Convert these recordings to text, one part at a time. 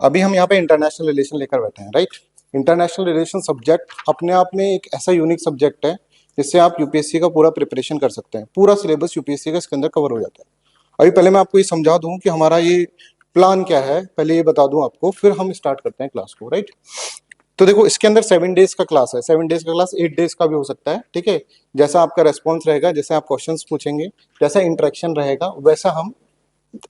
अभी हम यहाँ पे इंटरनेशनल रिलेशन लेकर बैठे हैं, राइट। इंटरनेशनल रिलेशन सब्जेक्ट अपने आप में एक ऐसा यूनिक सब्जेक्ट है जिससे आप यूपीएससी का पूरा प्रिपरेशन कर सकते हैं। पूरा सिलेबस यूपीएससी का इसके अंदर कवर हो जाता है। अभी पहले मैं आपको ये समझा दूं कि हमारा ये प्लान क्या है, पहले ये बता दूं आपको, फिर हम स्टार्ट करते हैं क्लास को, राइट। तो देखो, इसके अंदर 7 डेज का क्लास है। 7 डेज का क्लास 8 डेज का भी हो सकता है, ठीक है। जैसा आपका रेस्पॉन्स रहेगा, जैसे आप क्वेश्चंस पूछेंगे, जैसा इंटरेक्शन रहेगा, वैसा हम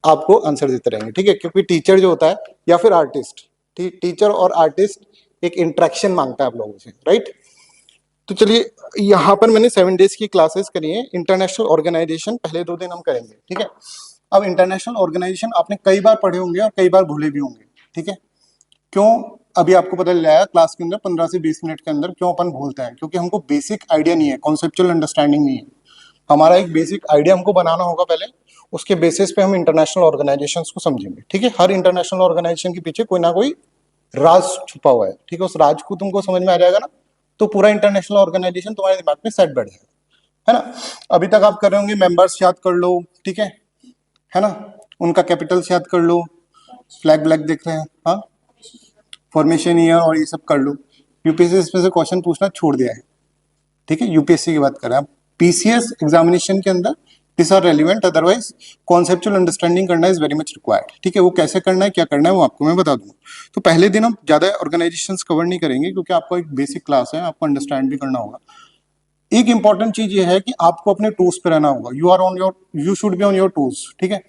आपको आंसर देते रहेंगे, ठीक है। क्योंकि टीचर जो होता है या फिर आर्टिस्ट, टीचर और आर्टिस्ट एक इंटरेक्शन मांगता है आप लोगों से, राइट। तो चलिए, यहाँ पर मैंने 7 डेज की क्लासेस करी है। इंटरनेशनल ऑर्गेनाइजेशन पहले 2 दिन हम करेंगे, ठीक है। अब इंटरनेशनल ऑर्गेनाइजेशन आपने कई बार पढ़े होंगे और कई बार भूले भी होंगे, ठीक है। क्यों? अभी आपको पता चल जाएगा क्लास के अंदर 15 से 20 मिनट के अंदर क्यों अपन भूलते हैं। क्योंकि हमको बेसिक आइडिया नहीं है, कॉन्सेप्चुअल अंडरस्टैंडिंग नहीं है। हमारा एक बेसिक आइडिया हमको बनाना होगा पहले, उसके बेसिस पे हम इंटरनेशनल ऑर्गेनाइजेशंस को समझेंगे, ठीक है। हर इंटरनेशनल ऑर्गेनाइजेशन के पीछे कोई ना कोई राज छुपा हुआ है, ठीक है। उस राज को तुमको समझ में आ जाएगा ना, तो पूरा इंटरनेशनल ऑर्गेनाइजेशन तुम्हारे दिमाग में सेट बैठ जाएगा, है ना। अभी तक आप कर रहे होंगे, मेंबर्स याद कर लो, ठीक है ना। उनका कैपिटल्स याद कर लो, फ्लैग ब्लैक देख रहे हैं, हाँ, फॉर्मेशन ईयर और ये सब कर लो। यूपीएससी इसमें से क्वेश्चन पूछना छोड़ दिया है, ठीक है। यूपीएससी की बात कर रहे हैं आप। पीसीएस एग्जामिनेशन के अंदर this are relevant, otherwise conceptual understanding करना इज वेरी मच रिक्वायर्ड, ठीक है। वो कैसे करना है, क्या करना है, वो आपको मैं बता दूंगा। तो पहले दिन हम ज्यादा ऑर्गेनाइजेशंस कवर नहीं करेंगे, क्योंकि आपको एक बेसिक क्लास है, आपको अंडरस्टैंड भी करना होगा। एक इंपॉर्टेंट चीज ये है कि आपको अपने टूल्स पे रहना होगा। You should be on your tools, ठीक है।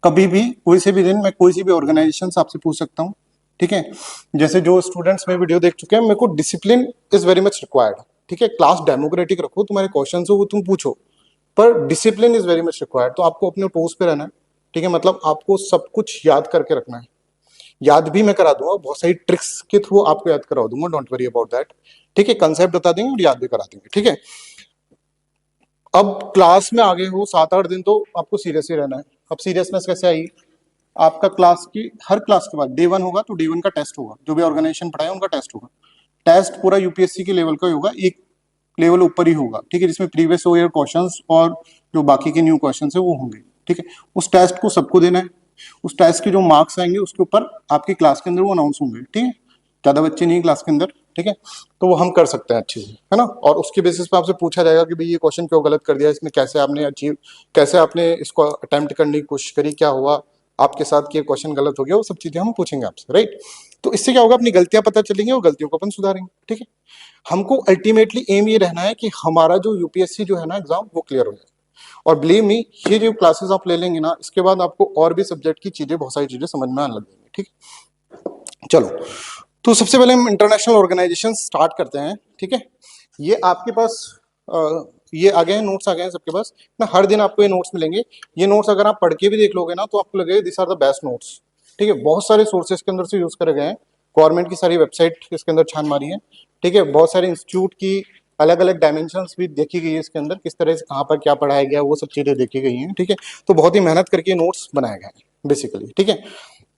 कभी भी कोई से भी दिन मैं कोई सी भी ऑर्गेनाइजेशन आपसे पूछ सकता हूँ, ठीक है। जैसे जो स्टूडेंट्स में वीडियो देख चुके हैं, मेरे को discipline is very much required, ठीक है। क्लास डेमोक्रेटिक रखो, तुम्हारे क्वेश्चन हो वो तुम पूछो, पर discipline is very much required. तो आपको अपने टोस पे रहना है, ठीक है। मतलब आपको सब कुछ याद करके रखना है। याद भी मैं करा दूंगा, बहुत सारी ट्रिक्स के थ्रू आपको याद करा दूंगा, डोंट वरी अबाउट दैट, ठीक है। कंसेप्ट बता देंगे और याद भी करा देंगे, ठीक है। अब क्लास में आगे हो 7-8 दिन तो आपको सीरियस ही रहना है। अब सीरियसनेस कैसे आई? आपका क्लास की हर क्लास के बाद डे 1 होगा, तो डे 1 का टेस्ट होगा। जो भी ऑर्गेनाइजेशन पढ़ाए उनका टेस्ट होगा। टेस्ट पूरा यूपीएससी के लेवल का ही होगा, एक लेवल ऊपर ही होगा, ठीक है। जिसमें प्रीवियस ईयर क्वेश्चंस और जो बाकी के न्यू क्वेश्चंस है वो होंगे, ठीक है। उस टेस्ट को सबको देना है। उस टेस्ट के जो मार्क्स आएंगे उसके ऊपर आपकी क्लास के अंदर वो अनाउंस होंगे, ठीक है। ज्यादा बच्चे नहीं क्लास के अंदर, ठीक है। तो वो हम कर सकते हैं अच्छे से, है ना। और उसके बेसिस पे आपसे पूछा जाएगा कि भाई ये क्वेश्चन क्यों गलत कर दिया, इसमें कैसे आपने अचीव, कैसे आपने इसको अटेम्प्ट करने की कोशिश करी, क्या हुआ आपके साथ कि क्वेश्चन गलत हो गया, वो सब चीजें हम पूछेंगे आपसे, राइट। तो इससे क्या होगा, अपनी गलतियां पता चलेंगी और गलतियों को अपन सुधारेंगे, ठीक है। हमको अल्टीमेटली एम ये रहना है कि हमारा जो यूपीएससी जो है ना एग्जाम, वो क्लियर हो जाए। और बिलीव मी, ये जो क्लासेस आप ले लेंगे ना, इसके बाद आपको और भी सब्जेक्ट की चीजें, बहुत सारी चीजें समझ में आने लग जाएंगी, ठीक है। चलो, तो सबसे पहले हम इंटरनेशनल ऑर्गेनाइजेशन स्टार्ट करते हैं, ठीक है। ये आपके पास ये आ गए हैं, नोट्स आ गए हैं सबके पास ना। हर दिन आपको ये नोट्स मिलेंगे। ये नोट्स अगर आप पढ़ के भी देख लोगे ना, तो आपको लगेगा this are the best notes, ठीक है। बहुत सारे सोर्सेज के अंदर से यूज करे गए हैं। गवर्नमेंट की सारी वेबसाइट इसके अंदर छान मारी है, ठीक है। बहुत सारे इंस्टीट्यूट की अलग अलग डायमेंशंस भी देखी गई है इसके अंदर, किस तरह से कहाँ पर क्या पढ़ाया गया, वो सब चीजें देखी गई हैं, ठीक है। तो बहुत ही मेहनत करके नोट्स बनाए गए हैं बेसिकली, ठीक है।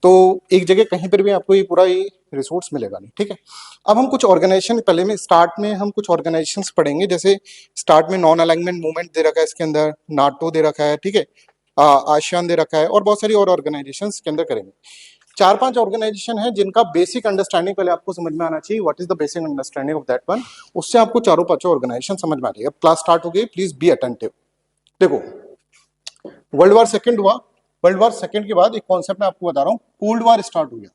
तो एक जगह कहीं पर भी आपको ये पूरा ये रिसोर्स मिलेगा नहीं, ठीक है। अब हम कुछ ऑर्गेनाइजेशन, पहले में स्टार्ट में हम कुछ ऑर्गेनाइजेशंस पढ़ेंगे। जैसे स्टार्ट में नॉन अलाइनमेंट मूवमेंट दे रखा है इसके अंदर, नाटो दे रखा है, ठीक है। आसियान दे रखा है, और बहुत सारी और ऑर्गेनाइजेशन के अंदर करेंगे। 4-5 ऑर्गेनाइजेशन है जिनका बेसिक अंडरस्टैंडिंग पहले आपको समझ में आना चाहिए। What is the basic understanding of that one, उससे आपको चारों पांचों ऑर्गेनाइजेशन समझ में आ जाएगी। अब क्लास स्टार्ट हो गई, प्लीज बी अटेंटिव। देखो, वर्ल्ड वॉर सेकंड हुआ। वर्ल्ड वॉर सेकंड के बाद एक कॉन्सेप्ट मैं आपको बता रहा हूँ, कोल्ड वॉर स्टार्ट हो गया।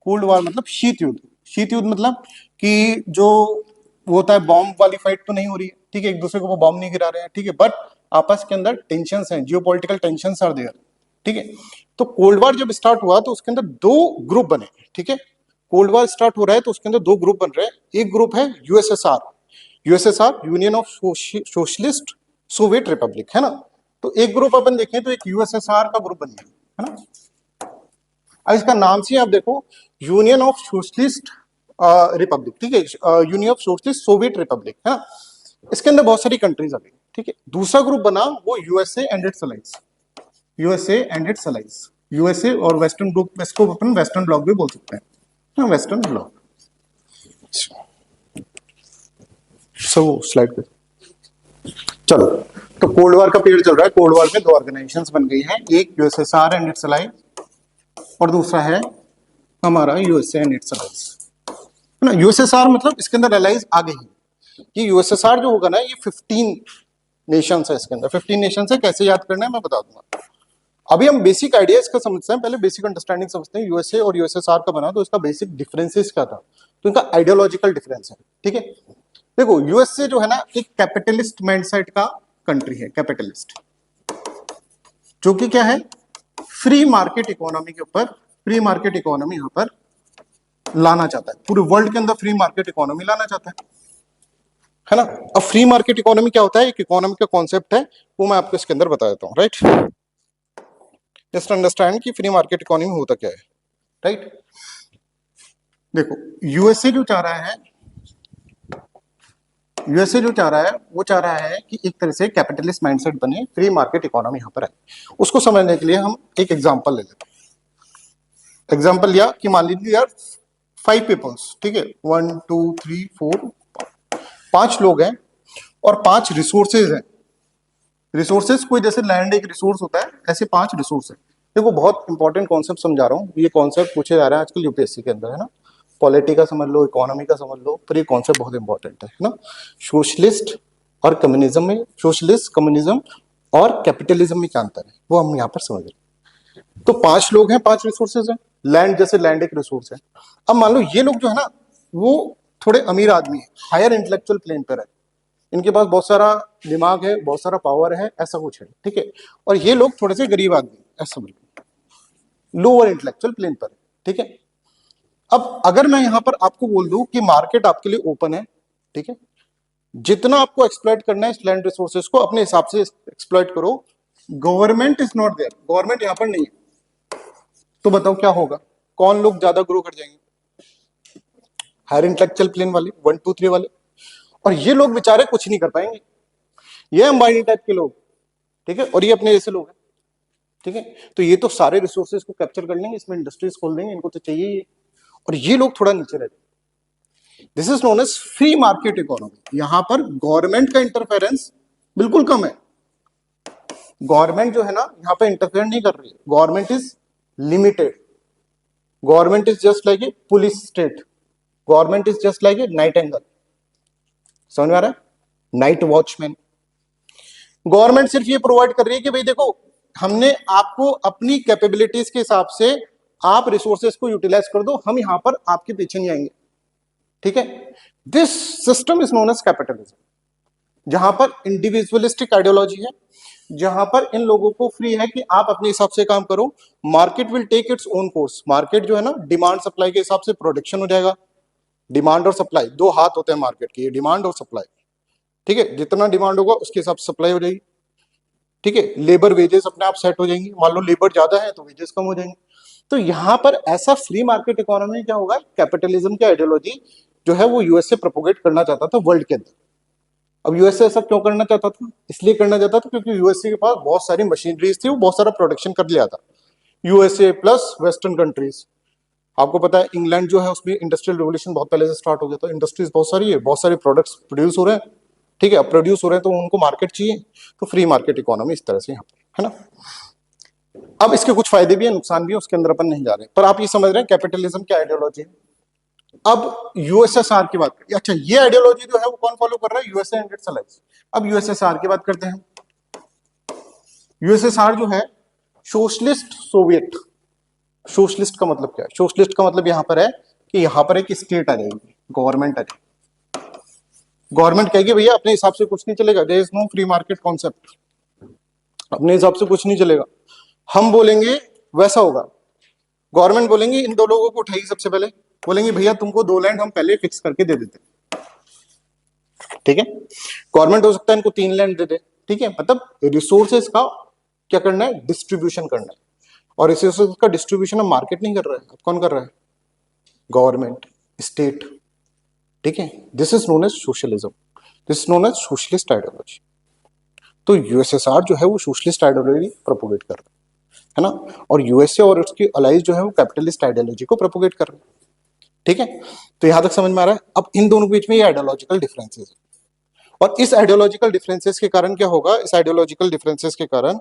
कोल्ड वॉर मतलब शीत युद्ध। शीत युद्ध मतलब कि जो वो होता है, बॉम्ब वाली फाइट तो नहीं हो रही है, ठीक है। एक दूसरे को वो बॉम्ब नहीं गिरा रहे हैं, ठीक है, बट आपस के अंदर टेंशन है, जियोपॉलिटिकल टेंशन आर देयर, ठीक है। तो कोल्ड वॉर जब स्टार्ट हुआ तो उसके अंदर 2 ग्रुप बने, ठीक है। कोल्ड वॉर स्टार्ट हो रहा है तो उसके अंदर 2 ग्रुप बन रहे हैं। एक ग्रुप है USSR, USSR union of socialist Soviet Republic, है ना। तो एक ग्रुप अपन देखें तो एक यूएसएसआर का ग्रुप बन गया, है ना। अब इसका नाम से आप देखो, यूनियन ऑफ सोशलिस्ट रिपब्लिक, ठीक है। Union of socialist Soviet Republic, है ना। इसके अंदर बहुत सारी कंट्रीज आ गई, ठीक है। दूसरा ग्रुप बना वो USA and its allies, USA and its allies. USA और वेस्टर्न ग्रुप, इसको अपन वेस्टर्न ब्लॉक भी बोल सकते हैं, वेस्टर्न ब्लॉक। सब स्लाइड पे चलो। तो कोल्ड वॉर का पीरियड चल रहा है। कोल्ड वॉर में 2 ऑर्गेनाइजेशंस बन गई हैं, एक यूएसएसआर एंड इट्स अलाइज और दूसरा है हमारा यूएसए एंड इट्स अलाइज, है ना। यूएसएसआर मतलब इसके अंदर अलाइज आ गई है। ये यूएसएसआर जो होगा ना, ये 15 नेशंस है इसके अंदर, 15 नेशंस है। कैसे याद करना है मैं बता दूंगा। अभी हम बेसिक आइडिया इसका समझते हैं, पहले बेसिक अंडरस्टैंडिंग समझते हैं। यूएसए और यूएसएसआर का बना तो इसका बेसिक डिफरेंसेस क्या था, तो इनका आइडियोलॉजिकल डिफरेंस है। ठीक है, देखो यूएसए जो है ना, एक कैपिटलिस्ट माइंडसेट का कंट्री है, कैपिटलिस्ट, जो कि क्या है, फ्री मार्केट इकोनॉमी के ऊपर, फ्री मार्केट इकोनॉमी यहां पर लाना चाहता है, पूरे वर्ल्ड के अंदर फ्री मार्केट इकोनॉमी लाना चाहता है ना। अब फ्री मार्केट इकोनॉमी क्या होता है, एक इकोनॉमी का कॉन्सेप्ट है, वो मैं आपको इसके अंदर बता देता हूँ। राइट, जस्ट अंडरस्टैंड कि फ्री मार्केट इकोनॉमी होता क्या है। राइट, देखो यूएसए जो चाह रहा है, यूएसए जो चाह रहा है वो चाह रहा है कि एक तरह से कैपिटलिस्ट माइंडसेट बने, फ्री मार्केट इकोनॉमी यहां पर आए। उसको समझने के लिए हम एक एग्जांपल ले लेते हैं। एग्जांपल लिया कि मान लीजिए यार 5 पीपल्स, ठीक है, 1 2 3 4, 5 लोग हैं और 5 रिसोर्सेज हैं। रिसोर्सेज कोई जैसे लैंड एक रिसोर्स होता है, ऐसे 5 रिसोर्स है। देखो बहुत इंपॉर्टेंट कॉन्सेप्ट समझा रहा हूँ, ये कॉन्सेप्ट पूछे जा रहा है आजकल यूपीएससी के अंदर, है ना। पॉलिटी का समझ लो, इकोनॉमी का समझ लो, पर ये कॉन्सेप्ट बहुत इंपॉर्टेंट है ना। सोशलिस्ट और कम्युनिज्म में, सोशलिस्ट कम्युनिज्म और कैपिटलिज्म में क्या अंतर है, वो हम यहाँ पर समझ रहे हैं। तो 5 लोग हैं, 5 रिसोर्सेज हैं। लैंड जैसे लैंड एक रिसोर्स है। अब मान लो ये लोग जो है ना, वो थोड़े अमीर आदमी है, हायर इंटेलेक्चुअल प्लेन पर है, इनके पास बहुत सारा दिमाग है, बहुत सारा पावर है, ऐसा कुछ है। ठीक है, और ये लोग थोड़े से गरीब आदमी, ऐसा बोलते, लोअर इंटेलेक्चुअल प्लेन पर है। ठीक है, अब अगर मैं यहां पर आपको बोल दूं कि मार्केट आपके लिए ओपन है, ठीक है, जितना आपको एक्सप्लॉइट करना है इस लैंड रिसोर्सेज को अपने हिसाब से एक्सप्लॉइट करो, government is not there, government यहां पर नहीं है, तो बताओ क्या होगा, कौन लोग ज्यादा ग्रो कर जाएंगे, हायर इंटेलेक्चुअल प्लेन वाले, 1 2 3 वाले। और ये लोग बेचारे कुछ नहीं कर पाएंगे, ये अंबानी टाइप के लोग, ठीक है, और ये अपने जैसे लोग हैं। ठीक है, तो ये तो सारे रिसोर्सेज को कैप्चर कर लेंगे, इसमें इंडस्ट्रीज खोल देंगे, इनको तो चाहिए ही, और ये लोग थोड़ा नीचे रहते हैं। This is known as free market economy. यहां पर गवर्नमेंट का इंटरफेरेंस बिल्कुल कम है। गवर्नमेंट जो है ना यहां पर इंटरफेयर नहीं कर रही है, government is limited. Government is just like a police state, government is just like a night angle, समझ में आ रहा है, नाइट वॉचमैन। गवर्नमेंट सिर्फ ये प्रोवाइड कर रही है कि भाई देखो, हमने आपको अपनी कैपेबिलिटीज के हिसाब से आप रिसोर्सेज को यूटिलाइज कर दो, हम यहां पर आपके पीछे नहीं आएंगे। ठीक है, this system is known as capitalism, जहां पर इंडिविजुअलिस्टिक आइडियोलॉजी है, जहां पर इन लोगों को फ्री है कि आप अपने हिसाब से काम करो, market will take its own course. Market जो है ना, डिमांड सप्लाई के हिसाब से प्रोडक्शन हो जाएगा। डिमांड और सप्लाई दो हाथ होते हैं मार्केट के, डिमांड और सप्लाई। ठीक है, जितना डिमांड होगा उसके हिसाब से सप्लाई हो जाएगी। ठीक है, लेबर वेजेस अपने आप सेट हो जाएंगी, मान लो लेबर ज्यादा है तो वेजेस कम हो जाएंगे। तो यहां पर ऐसा फ्री मार्केट इकोनॉमी क्या होगा, कैपिटलिज्म की आइडियोलॉजी जो है वो यूएसए प्रोपोगेट करना चाहता था वर्ल्ड के अंदर। अब यूएसए ऐसा क्यों करना चाहता था, इसलिए करना चाहता था क्योंकि यूएसए के पास बहुत सारी मशीनरीज थी, वो बहुत सारा प्रोडक्शन कर लिया था। यूएसए प्लस वेस्टर्न कंट्रीज, आपको पता है इंग्लैंड जो है उसमें इंडस्ट्रियल रिवोल्यूशन बहुत पहले से स्टार्ट हो गया था, इंडस्ट्रीज बहुत सारी है, बहुत सारे प्रोडक्ट्स प्रोड्यूस हो रहे हैं। ठीक है, अब प्रोड्यूस हो रहे हैं तो उनको मार्केट चाहिए, तो फ्री मार्केट इकोनॉमी इस तरह से यहाँ पर, है ना। अब इसके कुछ फायदे भी है, नुकसान भी है, उसके अंदर अपन नहीं जा रहे, पर आप ये समझ रहे हैं कैपिटलिज्म की आइडियोलॉजी है। अब यूएसएसआर की बात करें, अच्छा ये आइडियोलॉजी जो है वो कौन फॉलो कर रहा है, यूएसए एंड इट्स अलाइज। अब यूएसएसआर की बात करते हैं। यूएसएसआर जो है सोशलिस्ट सोवियत। सोशलिस्ट का मतलब क्या है, सोशलिस्ट का मतलब यहां पर है कि यहां पर एक स्टेट आ जाएगी, गवर्नमेंट आ जाएगी। गवर्नमेंट कहेगी भैया अपने हिसाब से कुछ नहीं चलेगा, there is no free market concept, अपने हिसाब से कुछ नहीं चलेगा, हम बोलेंगे वैसा होगा। गवर्नमेंट बोलेंगे इन दो लोगों को उठाइए, सबसे पहले बोलेंगे भैया तुमको 2 लैंड हम पहले फिक्स करके दे देते। ठीक है, गवर्नमेंट हो सकता है इनको 3 लैंड दे दे। ठीक है, मतलब रिसोर्सेज का क्या करना है, डिस्ट्रीब्यूशन करना है, और रिसोर्सेज का डिस्ट्रीब्यूशन अब मार्केट नहीं कर रहा है, अब कौन कर रहा है, गवर्नमेंट, स्टेट। ठीक है, this is known as socialism, this is known as socialist ideology. तो यूएसएसआर जो है वो सोशलिस्ट आइडियोलॉजी प्रोपोगेट कर रहा है ना, और यूएसए और उसकी अलाइज जो है वो कैपिटलिस्ट आइडियोलॉजी को प्रोपोगेट कर रहे हैं। ठीक है, तो यहां तक समझ में आ रहा है। अब इन दोनों के बीच में ये आइडियोलॉजिकल डिफरेंसेस है, और इस आइडियोलॉजिकल डिफरेंसेस के कारण क्या होगा, इस आइडियोलॉजिकल डिफरेंसेस के कारण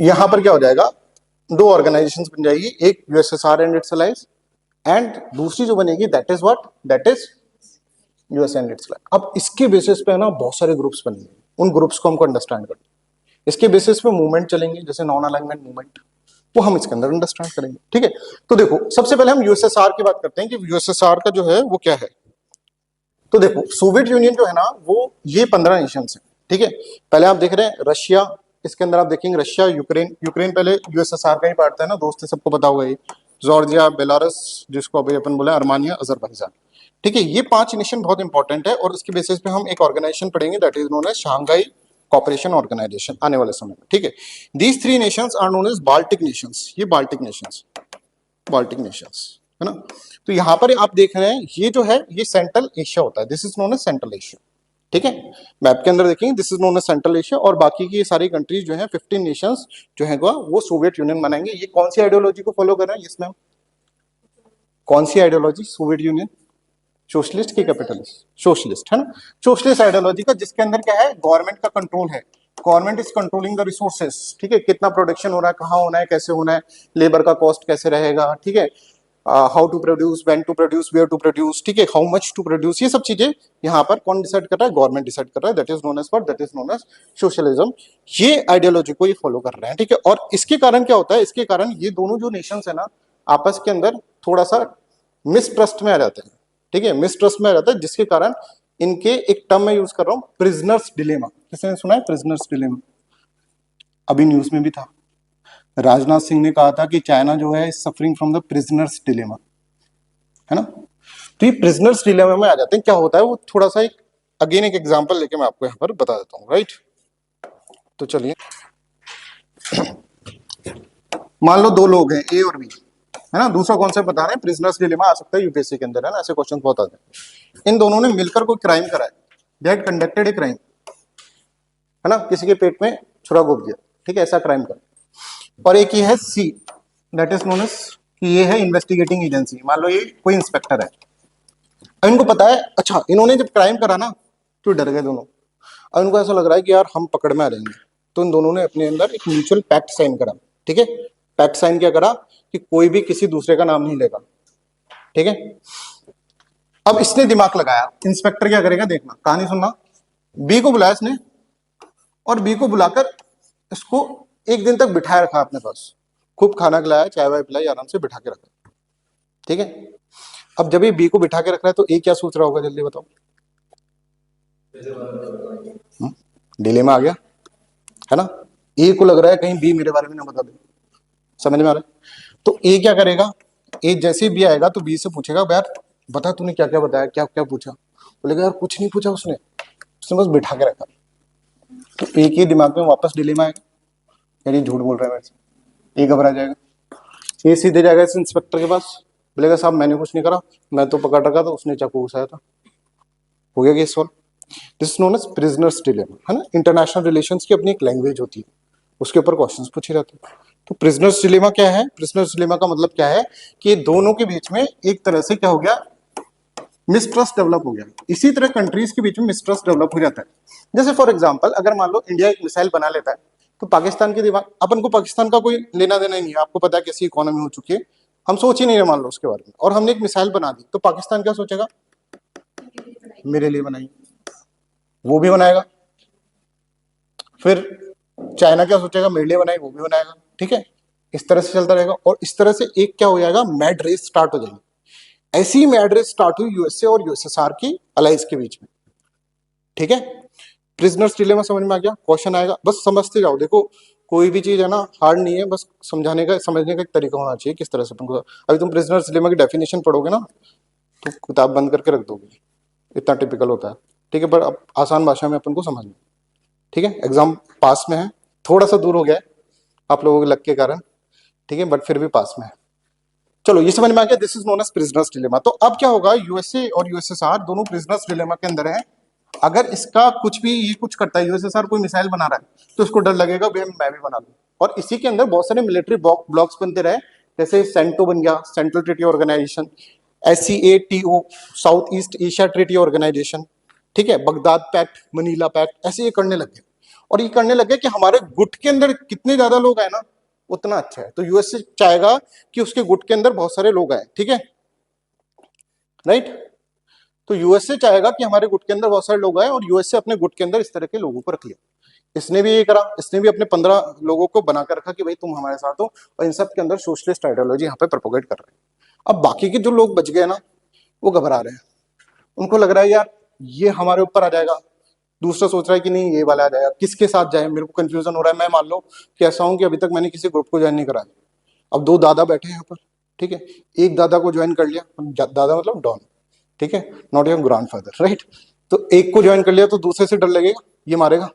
यहां पर क्या हो जाएगा, दो ऑर्गेनाइजेशंस बन जाएगी, एक USSR and its allies, and दूसरी जो बनेगी that is what, that is US and its allies. अब इसके बेसिस पे ना बहुत सारे ग्रुप्स बनेंगे, उन ग्रुप्स को हमको अंडरस्टैंड करना, इसके बेसिस पे मूवमेंट चलेंगे, जैसे नॉन अलाइनमेंट मूवमेंट, वो हम इसके अंदर अंडरस्टैंड करेंगे। ठीक है, तो देखो सबसे पहले हम यूएसएसआर की बात करते हैं कि यूएसएसआर का जो है वो क्या है। तो देखो सोवियत यूनियन जो है ना वो ये 15 नेशन है। ठीक है, पहले आप देख रहे हैं रशिया, इसके अंदर आप देखेंगे रशिया, यूक्रेन, यूक्रेन पहले यूएसएसआर का ही पार्ट था ना दोस्त, सबको पता होगा ये, जॉर्जिया, बेलारस, जिसको अभी अपन बोले अर्मानिया, अजरबैजान। ठीक है, ये 5 नेशन बहुत इंपॉर्टेंट है और उसके बेसिस पे हम एक ऑर्गेनाइजेशन पढ़ेंगे that is known as Shanghai cooperation organisation आने वाले समय में। ठीक है, these 3 nations are known as Baltic nations, ये बाल्टिक नेशंस, बाल्टिक नेशंस है ना। तो यहां पर आप देख रहे हैं ये जो है ये सेंट्रल एशिया होता है, this is known as Central Asia. ठीक है, मैप के अंदर देखेंगे this is known as Central Asia, और बाकी की ये सारी कंट्रीज जो है 15 नेशंस जो है वो सोवियत यूनियन बनाएंगे। ये कौन सी आइडियोलॉजी को फॉलो कर रहे हैं इसमें, कौन सी आइडियोलॉजी, सोवियत यूनियन सोशलिस्ट की कैपिटलिस्ट, सोशलिस्ट है ना, सोशलिस्ट आइडियोलॉजी का, जिसके अंदर क्या है गवर्नमेंट का कंट्रोल है, government is controlling the resources. ठीक है, कितना प्रोडक्शन हो रहा है, कहाँ होना है, कैसे होना है, लेबर का कॉस्ट कैसे रहेगा, ठीक है, how to produce, when to produce, where to produce, ठीक है, हाउ मच टू प्रोड्यूस, ये सब चीजें यहाँ पर कौन डिसाइड कर रहा है, गवर्नमेंट डिसाइड कर रहा है, that is known as what, that is known as socialism. ये आइडियोलॉजी को ये फॉलो कर रहे हैं। ठीक है, और इसके कारण क्या होता है, इसके कारण ये दोनों जो नेशंस है ना आपस के अंदर थोड़ा सा मिसट्रस्ट में आ जाते हैं। ठीक है, मिसट्रस्ट में आ जाता है, जिसके कारण इनके एक टर्म में यूज कर रहा हूं, प्रिजनर्स डिलेमा। किसी ने सुना है प्रिजनर्स डिलेमा, अभी न्यूज में भी था, राजनाथ सिंह ने कहा था कि चाइना जो है suffering from the prisoners dilemma, है ना। तो ये प्रिजनर्स डिलेमा में आ जाते हैं, क्या होता है वो थोड़ा सा एक अगेन एक एग्जांपल लेके मैं आपको यहाँ पर बता देता हूँ, राइट। तो चलिए मान लो दो लोग हैं ए और बी, है ना, दूसरा कॉन्सेप्ट बता रहे हैं, प्रिजनर्स डिलेमा आ सकता है यूपीएससी के अंदर, है ना, ऐसे क्वेश्चन बहुत आते हैं। इन दोनों ने मिलकर कोई क्राइम करा है, they had conducted a crime, है ना, किसी के पेट में छुरा घोप दिया, ठीक है, ऐसा क्राइम करा। और एक ये है सी, दैट इज नोन एज कि ये है इन्वेस्टिगेटिंग एजेंसी, मान लो ये कोई इंस्पेक्टर है, अब इनको पता है, अच्छा इन्होंने जब क्राइम करा ना तो डर गए दोनों, अब इनको ऐसा लग रहा है कि यार हम पकड़ में आ जाएंगे, तो इन दोनों ने अपने अंदर एक म्यूचुअल पैक्ट साइन करा। ठीक है, पैक्ट साइन क्या करा कि कोई भी किसी दूसरे का नाम नहीं लेगा। ठीक है, अब इसने दिमाग लगाया, इंस्पेक्टर क्या करेगा देखना, कहानी सुनना, बी को बुलाया इसने और बी को बुलाकर इसको एक दिन तक बिठाए रखा अपने पास, खूब खाना खिलाया, चाय वाय पिलाई, आराम से बिठा के रखा। ठीक है, अब जब ये बी को बिठा के रख रहा है तो ए क्या सोच रहा होगा, जल्दी बताओ, डिलेमा आ गया, है ना। ए को लग रहा है कहीं बी मेरे बारे में ना बता दे, समझ में आ रहा है। तो ए क्या करेगा, ए जैसे बी आएगा तो बी से पूछेगा यार बता तूने क्या क्या बताया, क्या क्या पूछा, बोलेगा यार कुछ नहीं पूछा उसने बस बिठा के रखा। तो ए के दिमाग में वापस डिलेमा आएगा, यार झूठ बोल रहा है मेरे से, ए घबरा जाएगा, ए सीधे जाएगा इस इंस्पेक्टर के पास, बोलेगा साहब मैंने कुछ नहीं करा, मैं तो पकड़ रखा था, उसने चाकू घुसाया था। हो गया case solve. This known as prisoner's dilemma, है ना। इंटरनेशनल रिलेशंस की अपनी एक लैंग्वेज होती है, उसके ऊपर क्वेश्चंस पूछे जाते हैं। तो प्रिजनर्स डिलेमा क्या है, प्रिजनर्स डिलेमा का मतलब क्या है कि दोनों के बीच में एक तरह से क्या हो गया, मिसट्रस्ट डेवलप हो गया। इसी तरह कंट्रीज के बीच में मिसट्रस्ट डेवलप हो जाता है। जैसे फॉर एग्जांपल अगर मान लो इंडिया एक मिसाइल बना लेता है तो पाकिस्तान के दिमाग, अपन को पाकिस्तान का कोई लेना देना ही नहीं है, आपको पता है कैसी इकोनॉमी हो चुकी है, हम सोच ही नहीं रहे मान लो उसके बारे में, और हमने एक मिसाइल बना दी तो पाकिस्तान क्या सोचेगा, मेरे लिए बनाई, वो भी बनाएगा। फिर चाइना क्या सोचेगा, मेरे लिए बनाई, वो भी बनाएगा। ठीक है, इस तरह से चलता रहेगा, और इस तरह से एक क्या हो जाएगा, मैड रेस स्टार्ट हो जाएगी। ऐसी मैड रेस स्टार्ट हुई यूएसए और यूएसएसआर की अलाइज के बीच में। ठीक है, प्रिजनर्स डिलेमा समझ में आ गया, क्वेश्चन आएगा बस समझते जाओ। देखो कोई भी चीज है ना हार्ड नहीं है, बस समझाने का समझने का एक तरीका होना चाहिए किस तरह से तुमको। अभी तुम प्रिजनर्स डिलेमा की डेफिनेशन पढ़ोगे ना तो किताब बंद करके रख दोगे, इतना टिपिकल होता है। ठीक है, पर अब आसान भाषा में अपन को समझना। ठीक है, एग्जाम पास में है, थोड़ा सा दूर हो गया है आप लोगों के लक के कारण, ठीक है, बट फिर भी पास में है। चलो ये समझ में आ गया, this is known as prisoner's dilemma. तो अब क्या होगा, यूएसए और यूएसएसआर दोनों प्रिजनर्स डिलेमा के अंदर है। अगर इसका कुछ भी ये कुछ करता है, यूएसएसआर कोई मिसाइल बना रहा है तो इसको डर लगेगा भाई मैं भी बना लूं, और इसी के अंदर बहुत सारे मिलिट्री ब्लॉक्स बनते रहे, जैसे सेंटो बन गया, Central Treaty Organisation, SCATO South East Asia Treaty Organisation, ठीक है, बगदाद पैक्ट, मनीला पैक्ट, ऐसे ये करने लग गए। और ये करने लगे कि हमारे गुट के अंदर कितने ज्यादा लोग आए ना उतना अच्छा है। तो यूएसए चाहेगा कि उसके गुट के अंदर बहुत सारे लोग आए, ठीक है, राइट। तो यूएसए चाहेगा कि हमारे गुट के अंदर बहुत सारे लोग आए, और यूएसए अपने गुट के अंदर इस तरह के लोगों को रख लिया। इसने भी ये करा, इसने भी अपने 15 लोगों को बनाकर रखा कि भाई तुम हमारे साथ हो, और इन सब के अंदर सोशलिस्ट आइडियोलॉजी यहाँ पे प्रोपोगेट कर रहे हैं। अब बाकी के जो लोग बच गए ना, वो घबरा रहे हैं, उनको लग रहा है यार ये हमारे ऊपर आ जाएगा। दूसरा सोच रहा है कि नहीं ये वाला आ जाएगा, किसके साथ जाए, मेरे को कंफ्यूजन हो रहा है। मैं मान लो कि ऐसा हूं कि अभी तक मैंने किसी ग्रुप को ज्वाइन नहीं करा है। अब 2 दादा बैठे हैं यहाँ पर, ठीक है, एक दादा को ज्वाइन कर लिया, दादा मतलब डॉन, ठीक है, नॉट योर ग्रैंडफादर, राइट। तो एक को ज्वाइन कर लिया तो दूसरे से डर लगेगा, ये मारेगा।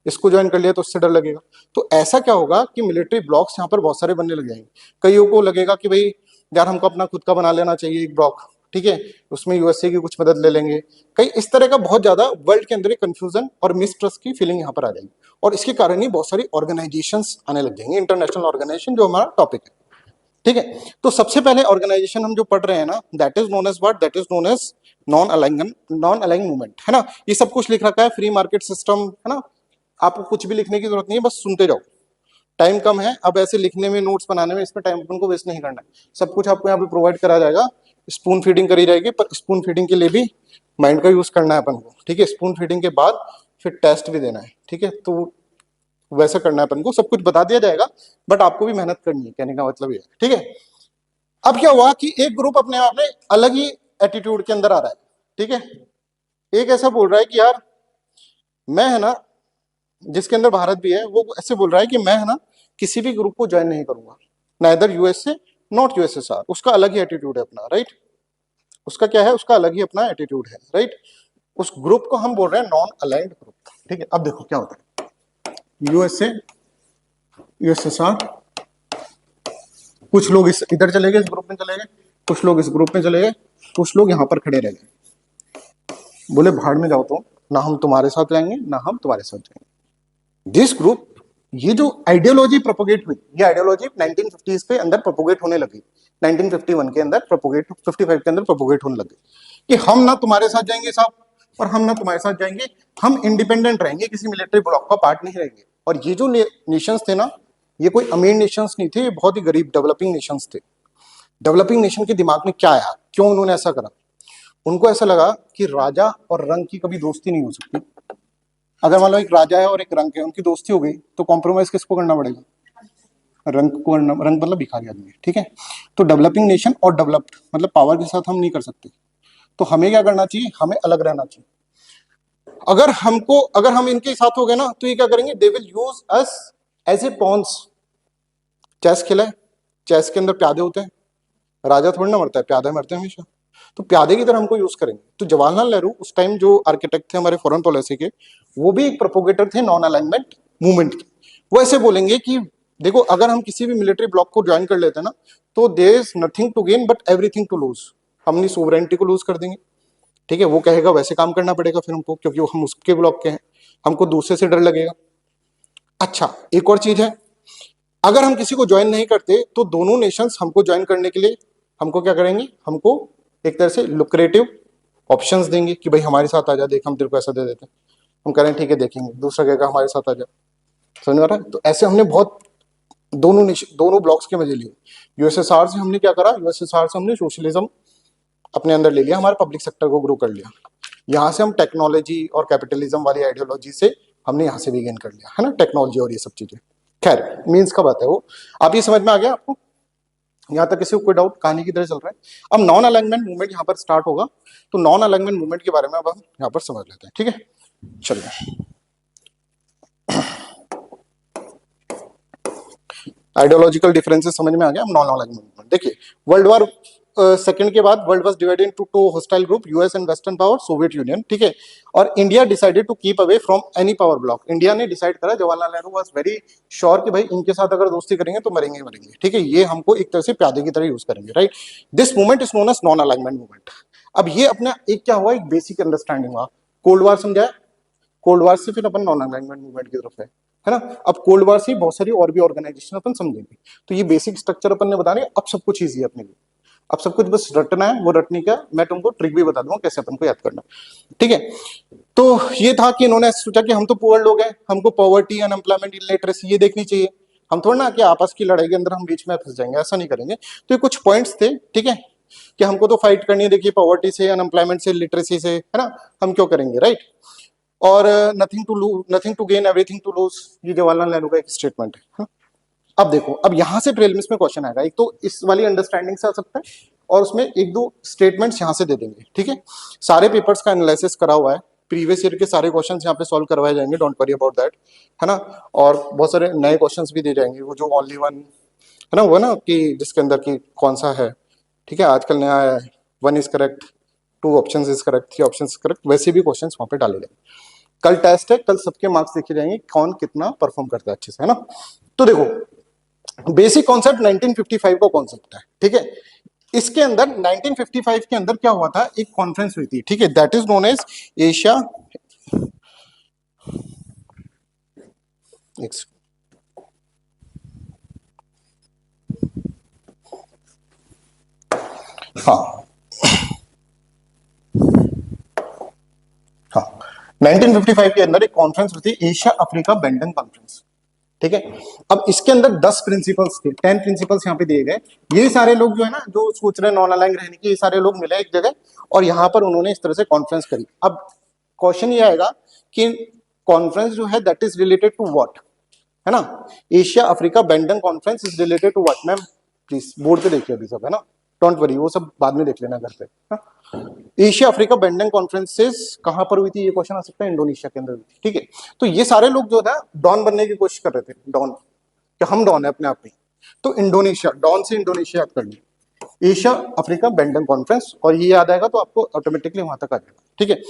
इसको ज्वाइन कर लिया तो उससे डर लगेगा। तो ऐसा क्या होगा कि मिलिट्री ब्लॉक्स यहाँ पर बहुत सारे बनने लग जाएंगे। कईयों को लगेगा कि भाई यार हमको अपना खुद का बना लेना चाहिए एक ब्लॉक, ठीक है, उसमें यूएसए की कुछ मदद ले लेंगे। कई इस तरह का बहुत ज्यादा वर्ल्ड के अंदर कंफ्यूजन और मिसट्रस्ट की फीलिंग यहाँ पर आ जाएगी, और इसके कारण ही बहुत सारी ऑर्गेनाइजेशंस आने लग जाएंगे, इंटरनेशनल ऑर्गेनाइजेशन, जो हमारा टॉपिक है, ठीक है। तो सबसे पहले ऑर्गेनाइजेशन हम जो पढ़ रहे हैं ना, that is known as what, that is known as non aligned movement, है ना। ये सब कुछ लिख रखा है, फ्री मार्केट सिस्टम, है ना। आपको कुछ भी लिखने की जरूरत नहीं है, बस सुनते जाओ। टाइम कम है, अब ऐसे लिखने में, नोट्स बनाने में, इसमें टाइम अपन को वेस्ट नहीं करना है। सब कुछ आपको यहाँ पे प्रोवाइड करा जाएगा, स्पून फीडिंग करी जाएगी, पर स्पून फीडिंग के लिए भी माइंड का यूज करना है अपन को, ठीक है। स्पून फीडिंग के बाद फिर टेस्ट भी देना है, ठीक है। तो वैसा करना है अपन को, सब कुछ बता दिया जाएगा, बट आपको भी मेहनत करनी है, कहने का मतलब ये है, ठीक है। अब क्या हुआ कि एक ग्रुप अपने आप में अलग ही एटीट्यूड के अंदर आ रहा है, ठीक है। एक ऐसा बोल रहा है कि यार मैं, है ना, जिसके अंदर भारत भी है, वो ऐसे बोल रहा है कि मैं, है ना, किसी भी ग्रुप को ज्वाइन नहीं करूंगा, नाइदर यूएसए नॉट यूएसएसआर। उसका अलग ही एटीट्यूड है अपना, राइट। उसका क्या है, उसका अलग ही अपना एटीट्यूड है, राइट। उस ग्रुप को हम बोल रहे हैं नॉन अलाइंड ग्रुप, ठीक है। अब देखो क्या होता है, यूएसए यूएसएसआर, कुछ लोग इस इधर चले गए, इस ग्रुप में चले गए, कुछ लोग इस ग्रुप में चले गए, कुछ लोग यहाँ पर खड़े रह गए, बोले भाड़ में जाओ, तो ना हम तुम्हारे साथ जाएंगे ना हम तुम्हारे साथ जाएंगे। दिस ग्रुप, ये जो आइडियोलॉजी प्रोपोगेट हुई, ये आइडियोलॉजी 1950s के अंदर प्रोपोगेट होने लगी, 1951 के अंदर प्रोपोगेट, 55 के अंदर प्रोपोगेट होने लगी कि हम ना तुम्हारे साथ जाएंगे साहब, और हम ना तुम्हारे साथ जाएंगे, हम इंडिपेंडेंट रहेंगे, किसी मिलिट्री ब्लॉक का पार्ट नहीं रहेंगे। और ये जो नेशंस थे ना, ये कोई अमीर नेशंस नहीं थे, ये बहुत ही गरीब डेवलपिंग नेशंस थे। डेवलपिंग नेशन के दिमाग में क्या आया, क्यों उन्होंने ऐसा करा? उनको ऐसा लगा कि राजा और रंग की कभी दोस्ती नहीं हो सकती। अगर मान लो एक राजा है और एक रंग है, उनकी दोस्ती हो गई, तो कॉम्प्रोमाइज किसको करना पड़ेगा? रंग को करना। रंग मतलब भिखारी आदमी, ठीक है। तो डेवलपिंग नेशन और डेवलप्ड मतलब पावर के साथ हम नहीं कर सकते। तो हमें क्या करना चाहिए, हमें अलग रहना चाहिए। अगर हम इनके साथ हो गए ना, तो ये क्या करेंगे, they will use us as a pawns. Chess खेला है, चेस के अंदर प्यादे होते हैं, राजा थोड़ी ना मरता है, प्यादे मरते हैं हमेशा। तो प्यादे की तरह हमको यूज करेंगे। तो जवाहरलाल नेहरू उस टाइम जो आर्किटेक्ट थे हमारे फॉरेन पॉलिसी के, वो भी एक प्रोपोगेटर थे नॉन अलाइनमेंट मूवमेंट के। वो ऐसे बोलेंगे कि देखो, अगर हम किसी भी मिलिट्री ब्लॉक को ज्वाइन कर लेते हैं ना, तो there is nothing to gain but everything to lose. हम अपनी सोवरेनिटी को लूज कर देंगे, ठीक है। वो कहेगा वैसे काम करना पड़ेगा फिर हमको, क्योंकि वो हम उसके ब्लॉक के हैं, हमको दूसरे से डर लगेगा। अच्छा, एक और चीज है, अगर हम किसी को ज्वाइन नहीं करते, तो दोनों नेशंस हमको ज्वाइन करने के लिए हमको क्या करेंगे, हमको एक तरह से लुक्रेटिव ऑप्शंस देंगे कि भाई हमारे साथ आ जा, देख हम तेरे को ऐसा दे देते हैं। हम करें ठीक है देखेंगे, दूसरा कहेगा हमारे साथ आ जा। समझ में आ रहा है? तो ऐसे हमने बहुत दोनों ब्लॉक्स के मजे लिए। यूएसएसआर से हमने क्या करा, यूएसएसआर से हमने सोशलिज्म अपने अंदर ले लिया, हमारे पब्लिक सेक्टर को ग्रो कर लिया। यहाँ से हम टेक्नोलॉजी और कैपिटलिज्म वाली आइडियोलॉजी से हमने यहाँ से भी गेन कर लिया, है ना, टेक्नोलॉजी और ये सब चीजें। खैर, मीन्स का बात है वो। आप ये समझ में आ गया आपको? यहाँ तक किसी को कोई डाउट? कहानी की तरह चल रहा है। अब नॉन अलाइनमेंट मूवमेंट यहाँ पर स्टार्ट होगा, तो नॉन अलाइनमेंट मूवमेंट के बारे में अब हम यहाँ पर समझ लेते हैं, ठीक है। चलिए, आइडियोलॉजिकल डिफरेंसेस समझ में आ गया। नॉन अलाइनमेंट मूवमेंट देखिए, वर्ल्ड वॉर सेकंड के बाद world was divided into two hostile group, US and western power, Soviet Union, ठीक है। और India decided to keep away from any power bloc. India ने डिसाइड करा, Jawaharlal Nehru was very sure कि भाई इनके साथ अगर दोस्ती करेंगे तो मरेंगे मरेंगे, ठीक है। ये हमको एक तरह से प्यादे की तरह यूज करेंगे, right. This movement is known as non alignment movement. अब ये अपना एक क्या हुआ, एक बेसिक अंडरस्टैंडिंग हुआ। कोल्ड वॉर समझाया, कोल्ड वॉर से फिर अपन नॉन अलाइनमेंट मूवमेंट की तरफ है ना। अब कोल्ड वॉर से बहुत सारी और भी ऑर्गेनाइजेशन अपन समझेंगे। तो ये बेसिक स्ट्रक्चर अपन ने बता रहे, अब सब कुछ ईजी है अपने लिए। अब सब कुछ बस रटना है, वो रटने का मैं तुमको ट्रिक भी बता दूंगा कैसे अपन को याद करना, ठीक है। तो ये था कि इन्होंने सोचा कि हम तो पुअर लोग हैं, हमको पॉवर्टी, अनएम्प्लॉयमेंट, इलिटरेसी ये देखनी चाहिए, हम थोड़ा ना कि आपस की लड़ाई के अंदर हम बीच में फंस जाएंगे, ऐसा नहीं करेंगे। तो ये कुछ पॉइंट्स थे, ठीक है, कि हमको तो फाइट करनी है, देखिए पॉवर्टी से, अनएम्प्लॉयमेंट से, लिटरेसी से, है ना, हम क्यों करेंगे, राइट। और nothing to lose, nothing to gain, everything to lose, ये जवाहरलाल नेहरू का एक स्टेटमेंट है, हाँ? अब देखो, अब यहां से प्रीलिम्स में क्वेश्चन आएगा, एक तो इस वाली अंडरस्टैंडिंग से आ सकता है, और उसमें एक दो स्टेटमेंट्स यहां से दे देंगे, ठीक है। सारे पेपर्स का एनालिसिस करा हुआ है, प्रीवियस ईयर के सारे क्वेश्चंस यहाँ पे सॉल्व करवाए जाएंगे, डोंट वरी अबाउट दैट, है ना। और बहुत सारे नए क्वेश्चंस भी दे जाएंगे, वो जो ओनली वन है ना, वो ना कि जिसके अंदर की कौन सा है, ठीक है, आजकल नया है, 1 is correct, 2 options is correct, 3 options correct, वैसे भी क्वेश्चंस वहां पे डाले जाएंगे। कल टेस्ट है, कल सबके मार्क्स देखे जाएंगे, कौन कितना परफॉर्म करता है अच्छे से, है ना। तो देखो, बेसिक कॉन्सेप्ट 1955 का कॉन्सेप्ट है, ठीक है। इसके अंदर 1955 के अंदर क्या हुआ था, एक कॉन्फ्रेंस हुई थी, ठीक है, that is known as Asia, हाँ हाँ, 1955 के अंदर एक कॉन्फ्रेंस हुई थी, एशिया अफ्रीका बेंडन कॉन्फ्रेंस, ठीक है। अब इसके अंदर 10 प्रिंसिपल्स थे, 10 प्रिंसिपल्स यहाँ पे दिए गए। ये सारे लोग जो है ना, जो सोच रहे हैं नॉन अलाइन रहने की, ये सारे लोग मिले एक जगह, और यहाँ पर उन्होंने इस तरह से कॉन्फ्रेंस करी। अब क्वेश्चन ये आएगा कि कॉन्फ्रेंस जो है that is related to what, है ना। Asia Africa Bandung conference is related to what, ma'am please board पे देखिए अभी सब, है ना, डोंट वरी, वो सब बाद में देख लेना घर पे, हाँ? एशिया अफ्रीका बेंडन कॉन्फ्रेंसेस कहां पर हुई थी, ये क्वेश्चन आ सकता है, इंडोनेशिया के अंदर हुई थी, ठीक है। तो ये सारे लोग जो था डॉन बनने की कोशिश कर रहे थे, डॉन, कि हम डॉन है अपने आप में, तो इंडोनेशिया, डॉन से इंडोनेशिया याद करनी, एशिया अफ्रीका बेंडन कॉन्फ्रेंस, और ये याद आएगा तो आपको ऑटोमेटिकली वहां तक आ जाएगा, ठीक है।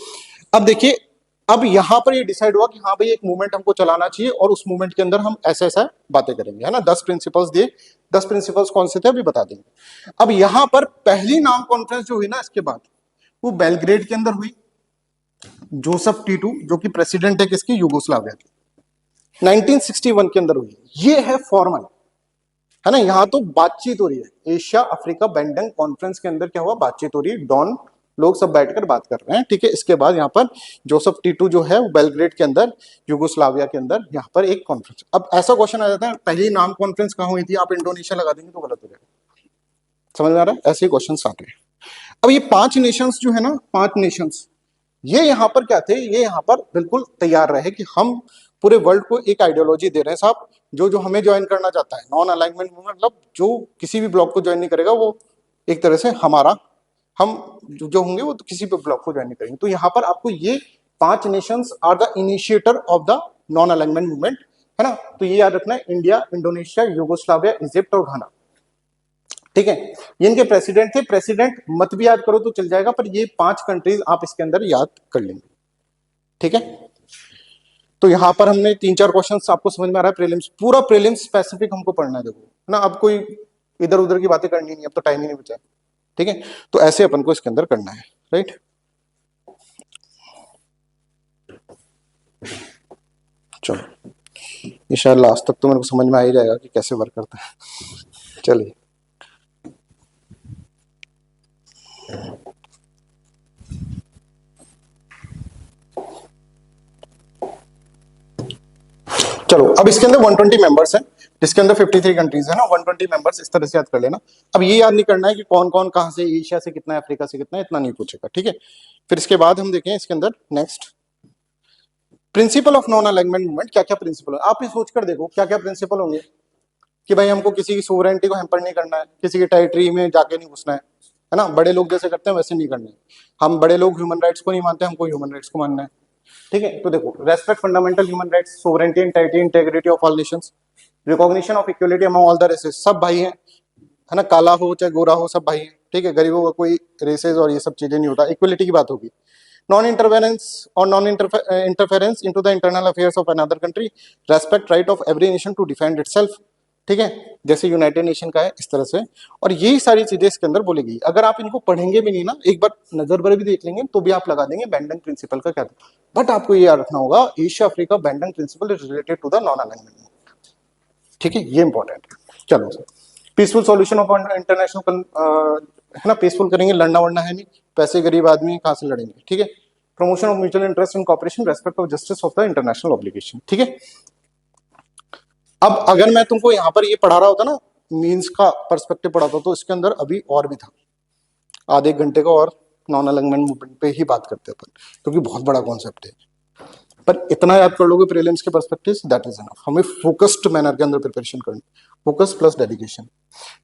अब देखिए, अब यहां पर ये डिसाइड हुआ कि हाँ भाई एक मूवमेंट हमको चलाना चाहिए, और उस मूवमेंट के अंदर हम ऐसा ऐसा बातें करेंगे, है ना। 10 प्रिंसिपल्स दिए, 10 प्रिंसिपल्स कौन से थे अभी बता देंगे। अब यहां पर पहली नाम कॉन्फ्रेंस जो हुई ना इसके बाद, वो बेलग्रेड के अंदर हुई, जोसेफ टीटू जो कि प्रेसिडेंट है किसकी, यूगोस्लाविया की, 1961 के अंदर हुई। ये है फॉर्मल, है ना, यहां तो बातचीत हो रही है, एशिया अफ्रीका बेंडन कॉन्फ्रेंस के अंदर क्या हुआ, बातचीत हो रही है, डॉन लोग सब बैठकर बात कर रहे हैं, ठीक है। इसके बाद यहाँ पर जोसेफ टीटू जो है वो बेलग्रेड के अंदर, यूगोस्लाविया के अंदर, यहाँ पर एक कॉन्फ्रेंस। अब ऐसा क्वेश्चन आ जाता है, पहली नाम कॉन्फ्रेंस कहाँ हुई थी, आप इंडोनेशिया लगा देंगे तो गलत हो जाएगा, समझ में आ रहा है, ऐसे क्वेश्चन आते हैं। अब ये 5 नेशंस जो है ना, 5 नेशंस, ये यहाँ पर क्या थे, ये यहाँ पर बिल्कुल तैयार रहे कि हम पूरे वर्ल्ड को एक आइडियोलॉजी दे रहे हैं साहब, जो जो हमें ज्वाइन करना चाहता है, नॉन अलाइनमेंट मूवमेंट, मतलब जो किसी भी ब्लॉक को ज्वाइन नहीं करेगा वो एक तरह से हमारा, हम जो होंगे वो तो किसी भी ब्लॉक को ज्वाइन नहीं करेंगे। तो यहाँ पर आपको ये 5 nations are the initiator of the non alignment movement, है ना। तो ये याद रखना है, इंडिया, इंडोनेशिया, यूगोस्लाविया, इजिप्ट और घाना, ठीक है। ये इनके प्रेसिडेंट थे, प्रेसिडेंट मत भी याद करो तो चल जाएगा, पर ये 5 कंट्रीज आप इसके अंदर याद कर लेंगे, ठीक है। तो यहां पर हमने 3-4 क्वेश्चंस, आपको समझ में आ रहा है, प्रीलिम्स, पूरा प्रीलिम्स स्पेसिफिक हमको पढ़ना है, देखो ना, अब कोई इधर उधर की बातें करनी नहीं, अब तो टाइम ही नहीं बचा, ठीक है। तो ऐसे अपन को इसके अंदर करना है, राइट। चलो, ये शायद लास्ट तक तो मेरे को समझ में आ ही जाएगा कि कैसे वर्क करता है, चलिए। चलो, अब इसके अंदर 120 मेंबर्स हैं, जिसके अंदर 53 कंट्रीज है ना, 120 मेंबर्स इस तरह से याद कर लेना। अब ये याद नहीं करना है कि कौन कौन कहां से, एशिया से कितना है, अफ्रीका से कितना है, इतना नहीं पूछेगा, ठीक है। फिर इसके बाद हम देखें इसके अंदर next, principle of non alignment movement, क्या क्या प्रिंसिपल है, आप ये सोचकर देखो क्या क्या प्रिंसिपल होंगे, कि भाई हमको किसी की सोवरेंटी को हैम्पर नहीं करना है, किसी की टेरिटरी में जाके नहीं घुसना है ना, बड़े लोग जैसे करते हैं वैसे नहीं करना है, हम बड़े लोग ह्यूमन राइट्स को नहीं मानते, हमको ह्यूमन राइट्स को मानना है, ठीक है। तो देखो, respect fundamental human rights, sovereignty and territory integrity of all nations, recognition of equality among all the races, सब भाई हैं, है ना, काला हो चाहे गोरा हो सब भाई हैं, ठीक है, गरीबों का कोई रेसेस और ये सब चीजें नहीं होता, इक्वलिटी की बात होगी। नॉन इंटरफेरेंस और non interference into the internal affairs of another country, respect right of every nation to defend itself, ठीक है, जैसे यूनाइटेड नेशन का है इस तरह से। और यही सारी चीजें इसके अंदर बोली गई, अगर आप इनको पढ़ेंगे भी नहीं ना, एक बार नजर भर भी देख लेंगे तो भी आप लगा देंगे बेंडन प्रिंसिपल का क्या था। बट आपको ये याद रखना होगा, Asia Africa Bandung principle is related to the non alignment, ठीक है, ये इंपॉर्टेंट है। चलो sir, peaceful solution of international है ना, पीसफुल करेंगे, लड़ना वड़ना है नहीं, पैसे गरीब आदमी कहाँ से लड़ेंगे, ठीक है। Promotion of mutual interest in cooperation respect of justice of the international obligation, ठीक है। अब अगर मैं तुमको यहाँ पर ये पढ़ा रहा होता ना, मीन्स का पर्सपेक्टिव पढ़ाता तो इसके अंदर अभी और भी था, आधे एक घंटे का और नॉन अलाइनमेंट मूवमेंट पे ही बात करते अपन, क्योंकि बहुत बड़ा कॉन्सेप्ट है। पर इतना याद कर लोगे प्रीलिम्स के पर्सपेक्टिव से, दैट इज एनफ। हमें फोकस्ड मैनर के अंदर प्रिपरेशन करनी, फोकस प्लस डेडिकेशन।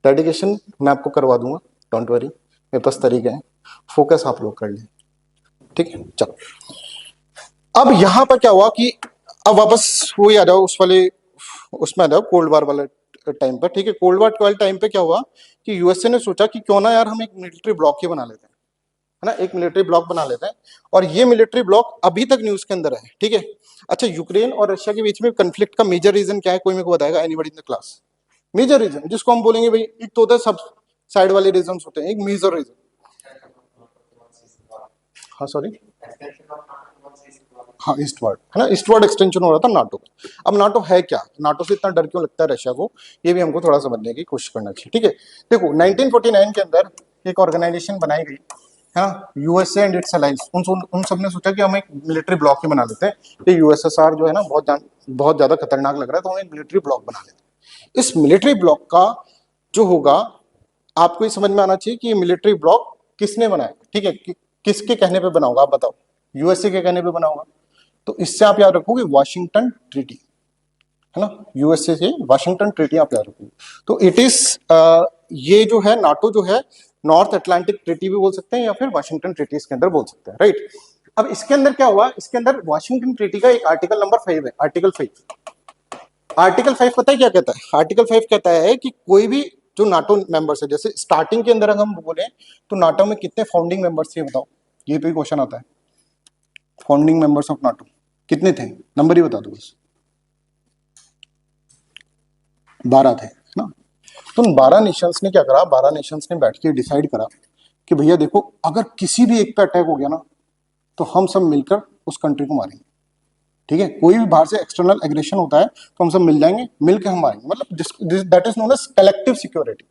डेडिकेशन मैं आपको करवा दूंगा, डोंट वरी, मेरे पास तरीके हैं, फोकस आप लोग कर लें, ठीक है। चलो अब यहां पर क्या हुआ कि अब वापस वही आ जाओ उस वाले, उसमें आ जाओ कोल्ड वार वाले टाइम पर, ठीक है। कोल्ड वार वाले टाइम पे क्या हुआ कि यूएसए ने सोचा कि क्यों ना यार हम एक मिलिट्री ब्लॉक ही बना लेते हैं, है ना, एक मिलिट्री ब्लॉक बना लेते हैं। और ये मिलिट्री ब्लॉक अभी तक न्यूज के अंदर है, ठीक है। अच्छा, यूक्रेन और रशिया के बीच में कंफ्लिक्ट का मेजर रीजन क्या है, कोई मेरे को बताएगा, anybody in the class? Major reason जिसको हम बोलेंगे भाई, एक तो होता है सब साइड वाले रीजन होते हैं, एक मेजर रीजन, हाँ सॉरी, हाँ ईस्टवर्ड, है ना, ईस्टवर्ड एक्सटेंशन हो रहा था नाटो का। अब नाटो है क्या, नाटो से इतना डर क्यों लगता है रशिया को, ये भी हमको थोड़ा समझने की कोशिश करना चाहिए, ठीक है। देखो 1949 के अंदर एक ऑर्गेनाइजेशन बनाई गई, हाँ, यूएसए एंड इट्स अलायंस, उन सब ने सोचा कि हम एक मिलिट्री ब्लॉक ही बना लेते हैं, ये यूएसएसआर जो है ना बहुत ज्यादा खतरनाक लग रहा है, तो हम एक मिलिट्री ब्लॉक बना लेते हैं। इस मिलिट्री ब्लॉक का जो होगा, आपको ये समझ में आना चाहिए कि ये मिलिट्री ब्लॉक किसने बनाया, ठीक है, किसके कहने पे बना होगा, आप बताओ, यूएसए के कहने पे बना होगा। तो इससे आप याद रखोगे वाशिंगटन ट्रीटी, है ना, यूएसए से वाशिंगटन ट्रीटी आप याद रखोगे। तो इट इज ये जो है नाटो जो है, नॉर्थ अटलांटिक ट्रीटी भी बोल सकते हैं या फिर वाशिंगटन ट्रीटी इसके अंदर बोल सकते हैं, राइट। अब इसके अंदर क्या हुआ, इसके अंदर वाशिंगटन ट्रीटी का एक आर्टिकल नंबर 5 है, आर्टिकल 5। आर्टिकल 5 पता है क्या कहता है, आर्टिकल 5 कहता है कि कोई भी जो नाटो मेंबर्स है, जैसे स्टार्टिंग के अंदर अगर हम बोले तो नाटो में कितने फाउंडिंग मेंबर्स थे बताओ, ये भी क्वेश्चन आता है, फाउंडिंग मेंबर्स ऑफ नाटो कितने थे, नंबर ही बता दो बस। 12 थे, है ना। तो उन 12 नेशंस ने क्या करा, 12 नेशंस ने बैठ के डिसाइड करा कि भैया देखो, अगर किसी भी एक पे अटैक हो गया ना, तो हम सब मिलकर उस कंट्री को मारेंगे, ठीक है। कोई भी बाहर से एक्सटर्नल एग्रेशन होता है तो हम सब मिल जाएंगे, मिलकर हम मारेंगे, मतलब that is known as collective security.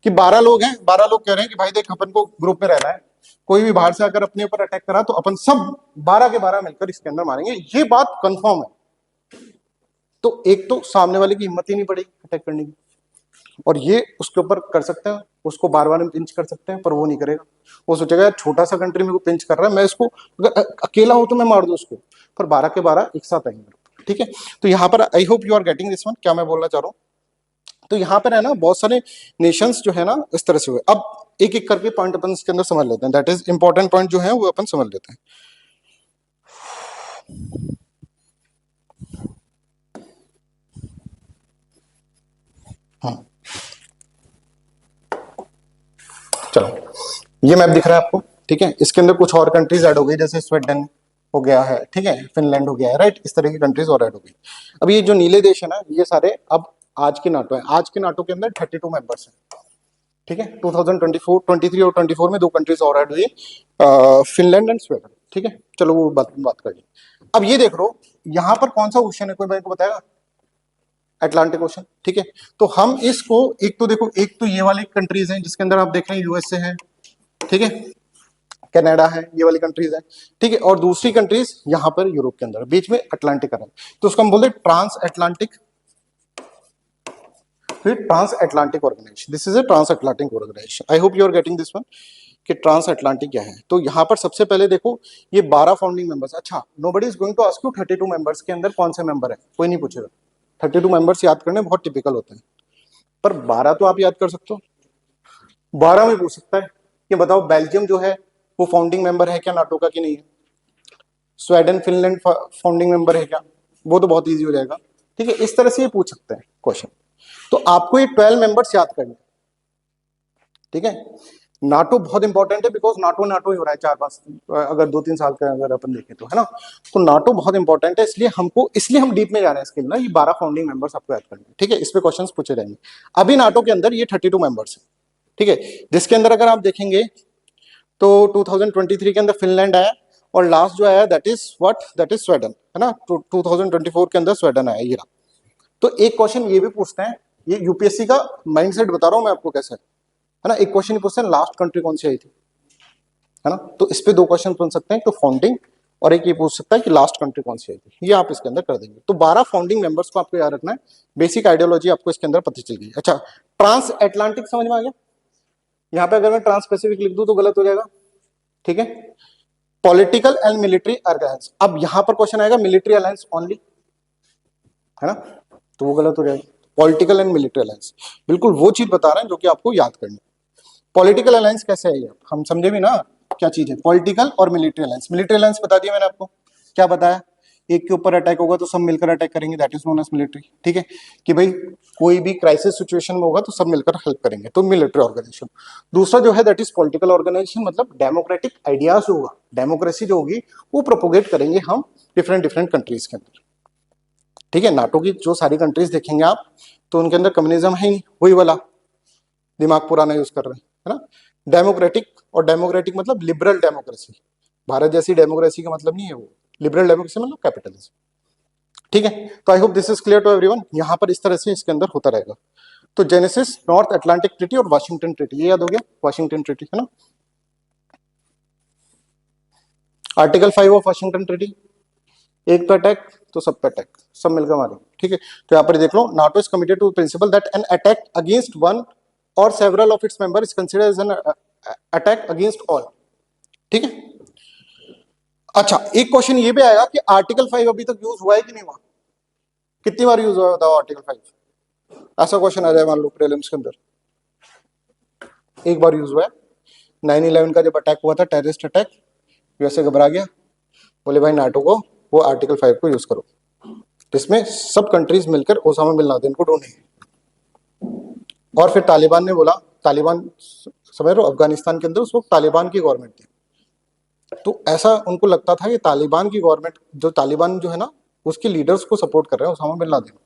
कि 12 लोग हैं, 12 लोग कह रहे हैं कि भाई देख, अपन को ग्रुप में रहना है, कोई भी बाहर से अगर अपने ऊपर अटैक करा तो अपन सब 12 के 12 मिलकर इसके अंदर मारेंगे, ये बात कंफर्म है। तो एक तो सामने वाले की हिम्मत ही नहीं पड़ेगी अटैक करने की, और ये उसके ऊपर कर सकते हैं, उसको बार बार पिंच कर सकते हैं, पर वो नहीं करेगा। वो सोचेगा यार छोटा सा कंट्री मेरे को पिंच कर रहा है, मैं इसको अगर अकेला हो तो मैं मार दूं उसको, पर 12 के 12 एक साथ आएंगे, ठीक है। तो यहाँ पर I hope you are getting this one, क्या मैं बोलना चाह रहा हूँ। तो यहाँ पर है ना बहुत सारे नेशंस जो है ना इस तरह से हुए। अब एक एक करके पॉइंट अपन इसके अंदर समझ लेते हैं, दैट इज इंपॉर्टेंट पॉइंट जो है वो अपन समझ लेते हैं। हाँ चलो, ये मैप दिख रहा है आपको, ठीक है। इसके अंदर कुछ और कंट्रीज ऐड हो गई, जैसे स्वीडन हो गया है, ठीक है, फिनलैंड हो गया है, राइट, इस तरह की कंट्रीज और ऐड हो गई। अब ये जो नीले देश है ना, ये सारे अब आज के नाटो है, आज के नाटो के अंदर 32 मेंबर्स हैं, ठीक है। 2024 23 और 24 में दो कंट्रीज और ऐड हुई, फिनलैंड एंड स्वीडन, ठीक है। चलो वो बात करिए। अब ये देख लो यहाँ पर कौन सा ओशन है, कोई मेरे को बताएगा, अटलांटिक ओशन, ठीक है। तो हम इसको, एक तो देखो, एक तो ये वाली कंट्रीज हैं जिसके अंदर आप देख रहे हैं यूएसए है, ठीक है, कनाडा है, ये वाली कंट्रीज है, ठीक है। और दूसरी कंट्रीज यहाँ पर यूरोप के अंदर, बीच में अटलांटिक है, तो उसको हम बोलते हैं ट्रांस अटलांटिक, फिर transatlantic organisation, this is a transatlantic organisation. I hope you are getting this one कि ट्रांस अटलांटिक क्या है। तो यहाँ पर सबसे पहले देखो ये 12 फाउंडिंग मेंबर्स, अच्छा nobody is going to ask you 32 members के अंदर कौन से मेंबर है, कोई नहीं पूछेगा। 32 मेंबर्स याद करने बहुत टिपिकल होते हैं, पर 12 तो आप याद कर सकते हो। 12 में पूछ सकता है कि बताओ बेल्जियम जो है वो फाउंडिंग मेंबर है क्या नाटो का कि नहीं है, स्वीडन फिनलैंड फाउंडिंग मेंबर है क्या, वो तो बहुत ईजी हो जाएगा, ठीक है। इस तरह से ये पूछ सकते हैं क्वेश्चन। तो आपको ये 12 मेंबर्स याद करने, ठीक है। नाटो बहुत इंपॉर्टेंट है, बिकॉज नाटो नाटो ही हो रहा है 4-5, अगर 2-3 साल का अगर अपन देखें तो, है ना। तो नाटो बहुत इंपॉर्टेंट है, इसलिए हम डीप में जा रहे हैं इसके लिए ना, ये 12 फाउंडिंग मेंबर्स आपको याद करने, ठीक है। इस पे क्वेश्चंस पूछे जाएंगे। अभी नाटो के अंदर ये 32 मेंबर्स है, ठीक है, जिसके अंदर अगर आप देखेंगे तो 2023 के अंदर फिनलैंड आया, और लास्ट जो आया that is what, that is Sweden, है ना। 2024 के अंदर स्वीडन आया, ये रहा। तो एक क्वेश्चन ये भी पूछते हैं, ये यूपीएससी का माइंडसेट बता रहा हूं मैं आपको कैसे है। है ना। एक क्वेश्चन पूछते हैं लास्ट कंट्री कौन सी आई थी, है ना। तो इस पे 2 क्वेश्चन पूछ सकते हैं, तो फाउंडिंग, और एक ये पूछ सकता है कि लास्ट कंट्री कौन सी आई थी, ये आप इसके अंदर कर देंगे। तो 12 फाउंडिंग मेंबर्स को आपको याद रखना है, बेसिक आइडियोलॉजी आपको इसके अंदर पता चल गई। अच्छा, ट्रांस अटलांटिक समझ में आ गया। यहाँ पे अगर मैं ट्रांस पैसिफिक लिख दूं तो गलत हो जाएगा, ठीक है। पॉलिटिकल एंड मिलिट्री अलायंस, अब यहां पर क्वेश्चन आएगा मिलिट्री अलायंस ओनली, है ना, तो वो गलत हो जाएगा। पॉलिटिकल एंड मिलिट्री अलायंस, बिल्कुल वो चीज बता रहे हैं जो कि आपको याद करनी है। पॉलिटिकल अलायंस कैसे है, ये हम समझे भी ना क्या चीज है, पॉलिटिकल और मिलिट्री अलायंस। मिलिट्री अलायंस बता दिया मैंने आपको, क्या बताया, एक के ऊपर अटैक होगा तो सब मिलकर अटैक करेंगे, that is known as military, ठीक है। कि भाई कोई भी क्राइसिस सिचुएशन में होगा तो सब मिलकर हेल्प करेंगे, तो मिलिट्री ऑर्गेनाइजेशन। दूसरा जो है दैट इज पॉलिटिकल ऑर्गेनाइजेशन, मतलब डेमोक्रेटिक आइडियाज होगा, डेमोक्रेसी जो होगी वो प्रोपोगेट करेंगे हम डिफरेंट डिफरेंट कंट्रीज के अंदर, ठीक है। नाटो की जो सारी कंट्रीज देखेंगे आप, तो उनके अंदर कम्युनिज्म है ही, वही वाला, दिमाग पुराना यूज कर रहे हैं, है ना। डेमोक्रेटिक, और डेमोक्रेटिक मतलब लिबरल डेमोक्रेसी, भारत जैसी डेमोक्रेसी का मतलब नहीं है वो, लिबरल डेमोक्रेसी मतलब कैपिटलिज्म, ठीक है। तो I hope this is clear to everyone. यहां पर इस तरह से इसके अंदर होता रहेगा। तो जेनेसिस, नॉर्थ अटलांटिक ट्रीटी और वाशिंगटन ट्रीटी, ये याद हो गया, वाशिंगटन ट्रीटी, है ना। आर्टिकल 5 ऑफ वाशिंगटन ट्रीटी, एक पे अटैक तो सब पे अटैक, सब मिलकर मारेंगे, ठीक है। तो यहाँ पर देख लो, NATO is committed to principle that an attack against one और several of its member is considered as an attack against all, ठीक है। अच्छा, एक क्वेश्चन ये भी आएगा कि आर्टिकल 5 अभी तक यूज हुआ है कि नहीं हुआ, कितनी बार यूज हुआ बताओ आर्टिकल 5, ऐसा क्वेश्चन आ जाए मान लो प्रीलिम्स के अंदर। एक बार यूज हुआ है, 9/11 का जब अटैक हुआ था, टेररिस्ट अटैक, यूएसए घबरा गया, बोले भाई नाटो को वो आर्टिकल 5 को यूज करो, जिसमें सब कंट्रीज मिलकर ओसामा बिन लादेन को ढूंढे। और फिर तालिबान ने बोला, तालिबान समझ रहे हो, अफगानिस्तान के अंदर उस वक्त तालिबान की गवर्नमेंट थी, तो ऐसा उनको लगता था कि तालिबान की गवर्नमेंट, जो तालिबान जो है ना, उसके लीडर्स को सपोर्ट कर रहे हैं ओसामा बिन लादेन,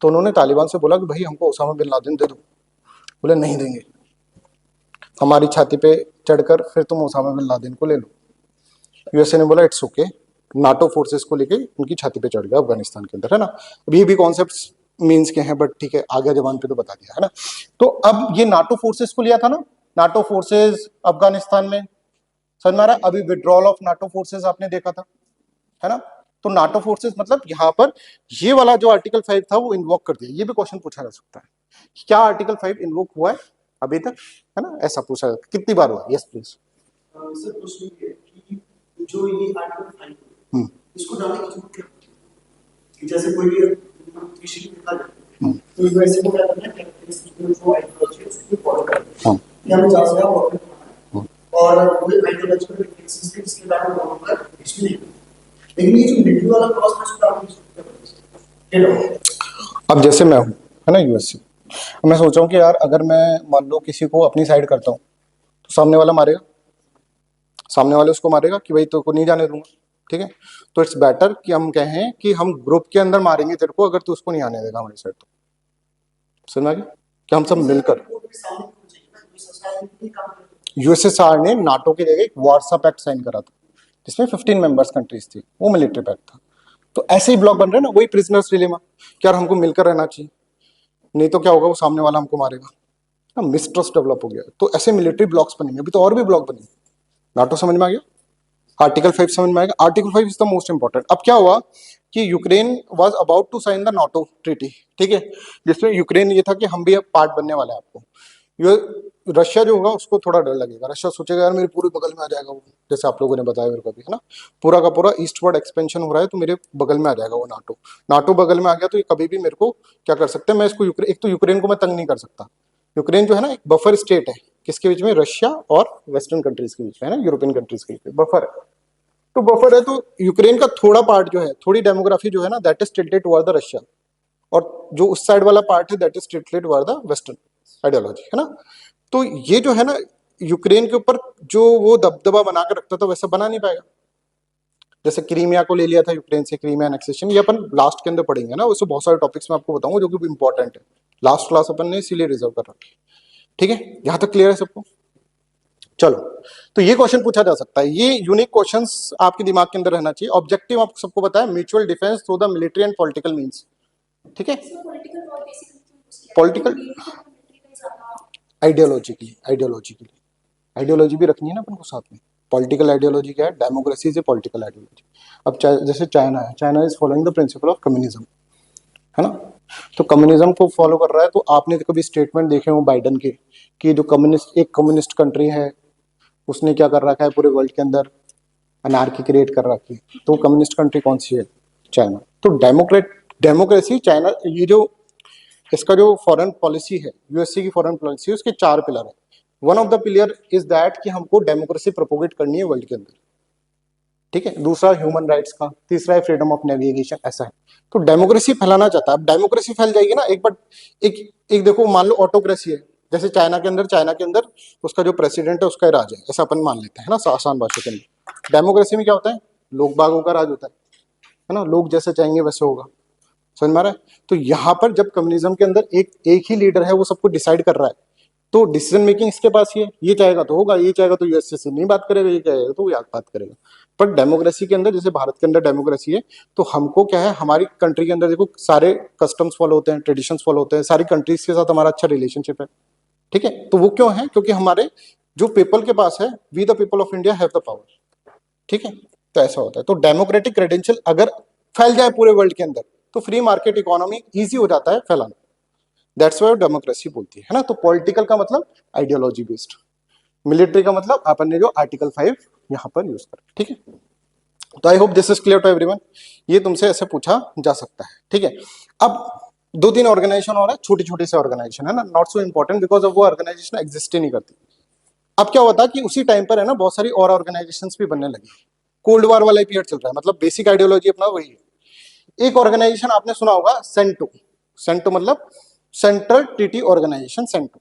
तो उन्होंने तालिबान से बोला कि भाई हमको ओसामा बिन लादेन दे दो, बोले नहीं देंगे, हमारी छाती पे चढ़कर फिर तुम ओसामा बिन लादेन को ले लो। यूएसए ने बोला इट्स ओके, नाटो फोर्सेस को लेके उनकी छाती पे चढ़ गया अफगानिस्तान के अंदर, है ना। अब ये भी कॉन्सेप्ट्स मींस के हैं, बट ठीक है, आ गया जबान पे तो बता दिया, है ना। तो अब ये नाटो फोर्सेस को लिया था ना, नाटो फोर्सेस अफगानिस्तान में, समझ में आ रहा है। अभी विड्रॉल ऑफ नाटो फोर्सेस आपने देखा था, है ना। तो नाटो फोर्सेस मतलब यहाँ पर ये वाला जो आर्टिकल 5 था वो इन्वोक कर दिया, ये भी क्वेश्चन पूछा जा सकता है, क्या आर्टिकल 5 इन्वोक हुआ है अभी तक, है ना, ऐसा पूछा जाता है, कितनी बार हुआ। Yes please. सर क्वेश्चन ये है कि जो ये आर्टिकल 5 इसको डालने की जरूरत क्या है, कि जैसे कोई भी किसी को लिखा जाए तो वैसे को क्या करना है, जो आइडियोलॉजी है उसको फॉलो करना है, कि हमें ज्यादा से ज्यादा फॉलो करना है, और कोई आइडियोलॉजिकल डिफरेंसेस है इसके बारे में बोलूंगा इसमें नहीं। लेकिन ये जो मिडिल वाला क्रॉस में इसको डालने की जरूरत क्या है। अब जैसे मैं हूँ, है ना, यूएससी, मैं सोच रहा हूँ कि यार अगर मैं मान लो किसी को अपनी साइड करता हूँ तो सामने वाला मारेगा, सामने वाले उसको मारेगा कि भाई तो को नहीं जाने दूंगा, ठीक है। तो इट्स बेटर कि हम कहें कि हम ग्रुप के अंदर मारेंगे तेरे को, अगर तू उसको नहीं आने देगा हमारी साइड, तो समझ में आ गया कि हम सब मिलकर। यूएसएसआर ने नाटो की जगह एक वार्सा पैक्ट साइन करा था, जिसमें 15 मेंबर्स कंट्रीज थी, वो मिलिट्री पैक्ट था। तो ऐसे ही ब्लॉक बन रहे हैं ना, वही प्रिजनर्स डिलेमा, कि यार हमको मिलकर रहना चाहिए, नहीं तो क्या होगा, वो सामने वाला हमको मारेगा ना, मिसट्रस्ट डेवलप हो गया। तो ऐसे मिलिट्री ब्लॉक्स बनेंगे, अभी तो और भी ब्लॉक बनेंगे। नाटो समझ में आ गया, आर्टिकल 5 समझ में आएगा। Article 5 is the most important. अब क्या हुआ कि Ukraine was about to sign the NATO treaty, ठीक है, जिसमें यूक्रेन ये था कि हम भी अब पार्ट बनने वाले हैं आपको। ये रशिया जो होगा उसको थोड़ा डर लगेगा, रशिया सोचेगा यार मेरे पूरे बगल में आ जाएगा वो, जैसे आप लोगों ने बताया मेरे को भी, है ना, पूरा का पूरा ईस्टवर्ड एक्सपेंशन हो रहा है तो मेरे बगल में आ जाएगा वो नाटो। नाटो बगल में आ गया तो ये कभी भी मेरे को क्या कर सकते हैं, मैं इसको एक तो यूक्रेन को मैं तंग नहीं कर सकता। यूक्रेन जो है ना एक बफर स्टेट है, किसके बीच में, रशिया और वेस्टर्न कंट्रीज के बीच में, है ना, यूरोपियन कंट्रीज के बीच में बफर है। तो बफर है तो यूक्रेन का थोड़ा पार्ट जो है, थोड़ी डेमोग्राफी जो है ना, that is tilted toward the Russia, और जो उस साइड वाला पार्ट है that is tilted toward the western ideology, है ना। तो ये जो है ना, यूक्रेन के ऊपर जो वो दबदबा बना कर रखता था वैसा बना नहीं पाएगा। जैसे क्रीमिया को ले लिया था यूक्रेन से, क्रीमिया एनेक्सेशन, ये अपन लास्ट के अंदर पढ़ेंगे ना, उससे बहुत सारे टॉपिक्स में आपको बताऊंगा जो कि इंपॉर्टेंट है, लास्ट क्लास अपन ने इसीलिए रिजर्व कर रखी, ठीक है। यहां तक क्लियर है सबको। चलो, तो ये क्वेश्चन पूछा जा सकता है, ये यूनिक क्वेश्चंस आपके दिमाग के अंदर रहना चाहिए। ऑब्जेक्टिव आपको सबको पता है, mutual defence through the military and political means, ठीक है। पॉलिटिकल आइडियोलॉजी भी रखनी है ना अपन को साथ में। पॉलिटिकल आइडियोलॉजी क्या है? डेमोक्रेसी से पॉलिटिकल आइडियोलॉजी। अब जैसे चाइना है, China is following the principle of communism, है ना? तो कम्युनिज्म को फॉलो कर रहा है। तो आपने कभी स्टेटमेंट देखे हो बाइडन के कि जो कम्युनिस्ट कंट्री है उसने क्या कर रखा है पूरे वर्ल्ड के अंदर? अनार्की क्रिएट कर रखी है। तो कम्युनिस्ट कंट्री कौन सी है? चाइना। तो डेमोक्रेसी चाइना, ये जो इसका जो फॉरेन पॉलिसी है, यूएसए की फॉरेन पॉलिसी, उसके 4 पिलर है। One of the pillar is that कि हमको डेमोक्रेसी प्रोपोगेट करनी है वर्ल्ड के अंदर, ठीक है। दूसरा ह्यूमन राइट्स का, तीसरा है फ्रीडम ऑफ नेविगेशन, ऐसा है। तो डेमोक्रेसी फैलाना चाहता है। अब डेमोक्रेसी फैल जाएगी ना एक बार, एक एक देखो, मान लो ऑटोक्रेसी है, जैसे चाइना के अंदर उसका जो प्रेसिडेंट है उसका ही राज है, ऐसा अपन मान लेते हैं ना आसान भाषा के अंदर। डेमोक्रेसी में क्या होता है? लोग बागों का राज होता है ना? लोग जैसे चाहेंगे वैसे होगा। समझ में आ रहा है? तो यहाँ पर जब कम्युनिज्म के अंदर एक एक ही लीडर है, वो सबको डिसाइड कर रहा है, तो डिसीजन मेकिंग इसके पास ही है। ये चाहेगा तो होगा, ये चाहेगा तो यूएसए से नहीं बात करेगा, ये चाहेगा तो वो याद बात करेगा। पर डेमोक्रेसी के अंदर, जैसे भारत के अंदर डेमोक्रेसी है, तो हमको क्या है, हमारी कंट्री के अंदर देखो सारे कस्टम्स फॉलो होते हैं, ट्रेडिशंस फॉलो होते हैं, सारी कंट्रीज के साथ हमारा अच्छा रिलेशनशिप है, ठीक है। तो वो क्यों है? क्योंकि हमारे जो पीपल के पास है, we the people of India have the power, ठीक है। तो ऐसा होता है। तो डेमोक्रेटिक क्रेडेंशियल अगर फैल जाए पूरे वर्ल्ड के अंदर, तो फ्री मार्केट इकोनॉमी ईजी हो जाता है फैलाना। दैट्स वाई डेमोक्रेसी बोलती है ना। तो पॉलिटिकल का मतलब आइडियोलॉजी बेस्ड, मिलिट्री का मतलब अपन ने जो आर्टिकल 5 यहाँ पर यूज करा, ठीक है। तो I hope this is clear to everyone. ये तुमसे ऐसे पूछा जा सकता है, ठीक है। अब 2-3 ऑर्गेनाइजेशन और है, छोटी छोटी से ऑर्गेनाइजेशन है ना, नॉट सो इंपॉर्टेंट बिकॉज अब वो ऑर्गेनाइजेशन एग्जिस्ट ही नहीं करती। अब क्या होता है कि उसी टाइम पर है ना बहुत सारी और ऑर्गेनाइजेशन भी बनने लगी। कोल्ड वॉर वाला पीरियड चल रहा है, मतलब बेसिक आइडियोलॉजी अपना वही है। एक ऑर्गेनाइजेशन आपने सुना होगा, सेंटो। सेंटो मतलब सेंट्रल ट्रीटी ऑर्गेनाइजेशन, सेंटो,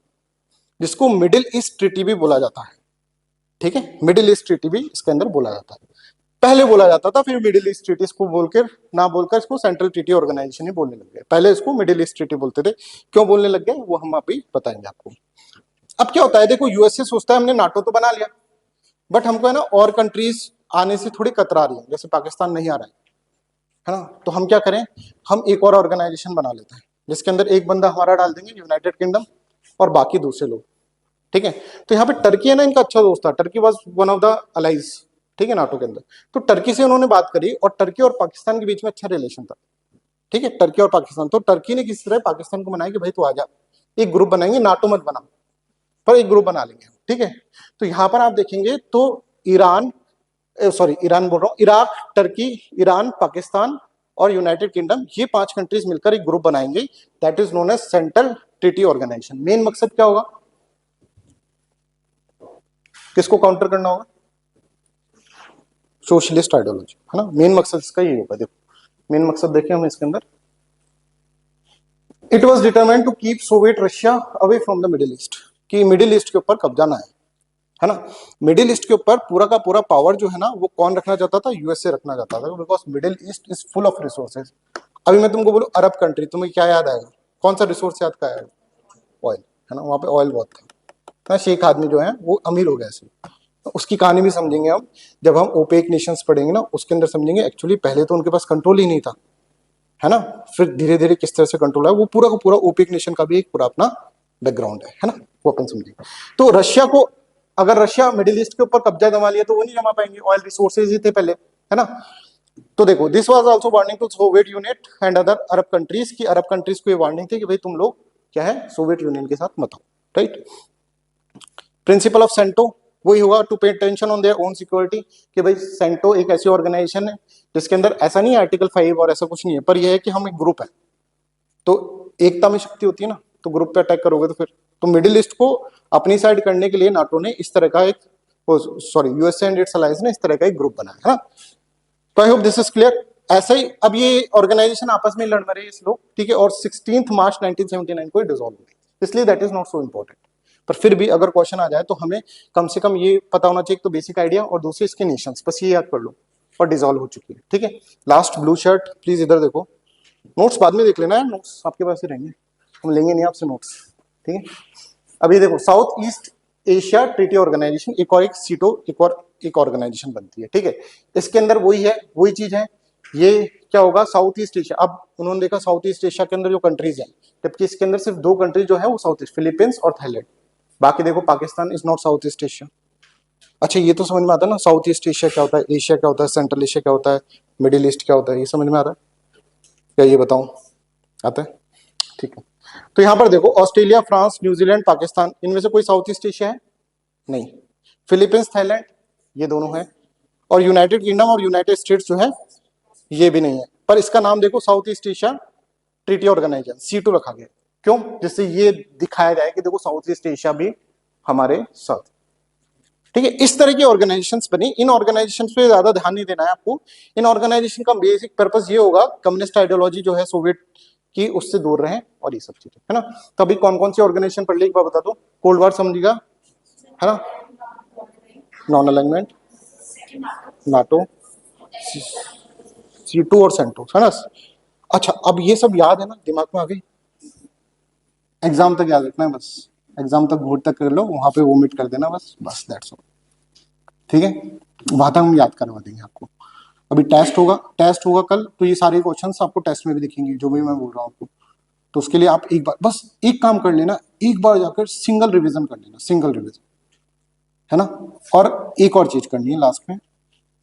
जिसको मिडिल ईस्ट ट्रीटी भी बोला जाता है, ठीक है। मिडिल ईस्ट ट्रीटी भी इसके अंदर बोला जाता है। पहले बोला जाता था, फिर मिडिल ईस्ट ट्रीटी को बोलकर ना बोलकर इसको सेंट्रल ट्रीटी ऑर्गेनाइजेशन ही बोलने लग गए। पहले इसको मिडिल ईस्ट ट्रीटी बोलते थे। क्यों बोलने लग गए वो हम अभी बताएंगे आपको। अब क्या होता है, देखो यूएसए सोचता है हमने नाटो तो बना लिया, बट हमको है ना और कंट्रीज आने से थोड़ी कतरा रही है, जैसे पाकिस्तान नहीं आ रहा है ना। तो हम क्या करें, हम एक और ऑर्गेनाइजेशन बना लेते हैं, जिसके अंदर एक बंदा हमारा डाल देंगे, यूनाइटेड किंगडम, और बाकी दूसरे लोग, ठीक है। तो यहाँ पे टर्की है ना, इनका अच्छा दोस्त था। Turkey was one of the allies, ठीक है, नाटो के अंदर। तो टर्की से उन्होंने बात करी, और टर्की और पाकिस्तान के बीच में अच्छा रिलेशन था, ठीक है, टर्की और पाकिस्तान। तो टर्की ने किसी तरह पाकिस्तान को मनाया कि भाई तू आ जा, एक ग्रुप बनाएंगे, नाटो मत बना, पर एक ग्रुप बना लेंगे, ठीक है। तो यहाँ पर आप देखेंगे तो ईरान बोल रहा हूँ, इराक, टर्की, ईरान, पाकिस्तान और यूनाइटेड किंगडम, ये 5 कंट्रीज मिलकर एक ग्रुप बनाएंगे, that is known as Central Treaty Organisation. मेन मकसद क्या होगा, किसको काउंटर करना होगा? सोशलिस्ट आइडियोलॉजी, है ना। मेन मकसद इसका यही होगा। देखो मेन मकसद देखें हम इसके अंदर, it was determined to keep Soviet Russia away from the Middle East, कि मिडिल ईस्ट के ऊपर कब्जा ना है ना। मिडिल ईस्ट के ऊपर पूरा का पूरा पावर जो है ना, वो कौन रखना चाहता था? यूएसए रखना चाहता था, because middle east is full of resources. अभी मैं तुमको बोलूं अरब कंट्री, तुम्हें क्या याद आएगा? कौन सा रिसोर्स याद का आएगा? ऑयल, है ना। वहां पे ऑयल बहुत था, शेख आदमी जो है वो अमीर हो गया ऐसे। तो उसकी कहानी भी समझेंगे हम जब हम ओपेक नेशंस पढ़ेंगे ना, उसके अंदर समझेंगे एक्चुअली पहले तो उनके पास कंट्रोल ही नहीं था, है ना। फिर धीरे धीरे किस तरह से कंट्रोल है, वो पूरा का पूरा ओपेक नेशन का भी एक पूरा अपना बैकग्राउंड है ना, वो अपन समझेंगे। तो रशिया को, अगर रशिया मिडिल ईस्ट के ऊपर कब्जा जमा लिया तो वो नहीं जमा पाएंगे, ऑयल रिसोर्सेज ही थे पहले, है ना। तो देखो, this was also warning to Soviet unit and other Arab countries, की अरब कंट्रीज को ये वार्निंग थी कि भाई तुम लोग क्या है, सोवियत यूनियन के साथ मत आओ, राइट। प्रिंसिपल ऑफ सेंटो वही होगा, to pay attention on their own security, कि भाई सेंटो एक ऐसी ऑर्गेनाइजेशन है जिसके अंदर ऐसा नहीं है आर्टिकल 5 और ऐसा कुछ नहीं है, पर यह है कि हम एक ग्रुप है, तो एकता में शक्ति होती है ना। तो ग्रुप पे अटैक करोगे तो फिर, तो मिडिल ईस्ट को अपनी साइड करने के लिए नाटो ने इस तरह का एक, यूएसए एंड इट्स अलायंस ने इस तरह का एक ग्रुप बनाया है ना। तो I hope this is clear. ऐसा ही अब ये ऑर्गेनाइजेशन आपस में लड़ रहे हैं इस लोग, ठीक है, और 16 मार्च 1979 को डिसॉल्व हुई, इसलिए that is not so important. पर फिर भी अगर क्वेश्चन आ जाए तो हमें कम से कम ये पता होना चाहिए, तो बेसिक आइडिया, और दूसरे इसके नेशंस, बस ये याद कर लो, और डिसॉल्व हो चुकी है, ठीक है। लास्ट ब्लू शर्ट प्लीज इधर देखो, नोट्स बाद में देख लेना है, नोट्स आपके पास ही रहेंगे, हम लेंगे नहीं आपसे नोट्स, ठीक है। अभी देखो, South East Asia Treaty Organisation, एक और एक सीटो, एक ऑर्गेनाइजेशन बनती है, ठीक है। इसके अंदर वही है, वही चीज है। ये क्या होगा, साउथ ईस्ट एशिया। अब उन्होंने देखा साउथ ईस्ट एशिया के अंदर जो कंट्रीज हैं, जबकि इसके अंदर सिर्फ 2 कंट्रीज जो है वो साउथ ईस्ट, फिलीपींस और थाईलैंड, बाकी देखो Pakistan is not south East Asia. अच्छा ये तो समझ में आता है ना, साउथ ईस्ट एशिया क्या होता है, एशिया क्या होता है, सेंट्रल एशिया क्या होता है, मिडिल ईस्ट क्या होता है, ये समझ में आ रहा है क्या, ये बताऊं, आता है? ठीक है, तो यहां पर देखो ऑस्ट्रेलिया, फ्रांस, न्यूजीलैंड, पाकिस्तान, इनमें से कोई साउथ ईस्ट एशिया है? नहीं। फिलीपींस, थाईलैंड, ये दोनों है। और यूनाइटेड किंगडम और यूनाइटेड स्टेट्स जो है ये भी नहीं है। पर इसका नाम देखो South East Asia Treaty Organisation C2 रखा गया। क्यों? जिससे ये दिखाया जाए कि देखो साउथ ईस्ट एशिया भी हमारे साथ। ठीक है, इस तरह की ऑर्गेनाइजेशंस बनी। इन ऑर्गेनाइजेशंस पे ज्यादा ध्यान नहीं देना है आपको। इन ऑर्गेनाइजेशन का बेसिक पर्पस ये होगा कम्युनिस्ट आइडियोलॉजी जो है सोवियत की उससे दूर रहें और ये सब चीजें, है ना। तो अभी कौन कौन सी ऑर्गेनाइजेशन पढ़ ली एक बार बता दो। कोल्ड वार समझिएगा, है ना, नॉन अलाइनमेंट, नाटो, C2 और सेंटो, है ना। अच्छा अब ये सब याद है ना, दिमाग में आ गई, एग्जाम तक याद रखना है बस। एग्जाम तक घूट तक कर लो, वहां पे वोमिट कर देना बस, बस दैट्स ऑल। ठीक है, वहां तक हम याद करवा देंगे आपको। अभी टेस्ट होगा कल, तो ये सारे क्वेश्चंस आपको टेस्ट में भी दिखेंगे जो भी मैं बोल रहा हूँ आपको। तो उसके लिए आप एक बार बस एक काम कर लेना, एक बार जाकर सिंगल रिवीजन कर लेना, सिंगल रिवीजन, है ना। और एक और चीज करनी है लास्ट में,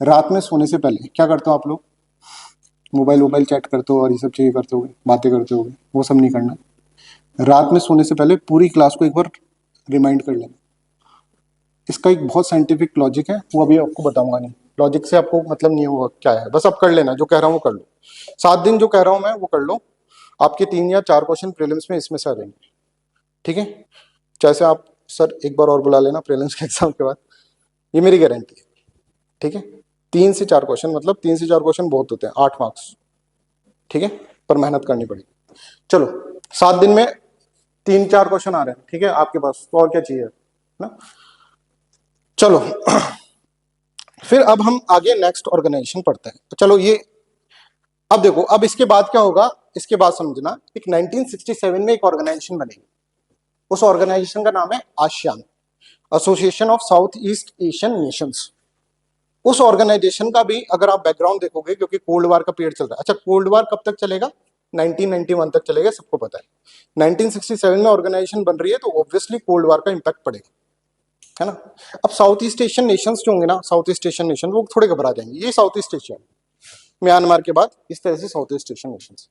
रात में सोने से पहले क्या करते हो आप लोग, मोबाइल चैट करते हो और ये सब चीजें करते हो, बातें करते हो, वो सब नहीं करना। रात में सोने से पहले पूरी क्लास को एक बार रिमाइंड कर लेना। इसका एक बहुत साइंटिफिक लॉजिक है, वो अभी आपको बताऊंगा नहीं, लॉजिक से आपको मतलब नहीं होगा क्या है, बस आप कर लेना, जो कह रहा हूँ वो कर लो। 7 दिन जो कह रहा हूँ मैं वो कर लो, आपके 3 या 4 क्वेश्चन प्रीलिम्स में इसमें से आ जाएंगे। ठीक है, जैसे आप सर एक बार और बुला लेना प्रीलिम्स के एग्जाम के बाद, ये मेरी गारंटी है। ठीक है, 3 से 4 क्वेश्चन, मतलब 3 से 4 क्वेश्चन बहुत होते हैं, 8 मार्क्स। ठीक है, पर मेहनत करनी पड़ेगी। चलो 7 दिन में 3-4 क्वेश्चन आ रहे हैं, ठीक है आपके पास, तो और क्या चाहिए ना। चलो फिर अब हम आगे नेक्स्ट ऑर्गेनाइजेशन पढ़ते हैं। तो चलो ये अब देखो, अब इसके बाद क्या होगा, इसके बाद समझना, एक 1967 में एक ऑर्गेनाइजेशन बनेगी। उस ऑर्गेनाइजेशन का नाम है ASEAN, association of South East Asian Nations. उस ऑर्गेनाइजेशन का भी अगर आप बैकग्राउंड देखोगे, क्योंकि कोल्ड वार का पीरियड चल रहा है। अच्छा कोल्ड वार कब तक चलेगा, 1991 तक चलेगा, सबको पता है। 1967 में ऑर्गेनाइजेशन बन रही है, तो ऑब्वियसली कोल्ड वार का इंपैक्ट पड़ेगा, है ना। अब साउथ ईस्ट एशियन नेशंस जो होंगे ना, साउथ ईस्ट एशियन नेशन, वो थोड़े घबरा जाएंगे, ये साउथ ईस्ट एशिया, म्यांमार के बाद इस तरह से साउथ ईस्ट एशियन नेशंस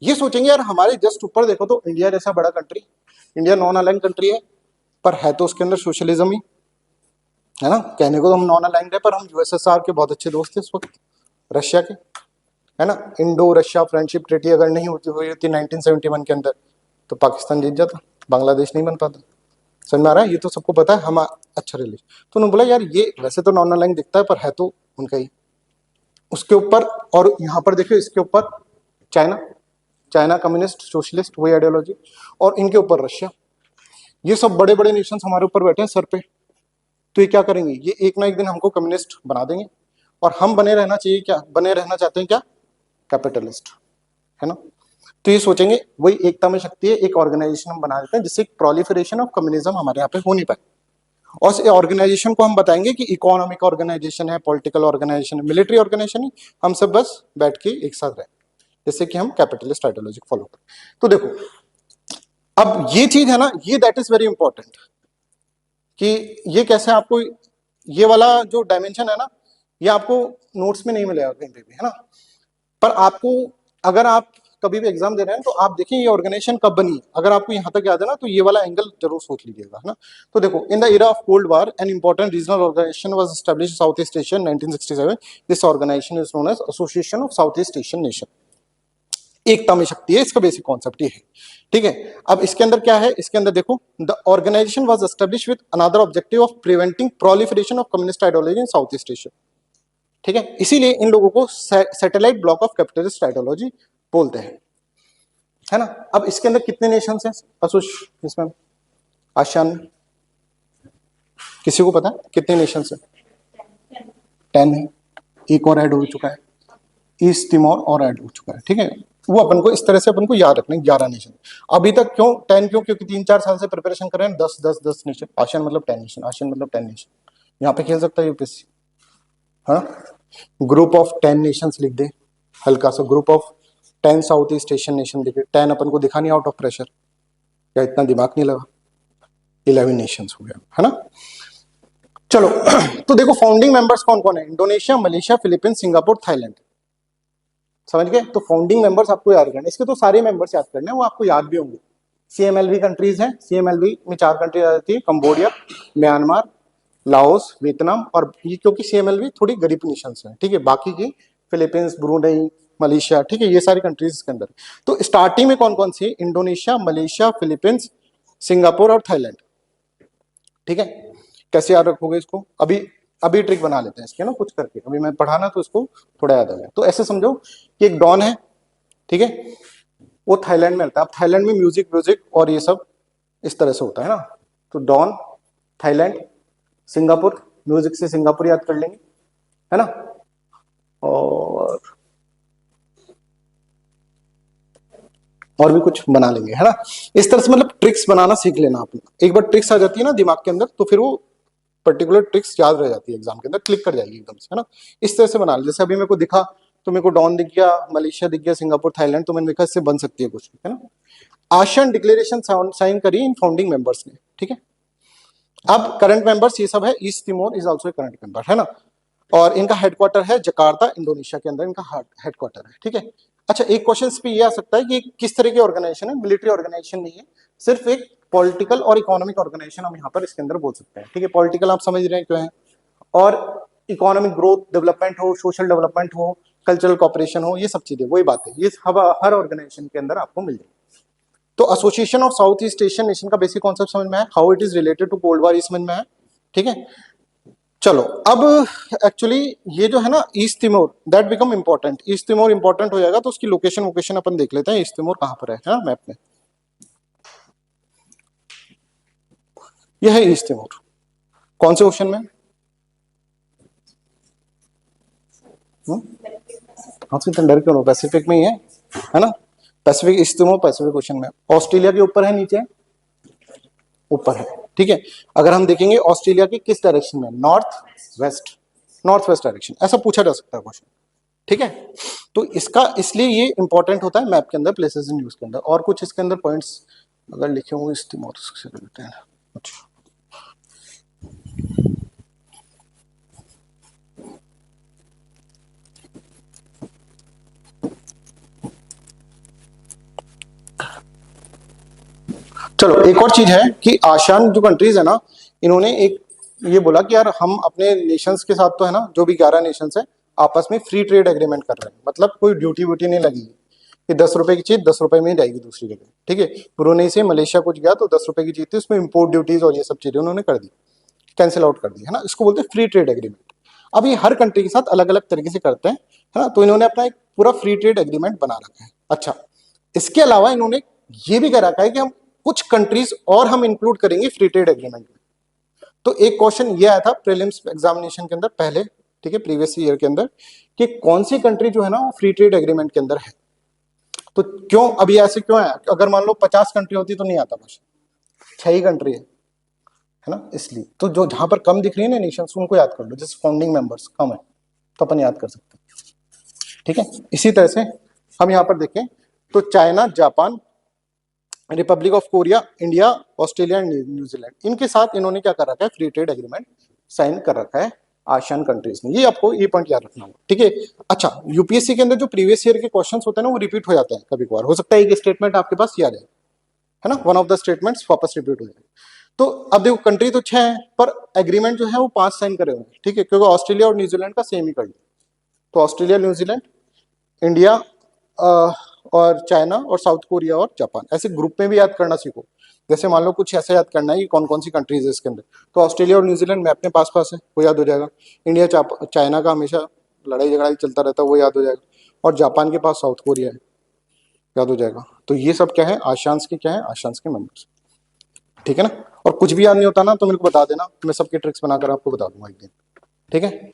ये सोचेंगे यार हमारे जस्ट ऊपर देखो तो इंडिया जैसा बड़ा country, India non align country है, पर है तो उसके अंदर सोशलिज्म ही, है ना। कहने को तो हम नॉन अलाइंड है, पर हम USSR के बहुत अच्छे दोस्त थे इस वक्त, रशिया के, है ना। इंडो रशिया फ्रेंडशिप ट्रीटी अगर नहीं हुई होती 1971 के अंदर, तो पाकिस्तान जीत जाता, बांग्लादेश नहीं बन पाता। समझ में आ रहा है, ये तो सबको पता है, हम अच्छा रिलेशन। तो उन्होंने बोला यार ये वैसे तो नॉन अलाइन दिखता है, पर है तो उनका ही। उसके ऊपर, और यहाँ पर देखियो इसके ऊपर चाइना, चाइना कम्युनिस्ट सोशलिस्ट वही आइडियोलॉजी, और इनके ऊपर रशिया। ये सब बड़े बड़े नेशंस हमारे ऊपर बैठे हैं सर पे। तो ये क्या करेंगे, ये एक ना एक दिन हमको कम्युनिस्ट बना देंगे, और हम बने रहना चाहिए क्या, बने रहना चाहते हैं क्या, कैपिटलिस्ट, है ना। तो ये सोचेंगे वही एकता में शक्ति है, एक ऑर्गेनाइजेशन हम बना देते हैं जिससे प्रोलिफरेशन ऑफ कम्युनिज्म हमारे यहाँ पे हो नहीं पाए। और इस ऑर्गेनाइजेशन को हम बताएंगे कि इकोनॉमिक ऑर्गेनाइजेशन है, पॉलिटिकल ऑर्गेनाइजेशन है, मिलिट्री ऑर्गेनाइजेशन है, हम सब बस बैठ के एक साथ रहें, जैसे कि हम कैपिटलिस्ट आइडियोलॉजी फॉलो करें। तो देखो अब ये चीज है ना, ये दैट इज वेरी इंपॉर्टेंट, कि ये कैसे आपको, ये वाला जो डायमेंशन है ना, ये आपको नोट्स में नहीं मिलेगा कहीं पे भी, है ना। पर आपको अगर आप कभी भी एग्जाम दे रहे हैं तो आप देखिए ये ऑर्गेनाइजेशन कब बनी, अगर आपको यहाँ तक याद है ना, तो ये वाला एंगल जरूर सोच लीजिएगा, है ना। तो देखो in the era of cold war an important regional organisation was established South East Asia 1967। This organisation is known as Association of South East Asian Nation. एकता में शक्ति है, इसका बेसिक कॉन्सेप्ट ये है। ठीक है, अब इसके अंदर क्या है, इसके अंदर देखो, the organisation was established with another objective of preventing proliferation of communist ideology in South East Asia. ठीक है, इसीलिए इन लोगों को satellite bloc of capitalist ideology बोलते हैं, है ना। अब इसके अंदर कितने नेशंस हैं इसमें, आसियान में किसी को पता है कितने नेशंस हैं? 10 है, एक और ऐड हो चुका है, ईस्ट तिमोर और ऐड हो चुका है। ठीक है, वो अपन को इस तरह से अपन को याद रखना है, 11 नेशन अभी तक। क्यों 10, क्यों, क्योंकि 3-4 साल से प्रिपरेशन कर रहे हैं, 10-10-10 नेशन। आसियान मतलब 10 नेशन, आसियान मतलब 10 नेशन, यहाँ पे खेल सकता है यूपीएससी, हाँ। ग्रुप ऑफ 10 नेशंस लिख दे, हल्का सा, group of 10 south East Asian nation लिखे, 10 अपन को दिखा नहीं आउट ऑफ प्रेशर, या इतना दिमाग नहीं लगा, 11 नेशंस हो गया, है ना। चलो तो देखो फाउंडिंग मेंबर्स कौन कौन है, Indonesia, Malaysia, Philippines, Singapore, Thailand, समझ गए। तो फाउंडिंग मेंबर्स आपको याद करने, इसके तो सारे मेंबर्स याद करने हैं, वो आपको याद भी होंगे। सीएमएलवी कंट्रीज हैं, सीएमएलवी में 4 कंट्रीज आ जाती है, कंबोडिया, म्यांमार, लाओस, वियतनाम, और ये क्योंकि सीएमएलवी थोड़ी गरीब नेशंस हैं, ठीक है, बाकी की फिलीपींस, ब्रूनेई, मलेशिया, ठीक है, ये सारी कंट्रीज इसके अंदर। तो स्टार्टिंग में कौन कौन सी, इंडोनेशिया, मलेशिया, फिलीपींस, सिंगापुर और थाईलैंड, ठीक है। कैसे याद रखोगे इसको, अभी अभी ट्रिक बना लेते हैं इसके ना कुछ करके, अभी मैं पढ़ाना तो इसको थोड़ा याद आ गया। तो ऐसे समझो कि एक डॉन है, ठीक है, वो थाईलैंड में रहता है। अब थाईलैंड में म्यूजिक व्यूजिक और ये सब इस तरह से होता है ना। तो डॉन, थाईलैंड, सिंगापुर, म्यूजिक से सिंगापुर याद कर लेंगे, है ना। और भी कुछ बना लेंगे, है ना। इस तरह से मतलब ट्रिक्स बनाना सीख लेना आपने, एक बार ट्रिक्स आ जाती है ना दिमाग के अंदर, तो फिर वो पर्टिकुलर ट्रिक्स याद रह जाती है, एग्जाम के अंदर क्लिक कर जाएगी एकदम से, है ना। इस तरह से बना ले, जैसे अभी मेरे को दिखा, तो मेरे को डॉन दिख गया, मलेशिया दिख गया, सिंगापुर, थाईलैंड, तो मैंने देखा इससे बन सकती है कुछ, है ना। आशियन डिक्लेरेशन साइन करी इन फाउंडिंग मेंबर्स ने, ठीक है। अब करंट मेंबर्स ये सब है, east Timor is also current member, है ना। और इनका हेडक्वार्टर है जकार्ता, इंडोनेशिया के अंदर इनका हेडक्वार्टर है, ठीक है। अच्छा, एक क्वेश्चन पे ये आ सकता है कि किस तरह की ऑर्गेनाइजेशन है, मिलिट्री ऑर्गेनाइजेशन नहीं है, सिर्फ एक पॉलिटिकल और इकोनॉमिक ऑर्गेनाइजेशन हम यहाँ पर इसके अंदर बोल सकते हैं, ठीक है। पॉलिटिकल आप समझ रहे हैं क्यों है, और इकोनॉमिक ग्रोथ, डेवलपमेंट हो, सोशल डेवलपमेंट हो, कल्चरल कॉपरेशन हो, ये सब चीजें वही बात है, ये हर ऑर्गेनाइजेशन के अंदर आपको मिल जाएगी। तो Association of South East Asian Nation का बेसिक कॉन्सेप्ट समझ में आया, how it is related to cold war समझ में आया, ठीक है। चलो अब एक्चुअली ये जो है ना east Timor, that become important, east Timor important हो जाएगा, तो उसकी लोकेशन अपन देख लेते हैं, ईस्ट तिमोर कहां पर है ना मैप में। यह है ईस्ट तिमोर, कौन से ओशन में, हाँ तो डर क्यों, पैसिफिक में ही है ना। Pacific, east Timor Pacific ocean में, ऑस्ट्रेलिया के ऊपर है, नीचे ऊपर है, ठीक है। अगर हम देखेंगे ऑस्ट्रेलिया की किस डायरेक्शन में, नॉर्थ वेस्ट डायरेक्शन, ऐसा पूछा जा सकता है क्वेश्चन, ठीक है। तो इसका इसलिए ये इंपॉर्टेंट होता है मैप के अंदर, प्लेसेस इन न्यूज के अंदर। और कुछ इसके अंदर पॉइंट्स अगर लिखे होंगे इस से लेते हैं। अच्छा, चलो एक और चीज है कि आसियान जो कंट्रीज है ना, इन्होंने एक ये बोला कि यार हम अपने नेशंस के साथ तो है ना, जो भी 11 नेशंस है, आपस में फ्री ट्रेड एग्रीमेंट कर रहे हैं, मतलब कोई ड्यूटी व्यूटी नहीं लगी कि 10 रुपए की चीज 10 रुपए में ही जाएगी दूसरी जगह, ठीक है। ब्रुनेई से मलेशिया कुछ गया तो 10 रुपए की चीज थी, उसमें इंपोर्ट ड्यूटीज और ये सब चीजें उन्होंने कर दी, कैंसिल आउट कर दी, है ना। इसको बोलते हैं फ्री ट्रेड एग्रीमेंट। अब ये हर कंट्री के साथ अलग अलग तरीके से करते हैं, है ना। तो इन्होंने अपना एक पूरा फ्री ट्रेड एग्रीमेंट बना रखा है। अच्छा, इसके अलावा इन्होंने ये भी कर रखा है कि हम कुछ कंट्रीज और हम इंक्लूड करेंगे फ्री ट्रेड एग्रीमेंट में। तो एक क्वेश्चन ये आया था प्रीलिम्स एग्जामिनेशन के अंदर पहले, ठीक है, प्रीवियस ईयर के अंदर, कि कौन सी कंट्री जो है ना वो फ्री ट्रेड एग्रीमेंट के अंदर है। तो क्यों अभी ऐसे क्यों है, अगर मान लो 50 कंट्री होती तो नहीं आता क्वेश्चन, 6 ही कंट्री है ना, इसलिए। तो जो जहां पर कम दिख रही है ना नेशंस, उनको याद कर लो, जैसे फाउंडिंग मेंबर्स कम है तो अपन याद कर सकते हैं, ठीक है। इसी तरह से हम यहाँ पर देखें तो China, Japan, Republic of Korea, India, Australia and New Zealand, इनके साथ इन्होंने क्या कर रखा है, फ्री ट्रेड एग्रीमेंट साइन कर रखा है आसियान कंट्रीज ने। ये आपको ये पॉइंट याद रखना होगा, ठीक है। अच्छा, यूपीएससी के अंदर जो प्रीवियस ईयर के क्वेश्चंस होते हैं ना वो रिपीट हो जाते हैं कभी कभार, हो सकता है एक स्टेटमेंट आपके पास याद है, है ना, वन ऑफ द स्टेटमेंट्स वापस रिपीट हो जाए। तो अब देखो कंट्री तो 6 है, पर एग्रीमेंट जो है वो 5 साइन करे हुए हैं, ठीक है, क्योंकि ऑस्ट्रेलिया और न्यूजीलैंड का सेम ही कर दिया। तो ऑस्ट्रेलिया, न्यूजीलैंड, इंडिया और चाइना और साउथ कोरिया और जापान, ऐसे ग्रुप में भी याद करना सीखो। जैसे मान लो कुछ ऐसा याद करना है कि कौन कौन सी कंट्रीज है इसके अंदर, तो ऑस्ट्रेलिया और न्यूजीलैंड में अपने पास पास है, वो याद हो जाएगा। इंडिया चाइना का हमेशा लड़ाई झगड़ा चलता रहता है, वो याद हो जाएगा। और जापान के पास साउथ कोरिया है, याद हो जाएगा। तो ये सब क्या है, आसियान्स के क्या है, आसियान्स के मेंबर्स, ठीक है ना। और कुछ भी याद नहीं होता ना तो मेरे को बता देना, मैं सबके ट्रिक्स बनाकर आपको बता दूंगा एक दिन, ठीक है।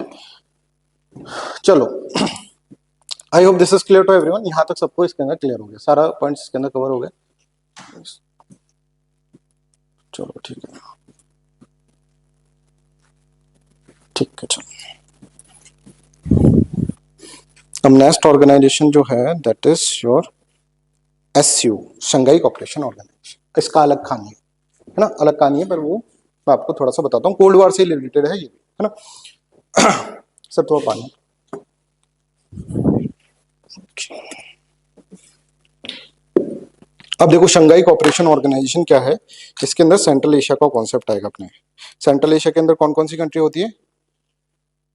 चलो, I hope this is clear to everyone, यहां तक सबको इसके अंदर क्लियर हो गया, सारा पॉइंट्स इसके अंदर कवर हो गया। चलो ठीक है, ठीक है। चलो अब नेक्स्ट ऑर्गेनाइजेशन जो है that is your SU, Shanghai cooperation Organisation. इसका अलग खानी है, है ना, अलग कहानी है, पर वो मैं आपको थोड़ा सा बताता हूँ, कोल्ड वॉर से रिलेटेड है ये भी, है ना। सर थोड़ा पानी। अब देखो शंघाई कोऑपरेशन ऑर्गेनाइजेशन क्या है, इसके अंदर सेंट्रल एशिया का कॉन्सेप्ट आएगा अपने। सेंट्रल एशिया के अंदर कौन कौन सी कंट्री होती है?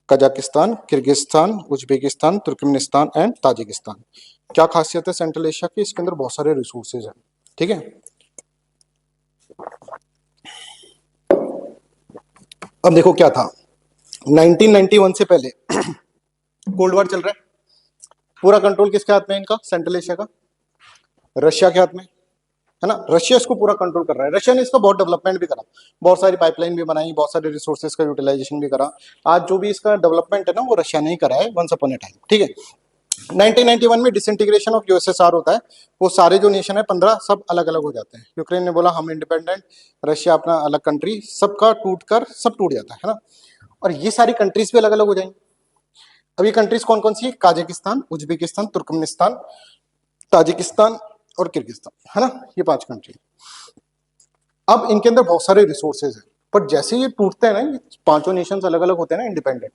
Kazakhstan, Kyrgyzstan, Uzbekistan, Turkmenistan and Tajikistan. क्या खासियत है सेंट्रल एशिया की? इसके अंदर बहुत सारे रिसोर्सेज हैं, ठीक है। अब देखो क्या था, 1991 से पहले कोल्ड वॉर चल रहा है, पूरा कंट्रोल किसके हाथ में है इनका? सेंट्रल एशिया का, रशिया के हाथ में, है ना। रशिया इसको पूरा कंट्रोल कर रहा है। रशिया ने इसका बहुत डेवलपमेंट भी करा, बहुत सारी पाइपलाइन भी बनाई, बहुत सारे रिसोर्सेज का यूटिलाइजेशन भी करा। आज जो भी इसका डेवलपमेंट है ना, वो रशिया ने ही करा है वंस अपॉन ए टाइम, ठीक है। 1991 में डिसइंटीग्रेशन ऑफ यूएसएसआर होता है, वो सारे जो नेशन है 15 सब अलग अलग हो जाते हैं। यूक्रेन ने बोला हम इंडिपेंडेंट, रशिया अपना अलग कंट्री, सबका टूट कर सब टूट जाता है ना। और ये सारी कंट्रीज भी अलग अलग हो जाएंगी। अब ये कंट्रीज कौन कौन सी है? काजाकिस्तान, उज्बेकिस्तान, तुर्कमेनिस्तान, ताजिकिस्तान और किर्गिस्तान, है ना, ये 5 कंट्री। अब इनके अंदर बहुत सारे रिसोर्सेज हैं, पर जैसे ये टूटते हैं ना, ये पांचों नेशंस अलग अलग होते हैं ना इंडिपेंडेंट,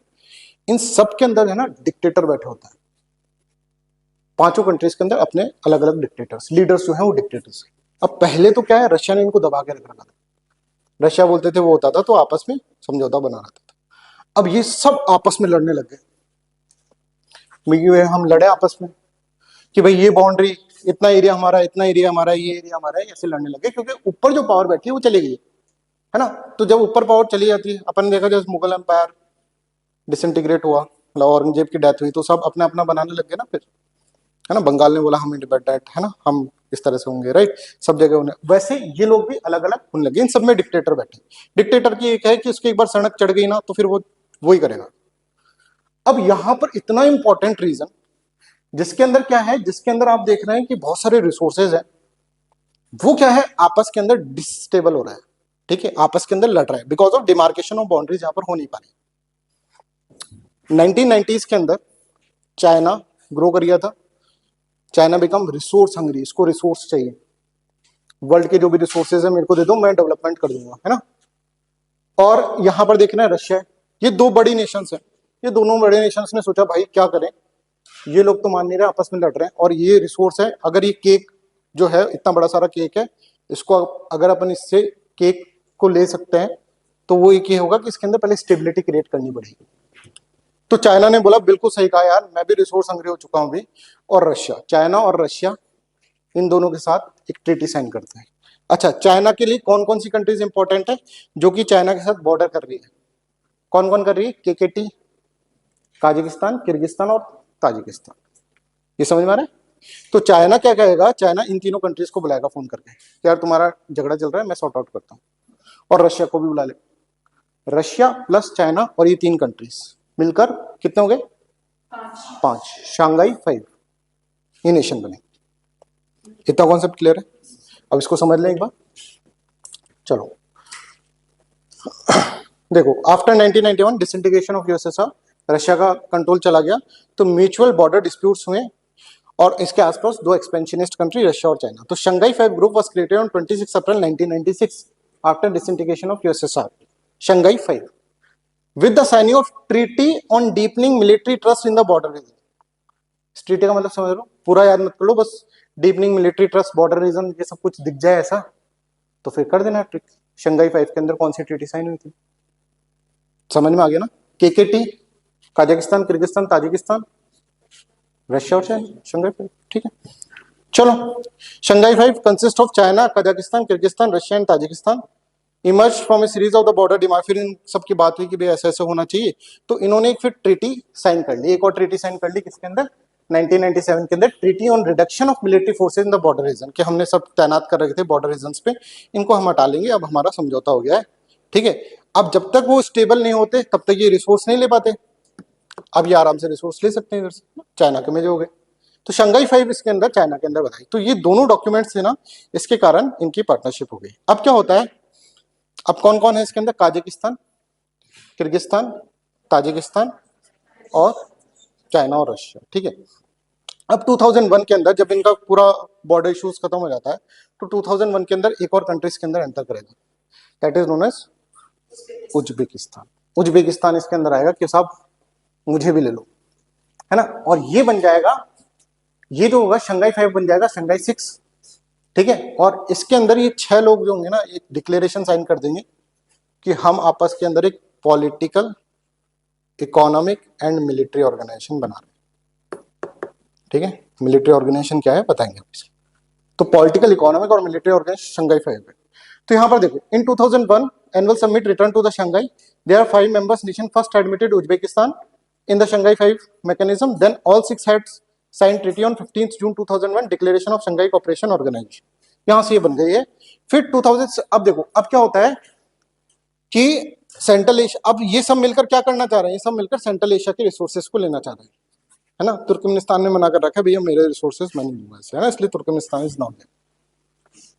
इन सब के अंदर है ना डिक्टेटर बैठे होता है। पांचों कंट्रीज के अंदर अपने अलग अलग डिक्टेटर्स, लीडर्स जो हैं वो डिक्टेटर्स। अब पहले तो क्या है, रशिया ने इनको दबा के रख रखा था। रशिया बोलते थे वो होता था, तो आपस में समझौता बना रहता था। अब ये सब आपस में लड़ने लग गए, हम लड़े आपस में कि भाई ये बाउंड्री, इतना एरिया हमारा, इतना एरिया हमारा, ये एरिया हमारा है, ऐसे लड़ने लगे, क्योंकि ऊपर जो पावर बैठी है वो चली गई है ना। तो जब ऊपर पावर चली जाती है, अपन देखा जैसे मुगल एम्पायर डिसइंटीग्रेट हुआ, औरंगजेब की डेथ हुई, तो सब अपना अपना बनाने लग गए ना फिर, है ना। बंगाल ने बोला हम इंडिपेंडेंट, है ना, हम इस तरह से होंगे, राइट। सब जगह उन्हें, वैसे ये लोग भी अलग अलग होने लगे, इन सब में डिक्टेटर बैठे। डिक्टेटर की एक है कि उसकी एक बार सड़क चढ़ गई ना, तो फिर वो वही करेगा। अब यहां पर इतना इंपॉर्टेंट रीजन जिसके अंदर क्या है, जिसके अंदर आप देख रहे हैं कि बहुत सारे रिसोर्सेज हैं, वो क्या है, आपस के अंदर डिस्टेबल हो रहा है, ठीक है, आपस के अंदर लड़ रहा है, because of demarcation of boundaries यहां पर हो नहीं पा रही। 1990s के अंदर चाइना ग्रो कर गया था, चाइना बिकम रिसोर्स हंग्री, इसको रिसोर्स चाहिए, वर्ल्ड के जो भी रिसोर्सेज है मेरे को दे दो, मैं डेवलपमेंट कर दूंगा, है ना। और यहां पर देखना है रशिया है, ये दो बड़ी नेशंस हैं, ये दोनों बड़े नेशंस ने सोचा भाई क्या करें, ये लोग तो मान नहीं रहे, आपस में लड़ रहे हैं, और ये रिसोर्स है, अगर ये केक जो है इतना बड़ा सारा केक है, इसको अगर अपन इससे केक को ले सकते हैं, तो वो एक ये होगा कि इसके अंदर पहले स्टेबिलिटी क्रिएट करनी पड़ेगी। तो चाइना ने बोला बिल्कुल सही कहा यार, मैं भी रिसोर्स हंग्री हो चुका हूं अभी, और रशिया, चाइना और रशिया इन दोनों के साथ एक ट्रीटी साइन करते हैं। अच्छा, चाइना के लिए कौन कौन सी कंट्रीज इंपॉर्टेंट है जो कि चाइना के साथ बॉर्डर कर रही है? कौन कौन कर रही है? केकेटी, काजाकिस्तान, किर्गिस्तान और ताजिकिस्तान। ये समझ में आ रहा है? तो चाइना क्या कहेगा, चाइना इन तीनों कंट्रीज को बुलाएगा फोन करके, यार तुम्हारा झगड़ा चल रहा है, मैं सॉर्ट आउट करता हूँ, और रशिया को भी बुला ले। रशिया प्लस चाइना और ये 3 कंट्रीज मिलकर कितने हो गए? 5, शंघाई 5, ये नेशन बने। इतना कॉन्सेप्ट क्लियर है? अब इसको समझ लें एक बार, चलो। देखो, after 1991 disintegration of USSR, Russia का कंट्रोल चला गया, तो म्यूचुअल बॉर्डर डिस्प्यूट्स हुए, और इसके आसपास 2 एक्सपेंशनिस्ट कंट्री, रशिया और चाइना। तो Shanghai 5 group was created on 26 April 1996 after disintegration of USSR. Shanghai 5 with the signing of treaty on deepening military trust in the border region. इस treaty का मतलब समझ लो, पूरा याद मत कर लो, बस deepening military trust, border region, ये सब कुछ दिख जाए ऐसा तो फिर कर देना ट्रिक। शंघाई 5 के अंदर कौन सी ट्रीटी साइन हुई थी? समझ में आ गया ना? केकेटी, काजाकिस्तान, किर्गिस्तान, ताजिकिस्तान, रशिया और चाइना, शंघाई 5, ठीक है। चलो, Shanghai 5 consist of China, Kazakhstan, Kyrgyzstan, Russia and Tajikistan. Emerge from A series of the border demand, फिर इन सब की बात हुई कि भाई ऐसा ऐसा होना चाहिए, तो इन्होंने एक फिर ट्रीटी साइन कर ली, एक और ट्रीटी साइन कर ली, किसके अंदर? 1997 के अंदर, treaty on reduction of military forces in the border region, कि हमने सब तैनात कर रखे थे बॉर्डर रीजन पे, इनको हम हटा लेंगे, अब हमारा समझौता हो गया है, ठीक है। अब जब तक वो स्टेबल नहीं होते तब तक ये रिसोर्स नहीं ले पाते, अब ये आराम से रिसोर्स ले सकते हैं इधर से, चाइना के में जो हो गए। तो शंघाई 5 इसके अंदर चाइना के अंदर बताई, तो ये दोनों डॉक्यूमेंट्स थे ना, इसके कारण इनकी पार्टनरशिप हो गई। अब क्या होता है, अब कौन कौन है इसके अंदर? काजाकिस्तान, किर्गिस्तान, ताजिकिस्तान और चाइना और रशिया, ठीक है। अब 2001 के अंदर जब इनका पूरा बॉर्डर इश्यूज खत्म हो जाता है, तो 2001 के अंदर एक और कंट्रीज के अंदर एंटर करेगा, that is known as Uzbekistan. Uzbekistan इसके अंदर आएगा कि साहब मुझे भी ले लो, है ना। और ये बन जाएगा, ये जो होगा शंघाई 5 बन जाएगा शंघाई 6, ठीक है। और इसके अंदर ये 6 लोग जो होंगे ना, एक डिक्लेरेशन साइन कर देंगे कि हम आपस के अंदर एक political, economic and military organisation बना रहे हैं, ठीक है। मिलिट्री ऑर्गेनाइजेशन क्या है बताएंगे आप। तो पॉलिटिकल, इकोनॉमिक और मिलिट्री ऑर्गेनाइजेशन शंघाई 5 है। तो यहां पर देखो, in 2001 annual summit return to the Shanghai, there are 5 members nation, first admitted Uzbekistan in the Shanghai 5 mechanism, then all 6 had signed treaty on 15th June 2001 declaration of Shanghai Cooperation Organization। यहां से ये बन गई है। फिर 2000, अब देखो अब क्या होता है कि सेंट्रल एशिया, अब ये सब मिलकर क्या करना चाह रहे हैं, ये सब मिलकर सेंट्रल एशिया के रिसोर्सेज को लेना चाह रहे हैं, है ना। तुर्कमेनिस्तान ने मना कर रखा है, भैया मेरे रिसोर्सेज मैं नहीं लूंगा इससे, है ना, इसलिए तुर्कमेनिस्तान इज नॉट देयर।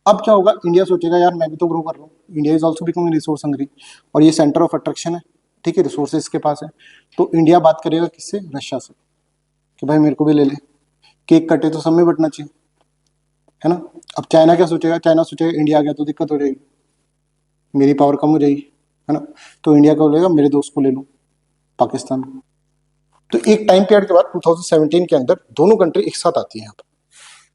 अब क्या होगा, इंडिया सोचेगा यार मैं भी तो ग्रो कर रहा हूँ, India is also becoming resource hungry, और ये सेंटर ऑफ अट्रैक्शन है, ठीक है, रिसोर्सेज के पास है। तो इंडिया बात करेगा किससे, रशिया से, कि भाई मेरे को भी ले ले, केक कटे तो सब में बटना चाहिए, है ना। अब चाइना क्या सोचेगा, चाइना सोचेगा इंडिया आ गया तो दिक्कत हो जाएगी, मेरी पावर कम हो जाएगी, है ना। तो इंडिया क्या बोलेगा, मेरे दोस्त को ले लो, पाकिस्तान को। तो एक टाइम पीरियड के बाद 2017 के अंदर दोनों कंट्री एक साथ आती है यहाँ पर,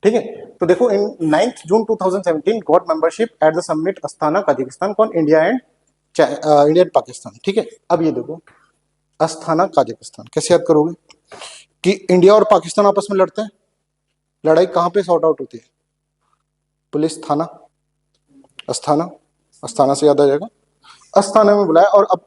ठीक है। तो देखो in 9 June 2017 got membership at the summit Astana Kazakhstan, कौन, India and India and Pakistan, ठीक है। अब ये देखो अस्थाना कजाकिस्तान कैसे याद करोगे कि इंडिया और पाकिस्तान आपस में लड़ते हैं, लड़ाई कहां पे सॉर्ट आउट होती है, पुलिस थाना अस्थाना, अस्थाना से याद आ जाएगा, अस्थाना में बुलाया। और अब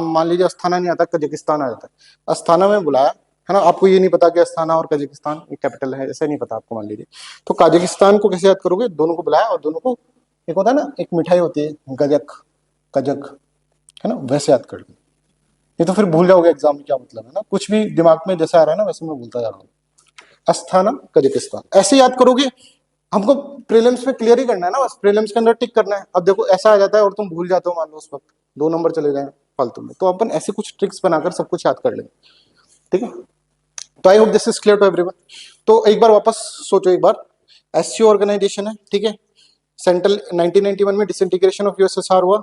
मान लीजिए अस्थाना नहीं आता, कजाकिस्तान आ जाता है, अस्थाना में बुलाया, है ना। आपको ये नहीं पता कि अस्थाना और कजाकिस्तान एक कैपिटल है, ऐसा नहीं पता आपको, मान लीजिए। तो कजाकिस्तान को कैसे याद करोगे, दोनों को बुलाया और दोनों को, एक होता है ना एक मिठाई होती है गजक, गजक, है ना, वैसे याद कर लो। ये तो फिर भूल जाओगे एग्जाम में क्या मतलब है ना, कुछ भी दिमाग में जैसा आ रहा है ना वैसे मैं बोलता जा रहा हूँ। अस्थाना कजाकिस्तान ऐसे याद करोगे, हमको प्रीलिम्स में क्लियर ही करना है ना, बस प्रीलिम्स के अंदर टिक करना है। अब देखो ऐसा आ जाता है और तुम भूल जाते हो, मान लो उस वक्त 2 नंबर चले जाए फालतू में, तो अपन ऐसे कुछ ट्रिक्स बनाकर सब कुछ याद कर लेंगे, ठीक है। तो I hope this is clear to everyone. तो एक बार वापस सोचो, एक बार एससीओ ऑर्गेनाइजेशन है, ठीक है। सेंट्रल 1991 में डिसइंटीग्रेशन ऑफ यूएसएसआर हुआ,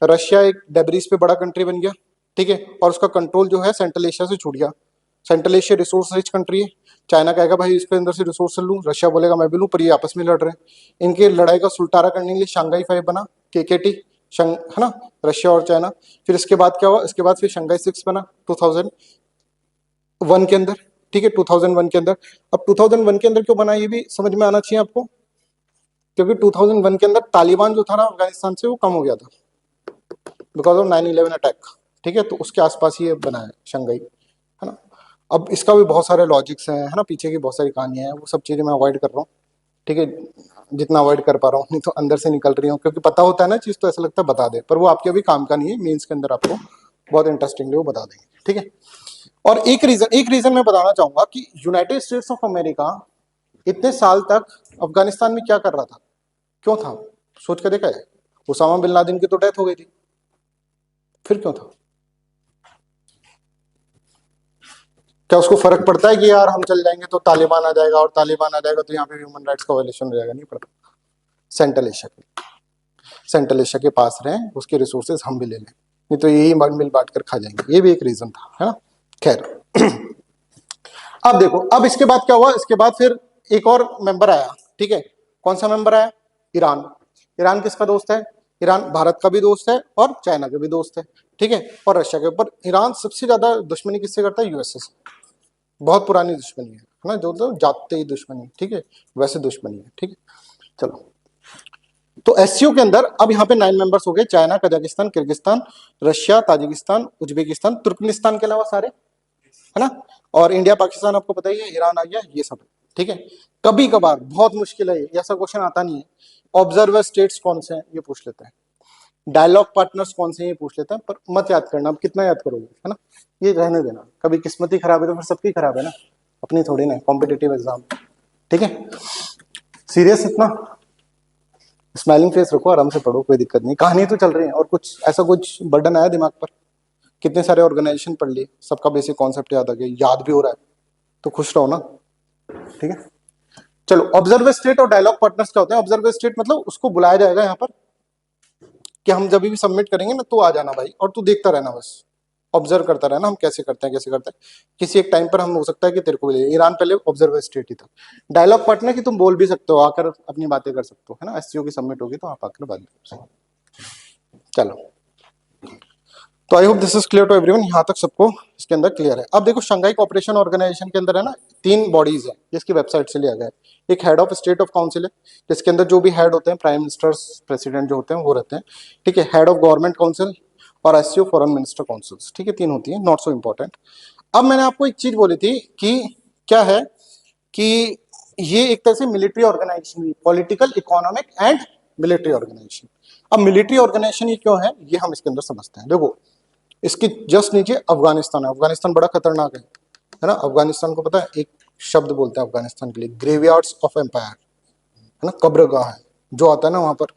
रशिया एक डेब्रीज पे बड़ा कंट्री बन गया, ठीक है। और उसका कंट्रोल जो है सेंट्रल एशिया से छूट गया। Central Asia resource rich country है, चाइना कहेगा भाई इसके अंदर से रिसोर्स लूं, रशिया बोलेगा मैं भी लूं, पर ये आपस में लड़ रहे हैं। इनके लड़ाई का सुलटारा करने के लिए शंघाई 5 बना, केकेटी, है ना, रशिया और चाइना। फिर इसके बाद क्या हुआ, इसके बाद फिर शंघाई 6 बना 2001 के अंदर, ठीक है, 2001 के अंदर। अब 2001 के अंदर क्यों बना ये भी समझ में आना चाहिए आपको, क्योंकि 2001 के अंदर तालिबान जो था ना अफगानिस्तान से, वो कम हो गया था बिकॉज ऑफ 9/11 अटैक, ठीक है। तो उसके आसपास ही ये बना है शंघाई, है ना। अब इसका भी बहुत सारे लॉजिक्स हैं, है ना, पीछे की बहुत सारी कहानियां हैं, वो सब चीजें मैं अवॉइड कर रहा हूँ, ठीक है, जितना अवॉइड कर पा रहा हूँ, नहीं तो अंदर से निकल रही हूँ, क्योंकि पता होता है ना चीज तो ऐसा लगता है बता दे, पर वो आपके अभी काम का नहीं है, मेंस के अंदर आपको बहुत इंटरेस्टिंगली वो बता देंगे, ठीक है। और एक रीजन मैं बताना चाहूंगा कि यूनाइटेड स्टेट्स ऑफ अमेरिका इतने साल तक अफगानिस्तान में क्या कर रहा था, क्यों था, सोच कर देखा है। उसामा बिन लादेन की तो डेथ हो गई थी, फिर क्यों था, क्या उसको फर्क पड़ता है कि यार हम चल जाएंगे तो तालिबान आ जाएगा, और तालिबान आ जाएगा तो यहाँ पे ह्यूमन राइट्स का वायलेशन हो जाएगा, नहीं पड़ता। सेंट्रल एशिया के पास रहें, उसके रिसोर्सेज हम भी ले लें, नहीं तो यही मिल बांट कर खा जाएंगे, ये भी एक रीजन था, है ना। खैर अब देखो, अब इसके बाद क्या हुआ, इसके बाद फिर एक और मेंबर आया, ठीक है। कौन सा मेंबर आया, ईरान। ईरान किसका दोस्त है, ईरान भारत का भी दोस्त है और चाइना का भी दोस्त है, ठीक है, और रशिया के ऊपर। ईरान सबसे ज्यादा दुश्मनी किससे करता है, यूएसए से, बहुत पुरानी दुश्मनी है ना, जो तो जाते ही दुश्मनी, ठीक है, वैसे दुश्मनी है, ठीक है। चलो, तो एससीओ के अंदर अब यहाँ पे 9 मेंबर्स हो गए, China, Kazakhstan, Kyrgyzstan, Russia, Tajikistan, Uzbekistan, Turkmenistan के अलावा सारे, है ना। और इंडिया पाकिस्तान आपको पता ही है, ईरान आ गया, ये सब, ठीक है। कभी कभार बहुत मुश्किल है, ऐसा क्वेश्चन आता नहीं है, ऑब्जर्वर स्टेट्स कौन से हैं ये पूछ लेते हैं, डायलॉग पार्टनर्स कौन से हैं ये पूछ लेते हैं, पर मत याद करना, अब कितना याद करोगे, है ना, ये रहने देना। कभी किस्मत ही खराब है तो फिर सबकी खराब है ना, अपनी थोड़ी ना, कॉम्पिटिटिव एग्जाम, ठीक है। सीरियस इतना स्माइलिंग फेस रखो, आराम से पढ़ो, कोई दिक्कत नहीं, कहानी तो चल रही है, और कुछ ऐसा कुछ बर्डन आया दिमाग पर, कितने सारे ऑर्गेनाइजेशन पढ़ लिए, सबका बेसिक कॉन्सेप्ट याद आ गया, याद भी हो रहा है, तो खुश रहो ना, ठीक है। चलो, ऑब्जर्वर स्टेट और डायलॉग पार्टनर्स क्या होते हैं, ऑब्जर्वर स्टेट मतलब उसको बुलाया जाएगा यहाँ पर, कि हम जब भी सबमिट करेंगे ना, तू आ जाना भाई और तू देखता रहना, बस ऑब्जर्व करता रहना हम कैसे करते हैं कैसे करते हैं। किसी एक टाइम पर हम हो सकता है कि तेरे को भी ईरान पहले ऑब्जर्वर स्टेट ही था। डायलॉग पार्टनर कि तुम बोल भी सकते हो, आकर अपनी बातें कर सकते हो, है ना। एससीओ की सबमिट होगी तो आप आकर बात कर सकते हो। चलो, तो I hope this is clear to everyone. यहाँ तक सबको इसके अंदर क्लियर है। अब देखो, शंघाई कोऑपरेशन ऑर्गेनाइजेशन के अंदर है ना 3 बॉडीज है, जिसकी वेबसाइट से लिया गया है। एक head of state of council है, जिसके अंदर जो भी हेड होते हैं, प्राइम मिनिस्टर्स, प्रेसिडेंट जो होते हैं वो रहते हैं, ठीक है। हेड ऑफ गवर्नमेंट काउंसिल और एससीओ फॉरेन मिनिस्टर काउंसिल्स, ठीक है, 3 होती है, नॉट सो इंपॉर्टेंट। अब मैंने आपको एक चीज बोली थी कि क्या है कि ये एक तरह से मिलिट्री ऑर्गेनाइजेशन है, political, economic and military organisation. अब मिलिट्री ऑर्गेनाइजेशन ये क्यों है, ये हम इसके अंदर समझते हैं। देखो, इसके जस्ट नीचे अफगानिस्तान है। अफगानिस्तान बड़ा खतरनाक है ना। अफगानिस्तान को पता है, एक शब्द बोलते हैं अफगानिस्तान के लिए, ग्रेवयार्ड्स ऑफ एम्पायर, है ना, कब्रगाह है। जो आता है ना वहां पर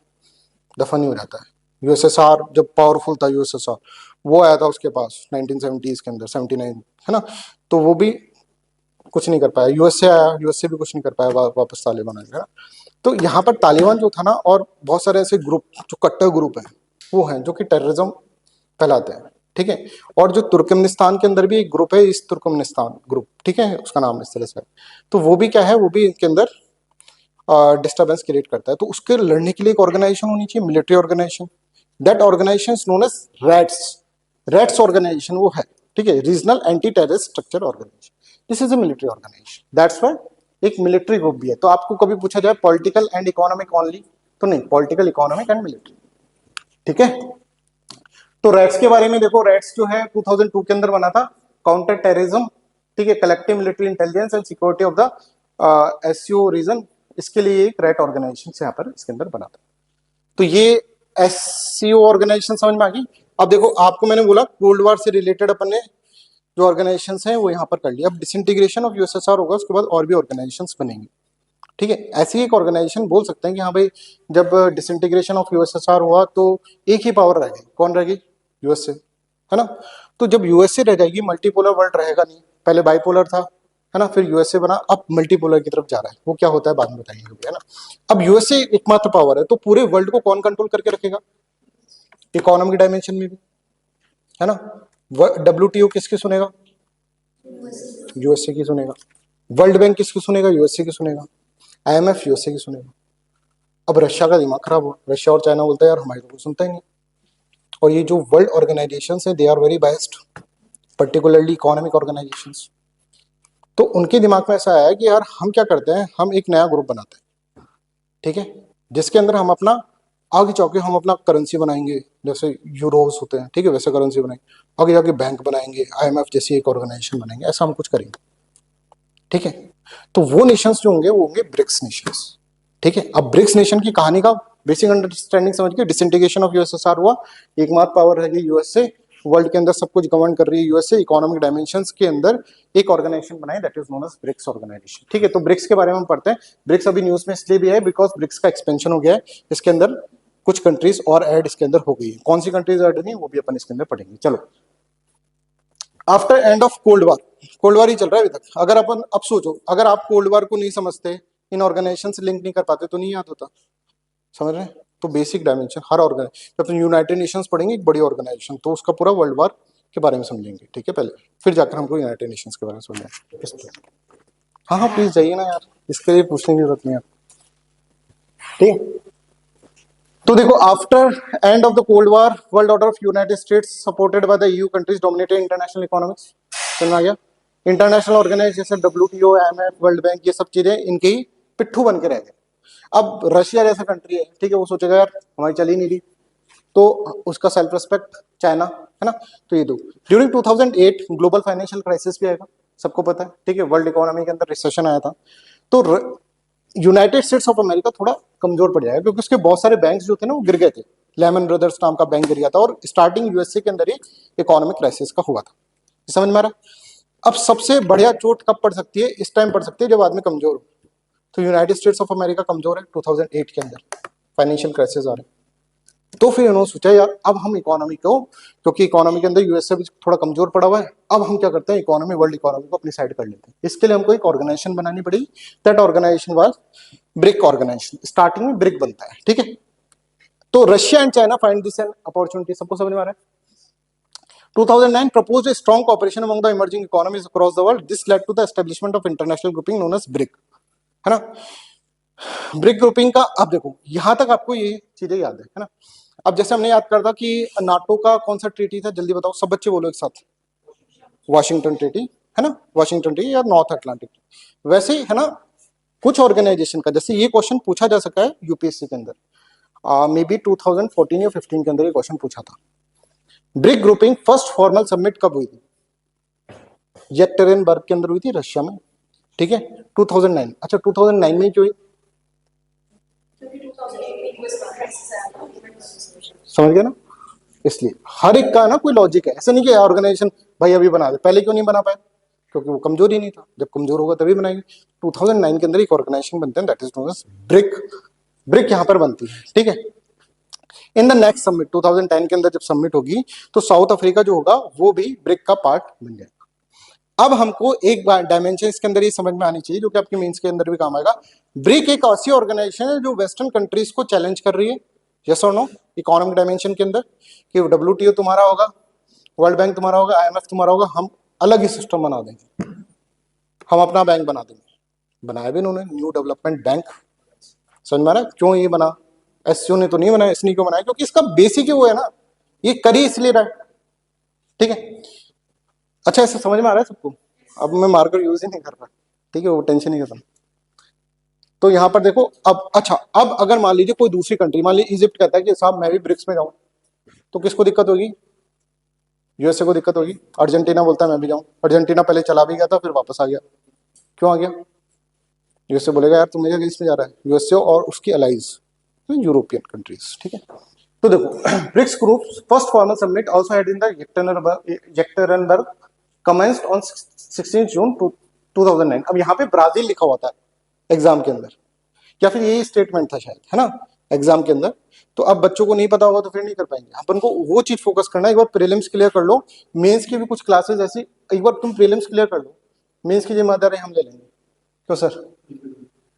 दफन ही हो जाता है। यूएसएसआर जब पावरफुल था, यूएसएसआर वो आया था उसके पास 1970s के अंदर, 79, है ना। तो वो भी कुछ नहीं कर पाया। यूएसए आया, यूएसए भी कुछ नहीं कर पाया, वापस तालिबान आ गया। तो यहाँ पर तालिबान जो था ना, और बहुत सारे ऐसे ग्रुप जो कट्टर ग्रुप हैं वो हैं जो कि टेररिज्म फैलाते हैं, ठीक है। और जो तुर्कमेनिस्तान के अंदर भी एक ग्रुप है, ईस्ट तुर्कमेनिस्तान ग्रुप, ठीक है, उसका नाम इस तरह से है। तो वो भी क्या है, वो भी इनके अंदर डिस्टर्बेंस क्रिएट करता है। तो उसके लड़ने के लिए एक ऑर्गेनाइजेशन होनी चाहिए, military organisation. That organisation known as RATS. RATS organisation वो है, ठीक है, regional anti terrorist structure organisation. This is a military organisation, that's why एक मिलिट्री ग्रुप भी है। तो आपको कभी पूछा जाए पॉलिटिकल एंड इकोनॉमिक ओनली, तो नहीं, पॉलिटिकल, इकोनॉमिक एंड मिलिट्री, ठीक है। तो रैट्स के बारे में देखो, रैट्स जो है 2002 के अंदर बना था, काउंटर टेररिज्म, ठीक है, collective military intelligence and security of the SCO region. इसके लिए एक रैट ऑर्गेनाइजेशन यहाँ पर इसके अंदर बना था। तो ये एससीओ ऑर्गेनाइजेशन समझ में आ गई। अब देखो, आपको मैंने बोला कोल्ड वॉर से रिलेटेड अपन ने जो ऑर्गेनाइजेशन हैं वो यहाँ पर कर लिया। अब डिसइंटीग्रेशन ऑफ यूएसएसआर होगा, उसके बाद और भी ऑर्गेनाइजेशन बनेंगे, ठीक है। ऐसी एक ऑर्गेनाइजेशन बोल सकते हैं कि हाँ भाई, जब डिसइंटीग्रेशन ऑफ यूएसएसआर हुआ तो एक ही पावर रह गई, कौन रह गई, यूएसए, है ना। तो जब यूएसए रह जाएगी, मल्टीपोलर वर्ल्ड रहेगा नहीं। पहले बाइपोलर था, है ना, फिर यूएसए बना, अब मल्टीपोलर की तरफ जा रहा है। वो क्या होता है बाद में बताएंगे, है ना। अब यूएसए एकमात्र पावर है, तो पूरे वर्ल्ड को कौन कंट्रोल करके रखेगा, इकोनॉमिक डायमेंशन में भी, है ना। डब्ल्यूटीओ किसकी सुनेगा, यूएसए की सुनेगा। वर्ल्ड बैंक किसकी सुनेगा, यूएसए की सुनेगा। आईएमएफ यूएसए की सुनेगा। अब रशिया का दिमाग खराब हो, रशिया और चाइना बोलता है यार हमारी तो कोई सुनता ही नहीं। और ये जो वर्ल्ड ऑर्गेनाइजेशन है they are very biased, particularly economic organisation. तो उनके दिमाग में ऐसा आया कि यार हम क्या करते हैं, हम एक नया ग्रुप बनाते हैं, ठीक है, जिसके अंदर हम अपना आगे चौके हम अपना करेंसी बनाएंगे, जैसे यूरोस होते हैं, ठीक है, वैसे करेंसी बनाएंगे। आगे जाके बैंक बनाएंगे, आईएमएफ जैसी एक ऑर्गेनाइजेशन बनाएंगे, ऐसा हम कुछ करेंगे, ठीक है। तो वो नेशंस जो होंगे वो होंगे ब्रिक्स नेशंस, ठीक है। अब ब्रिक्स नेशन की कहानी का बेसिक अंडरस्टैंडिंग समझ के, डिसइंटीग्रेशन ऑफ यूएसएसआर हुआ, एकमात्र पावर रहेगी यूएसए, वर्ल्ड के अंदर सब कुछ गवर्न कर रही है यूएसए, इकोनॉमिक डायमेंशंस के अंदर एक ऑर्गेनाइजेशन बनाई, that is known as BRICS organisation, ठीक है। तो ब्रिक्स के बारे में हम पढ़ते हैं। ब्रिक्स अभी न्यूज में इसलिए भी है बिकॉज ब्रिक्स का एक्सपेंशन हो गया है, इसके अंदर कुछ कंट्रीज और ऐड इसके अंदर हो गई है। कौन सी कंट्रीज ऐड नहीं, वो भी अपन इसके अंदर पढ़ेंगे। चलो, after end of cold war, cold war ही चल रहा है अभी तक। अगर अपन अब सोचो, अगर आप कोल्ड वॉर को नहीं समझते, इन ऑर्गेनाइजेशन से लिंक नहीं कर पाते, तो नहीं याद होता, समझ रहे हैं। तो बेसिक डायमेंशन हर ऑर्गेनाइजेशन, जब यूनाइटेड नेशंस पढ़ेंगे, एक बड़ी ऑर्गेनाइजेशन, तो उसका पूरा वर्ल्ड वॉर के बारे में समझेंगे, ठीक है, पहले, फिर जाकर हमको यूनाइटेड नेशंस के बारे में समझेंगे। हाँ हाँ प्लीज जाइए ना यार, इसके लिए पूछने की जरूरत नहीं है, ठीक है। तो देखो, after end of the cold war, world order of United States supported by the EU countries dominated international economics. समझ में आ गया। International organisation WTO, IMF, World Bank, ये सब चीजें इनके ही पिट्ठू बन के रह गए। अब रशिया जैसा कंट्री है, ठीक है, वो सोचेगा यार हमारी चली नहीं रही, तो उसका सेल्फ रिस्पेक्ट, चाइना, है ना। तो ये दो, ड्यूरिंग 2008 ग्लोबल फाइनेंशियल क्राइसिस भी आएगा, सबको पता है, ठीक है, वर्ल्ड इकोनॉमी के अंदर रिसेशन आया था। तो यूनाइटेड स्टेट्स ऑफ अमेरिका थोड़ा कमजोर पड़ जाएगा, क्योंकि उसके बहुत सारे बैंक्स जो थे ना वो गिर गए थे। लेमन ब्रदर्स नाम का बैंक गिर गया था, और स्टार्टिंग यूएसए के अंदर ही इकोनॉमिक क्राइसिस का हुआ था, समझ में आ रहा। अब सबसे बढ़िया चोट कब पड़ सकती है, इस टाइम पड़ सकती है जब आदमी कमजोर हो। तो यूनाइटेड स्टेट्स ऑफ अमेरिका कमजोर है 2008 के अंदर, फाइनेंशियल क्राइसिस आ रहे। तो फिर उन्होंने सोचा यार अब हम इकोनॉमी को, क्योंकि इकोनॉमी के अंदर यूएसए भी थोड़ा कमजोर पड़ा हुआ है, अब हम क्या करते हैं, इकोनॉमी, वर्ल्ड इकोनॉमी को अपनी साइड कर लेते हैं। इसके लिए हमको एक ऑर्गेनाइजेशन बनानी पड़ेगी। That organisation was BRIC organisation. Starting में ब्रिक बनता है, ठीक है। तो Russia and China find this an opportunity, सबको समझ में आ रहा है। 2009 proposed a strong cooperation among the emerging economies across the world. This led to the establishment of international grouping known as BRIC, है ना। ब्रिक ग्रुपिंग का अब देखो यहां तक आपको ये चीजें याद है ना। अब जैसे हमने याद करता कि नाटो का कौन सा ट्रीटी था, जल्दी बताओ सब बच्चे बोलो एक साथ। वॉशिंगटन ट्रीटी, है ना, वॉशिंगटन ट्रीटी या नॉर्थ अटलांटिक। वैसे है ना कुछ ऑर्गेनाइजेशन का, जैसे ये क्वेश्चन पूछा जा सका है यूपीएससी के अंदर, मे बी 2014 या 15 के अंदर ये क्वेश्चन पूछा था। Brick grouping first formal submit कब हुई थी? येक्टेरिनबर्ग के अंदर हुई थी रशिया में, ठीक है, 2009। अच्छा 2009 में क्यों हुई? समझ गए ना, इसलिए हर एक का ना कोई लॉजिक है, ऐसा नहीं कि ऑर्गेनाइजेशन भाई अभी बना दे, पहले क्यों नहीं बना पाए? क्योंकि वो कमजोर ही नहीं था, जब कमजोर होगा तभी बनाएंगे। 2009 के अंदर एक ऑर्गेनाइजेशन बनते हैं, that is known as BRIC. BRIC यहां पर बनती है, ठीक है। इन द नेक्स्ट समिट 2010 के अंदर जब समिट होगी तो साउथ अफ्रीका जो होगा वो भी ब्रिक का पार्ट बन जाएगा। अब हमको एक डायमेंशन इसके अंदर ये समझ में आनी चाहिए जो कि आपके मेंस के अंदर भी काम आएगा। ब्रिक एक ऐसी ऑर्गेनाइजेशन है जो वेस्टर्न कंट्रीज को चैलेंज कर रही है, यस और नो, इकोनॉमिक डायमेंशन के अंदर, कि WTO तुम्हारा होगा, वर्ल्ड बैंक तुम्हारा होगा, IMF तुम्हारा होगा, हम अलग ही सिस्टम बना देंगे, हम अपना बैंक बना देंगे। बनाया भी उन्होंने न्यू डेवलपमेंट बैंक, समझ में आ रहा है क्यों ये बना? SCO ने तो नहीं बनाया, इसने क्यों बनाया? क्योंकि इसका बेसिक ही वो है ना, ये करी इसलिए रहा है, ठीक है। अच्छा ऐसे समझ में आ रहा है सबको? अब मैं मार्कर यूज ही नहीं कर रहा, ठीक है, वो टेंशन नहीं करता। तो यहां पर देखो अब, अच्छा अब अगर मान लीजिए कोई दूसरी कंट्री, मान लीजिए इजिप्ट कहता है कि साहब मैं भी ब्रिक्स में जाऊं, तो किसको दिक्कत होगी? USA को दिक्कत होगी। अर्जेंटीना बोलता है मैं भी जाऊं, अर्जेंटीना पहले चला भी गया था फिर वापस आ गया, क्यों आ गया? USA बोलेगा यार तुम मेरे अगेंस्ट में जा रहा है, USA और उसकी अलाइज यूरोपियन कंट्रीज, ठीक है। तो देखो BRICS group first formal summit also held in the Yekaterinburg commenced on 16 June 2009। अब यहाँ पे ब्राजील लिखा हुआ था एग्जाम के अंदर, या फिर यही स्टेटमेंट था शायद, है ना, एग्जाम के अंदर। तो अब बच्चों को नहीं पता होगा तो फिर नहीं कर पाएंगे। अपन को वो चीज फोकस करना है, एक बार प्रीलिम्स क्लियर कर लो, मेंस की भी कुछ क्लासेस ऐसी, एक बार तुम प्रीलिम्स क्लियर कर लो, मेंस की जिम्मेदारी हम ले लेंगे, क्यों सर,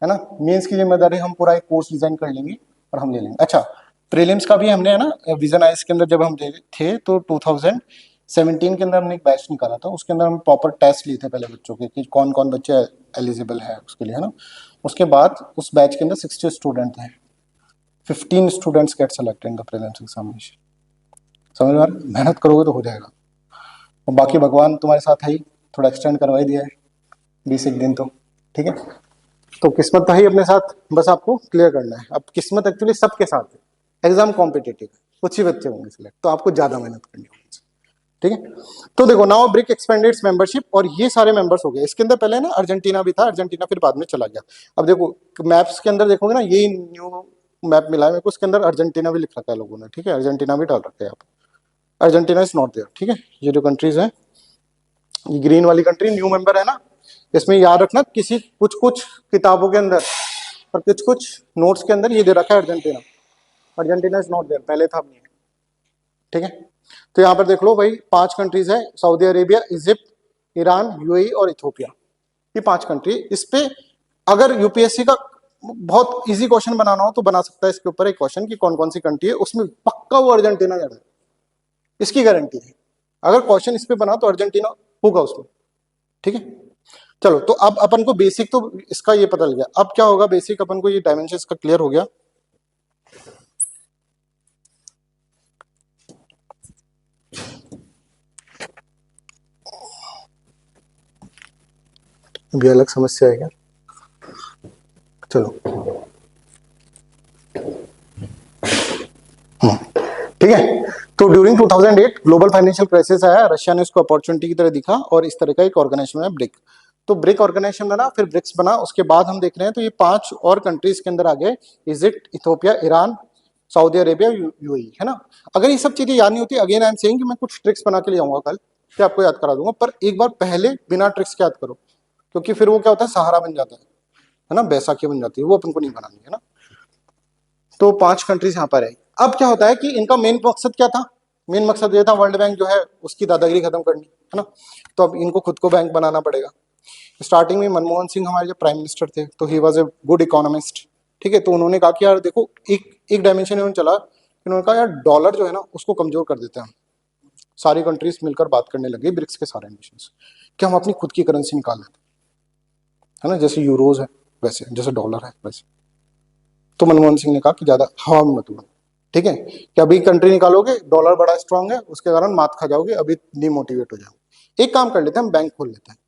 है ना, मेंस की जिम्मेदारी हम पूरा एक कोर्स डिजाइन कर लेंगे और हम ले लेंगे। अच्छा प्रीलिम्स का भी हमने, है ना, विजन आइस के अंदर जब हम थे तो 2017 के अंदर हमने एक बैच निकाला था, उसके अंदर हम प्रॉपर टेस्ट लिए थे पहले बच्चों के कि कौन कौन बच्चे एलिजिबल है उसके लिए, है ना। उसके बाद उस बैच के अंदर 60 स्टूडेंट थे, 15 students get selected in the prelims examination. समझ में आ रहा है? मेहनत करोगे तो हो जाएगा, और बाकी भगवान तुम्हारे साथ है ही, थोड़ा एक्सटेंड करवा ही दिया है 20 दिन तो, ठीक है। तो किस्मत तो है ही अपने साथ, बस आपको क्लियर करना है। अब किस्मत एक्चुअली सबके साथ है, एग्जाम कॉम्पिटिटिव है, कुछ ही बच्चे होंगे सिलेक्ट, तो आपको ज्यादा मेहनत करनी होगी, ठीक है। तो देखो नाउ ब्रिक एक्सपेंडेड मेंबरशिप, और ये सारे मेंबर्स हो गए। इसके अंदर पहले ना अर्जेंटीना भी था, अर्जेंटीना फिर बाद में चला गया। अब देखो मैप्स के अंदर देखोगे ना, यही न्यू मैप मिला है मेरे को, उसके अंदर अर्जेंटीना भी लिख रखा है लोगों ने, ठीक है, अर्जेंटीना भी डाल रखा है यहाँ पर, अर्जेंटीना इज नॉट देयर, ठीक है। ये जो कंट्रीज है, ये ग्रीन वाली कंट्री न्यू मेंबर है ना, इसमें याद रखना किसी कुछ कुछ किताबों के अंदर और कुछ कुछ नोट्स के अंदर ये दे रखा है Argentina, Argentina is not there, पहले था नहीं है, ठीक है। तो यहाँ पर देख लो भाई 5 कंट्रीज है, Saudi Arabia, Egypt, Iran, UAE और इथोपिया, ये 5 कंट्री। इस पे अगर यूपीएससी का बहुत इजी क्वेश्चन बनाना हो तो बना सकता है इसके ऊपर एक क्वेश्चन कि कौन कौन सी कंट्री है, उसमें पक्का वो अर्जेंटीना जा रहा है, इसकी गारंटी है। अगर क्वेश्चन इस पे बना तो अर्जेंटीना होगा उसमें, ठीक है। चलो तो अब अपन को बेसिक तो इसका ये पता लग गया, अब क्या होगा, बेसिक अपन को ये डायमेंशन का क्लियर हो गया। भी अलग समस्या है क्या? चलो ठीक है। तो ड्यूरिंग 2008 ग्लोबल फाइनेंशियल क्राइसिस आया, रशिया ने इसको अपॉर्चुनिटी की तरह दिखा और इस तरह का एक ऑर्गेनाइजेशन है ब्रिक। तो ब्रिक ऑर्गेनाइजेशन बना, फिर ब्रिक्स बना, उसके बाद हम देख रहे हैं तो ये 5 और कंट्रीज के अंदर आ गए, Egypt, Ethiopia, Iran, Saudi Arabia, UAE, है ना। अगर ये सब चीजें याद नहीं होती, अगेन आई एम सेइंग कि मैं कुछ ट्रिक्स बना के ले आऊंगा कल, कि आपको याद करा दूंगा, पर एक बार पहले बिना ट्रिक्स के याद करो, क्योंकि फिर वो क्या होता है, सहारा बन जाता है ना, बैसाखी बन जाती है, वो अपन को नहीं बनानी है ना। तो 5 कंट्रीज यहाँ पर है। अब क्या होता है कि इनका मेन मकसद क्या था? मेन मकसद ये था वर्ल्ड बैंक जो है उसकी दादागिरी खत्म करनी, है ना। तो अब इनको खुद को बैंक बनाना पड़ेगा। स्टार्टिंग में मनमोहन सिंह हमारे जो प्राइम मिनिस्टर थे, तो he was a good economist, ठीक है। तो उन्होंने कहा कि यार देखो एक डायमेंशन इन्होंने चला इन्होंने कहा यार डॉलर जो है ना उसको कमजोर कर देते हैं, सारी कंट्रीज मिलकर बात करने लगी ब्रिक्स के सारे नेशंस कि हम अपनी खुद की करेंसी निकाल लेते है ना, जैसे यूरोज है वैसे, जैसे डॉलर है वैसे। तो मनमोहन सिंह ने कहा कि ज्यादा हवा में मत उड़ो, ठीक है, कि अभी कंट्री निकालोगे डॉलर बड़ा स्ट्रांग है, उसके कारण मात खा जाओगे, अभी डिमोटिवेट हो जाओगे। एक काम कर लेते हैं, हम बैंक खोल लेते हैं,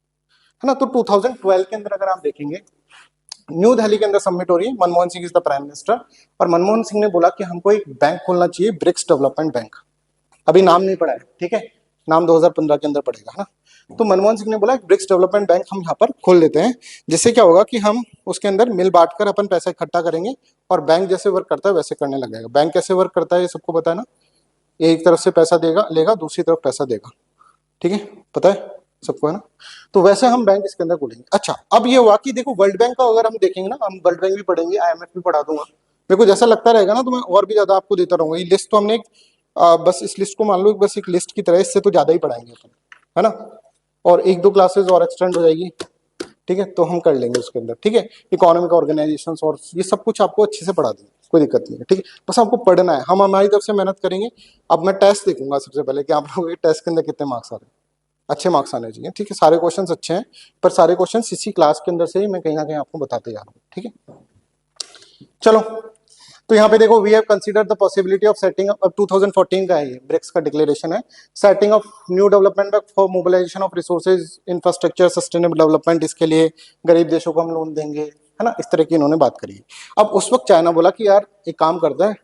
है ना। तो 2012 के अंदर अगर आप देखेंगे न्यू दिल्ली के अंदर सबमिट हो रही है, Manmohan Singh is the prime minister, और मनमोहन सिंह ने बोला कि हमको एक बैंक खोलना चाहिए, ब्रिक्स डेवलपमेंट बैंक। अभी नाम नहीं पड़ा है, ठीक है, नाम 2015 के अंदर पड़ेगा, है ना। तो मनमोहन सिंह ने बोला ब्रिक्स डेवलपमेंट बैंक हम यहाँ पर खोल लेते हैं, जिससे क्या होगा कि हम उसके अंदर मिल बांट कर अपन पैसा इकट्ठा करेंगे, और बैंक जैसे वर्क करता है वैसे करने लग जाएगा। बैंक कैसे वर्क करता है ये सबको पता है ना, एक तरफ से पैसा देगा लेगा, दूसरी तरफ पैसा देगा, ठीक है, पता है सबको, है ना। तो वैसे हम बैंक इसके अंदर खोलेंगे। अच्छा, अब ये हुआ कि देखो वर्ल्ड बैंक का अगर हम देखेंगे ना, हम वर्ल्ड बैंक भी पढ़ेंगे, IMF भी पढ़ा दूंगा, मेरे को जैसा लगता रहेगा ना तो मैं और भी ज्यादा आपको देता रहूंगा। ये लिस्ट तो हमने एक बस इस लिस्ट को मान लो बस एक लिस्ट की तरह, इससे तो ज्यादा ही पढ़ाएंगे अपन, है ना, और एक दो क्लासेस और एक्सटेंड हो जाएगी, ठीक है, तो हम कर लेंगे उसके अंदर, ठीक है। इकोनॉमिक ऑर्गेनाइजेशन और ये सब कुछ आपको अच्छे से पढ़ा देंगे, कोई दिक्कत नहीं है, ठीक है, बस आपको पढ़ना है, हम हमारी तरफ से मेहनत करेंगे। अब मैं टेस्ट देखूंगा सबसे पहले कि आप लोगों के टेस्ट के अंदर कितने मार्क्स आ रहे हैं, अच्छे मार्क्स आने चाहिए, ठीक है। सारे क्वेश्चंस अच्छे हैं, पर सारे क्वेश्चंस इसी क्लास के अंदर से ही मैं कहीं ना कहीं आपको बताते जा रहा हूँ, ठीक है। चलो, तो यहाँ पे देखो, we have consider the possibility of setting up 2014 का है, ये ब्रिक्स का डिक्लेरेशन है, setting of new development bank for mobilisation of resources infrastructure sustainable development, इसके लिए गरीब देशों को हम लोन देंगे, है ना, इस तरह की इन्होंने बात करी। अब उस वक्त चाइना बोला कि यार एक काम करते हैं,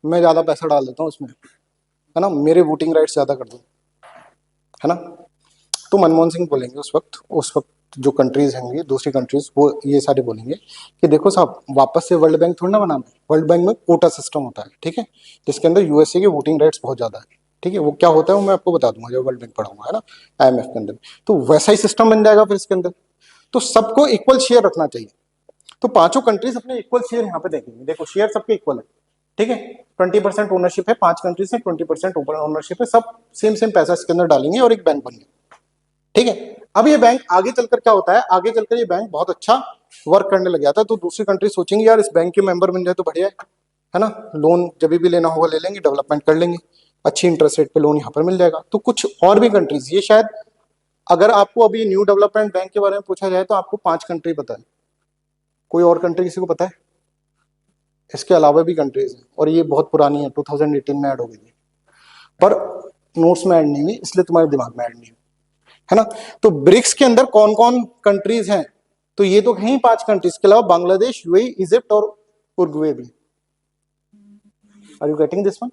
मैं ज्यादा पैसा डाल देता हूँ उसमें, है ना, मेरे वोटिंग राइट्स ज्यादा कर दो, है ना। तो मनमोहन सिंह बोलेंगे उस वक्त जो कंट्रीज होंगी दूसरी कंट्रीज, वो ये सारे बोलेंगे कि देखो साहब वापस से वर्ल्ड बैंक थोड़ी ना बनाना है, वर्ल्ड बैंक में कोटा सिस्टम होता है, ठीक है, जिसके अंदर यूएसए की वोटिंग राइट्स बहुत ज्यादा है, ठीक है, वो क्या होता है वो मैं आपको बता दूंगा जब वर्ल्ड बैंक पढ़ाऊंगा, है ना, IMF के अंदर। तो वैसा ही सिस्टम बन जाएगा फिर इसके अंदर, तो सबको इक्वल शेयर रखना चाहिए। तो पांचों कंट्रीज अपने इक्वल शेयर यहाँ पे देखेंगे, देखो शेयर सबके इक्वल है, ठीक है, 20% ओनरशिप है, 5 कंट्रीज में 20% ओनरशिप है, सब सेम सेम पैसा इसके अंदर डालेंगे और एक बैंक बन गया, ठीक है। अब ये बैंक आगे चलकर क्या होता है, आगे चलकर ये बैंक बहुत अच्छा वर्क करने लग जाता है, तो दूसरी कंट्री सोचेंगे यार इस बैंक के मेंबर बन जाए तो बढ़िया है ना, लोन जब भी लेना होगा ले लेंगे, डेवलपमेंट कर लेंगे, अच्छी इंटरेस्ट रेट पे लोन यहाँ पर मिल जाएगा। तो कुछ और भी कंट्रीज, ये शायद अगर आपको अभी न्यू डेवलपमेंट बैंक के बारे में पूछा जाए तो आपको 5 कंट्री पता है, कोई और कंट्री किसी को पता है? इसके अलावा भी कंट्रीज है, और ये बहुत पुरानी है, 2018 में ऐड हो गई थी, पर नोट्स में ऐड नहीं हुई, इसलिए तुम्हारे दिमाग में ऐड नहीं हुई, है ना। तो ब्रिक्स के अंदर कौन कौन कंट्रीज हैं, तो ये तो हैं 5 कंट्रीज, के अलावा बांग्लादेश, यूएई, इजिप्ट और उरुग्वे भी। Are you getting this one?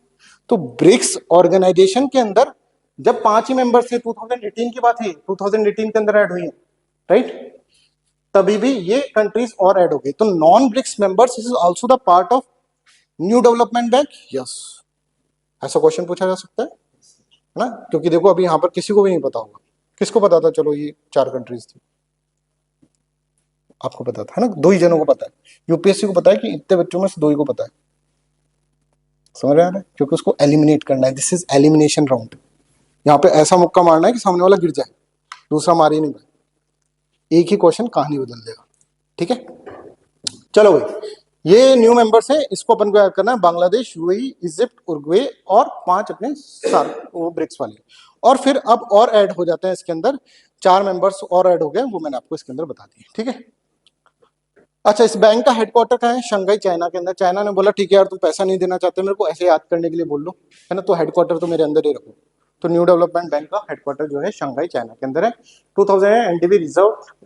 तो ब्रिक्स ऑर्गेनाइजेशन के अंदर जब 5 ही मेंबर्स थे, 2018 की बात है, 2018 के अंदर ऐड हुई है, राइट, तभी भी ये कंट्रीज और ऐड हो गई। तो non BRICS members is also the part of new development bank, yes, ऐसा क्वेश्चन पूछा जा सकता है ना, क्योंकि देखो अभी यहां पर किसी को भी नहीं पता होगा, किसको पता था, चलो ये 4 कंट्रीज थी, आपको पता था, है ना, 2 ही जनों को पता है, यूपीएससी को पता है कि इतने बच्चों में से 2 ही को पता है, समझ रहे हैं, क्योंकि उसको एलिमिनेट करना है, दिस इज एलिमिनेशन राउंड, यहाँ पे ऐसा मुक्का मारना है कि सामने वाला गिर जाए, दूसरा मार ही नहीं पाए, एक ही क्वेश्चन कहानी बदल देगा, ठीक है। चलो भाई, ये न्यू मेंबर्स है, इसको अपन को याद करना है, बांग्लादेश, यूएई, इजिप्ट, उरुग्वे और 5 अपने वो ब्रिक्स वाले, और फिर अब और ऐड हो जाते हैं इसके अंदर, 4 मेंबर्स और ऐड हो गए, वो मैंने आपको इसके अंदर बता दिए, ठीक है। अच्छा, इस बैंक का हेडक्वार्टर कहाँ है? शंघाई, चाइना के अंदर। चाइना ने बोला ठीक है यार तुम पैसा नहीं देना चाहते मेरे को, ऐसे याद करने के लिए बोल लो, है ना, तो हेडक्वार्टर तो मेरे अंदर ही रखो। तो न्यू डेवलपमेंट बैंक का हेडक्वार्टर जो है शंघाई, चाइना के अंदर है। 2000 एनडीबी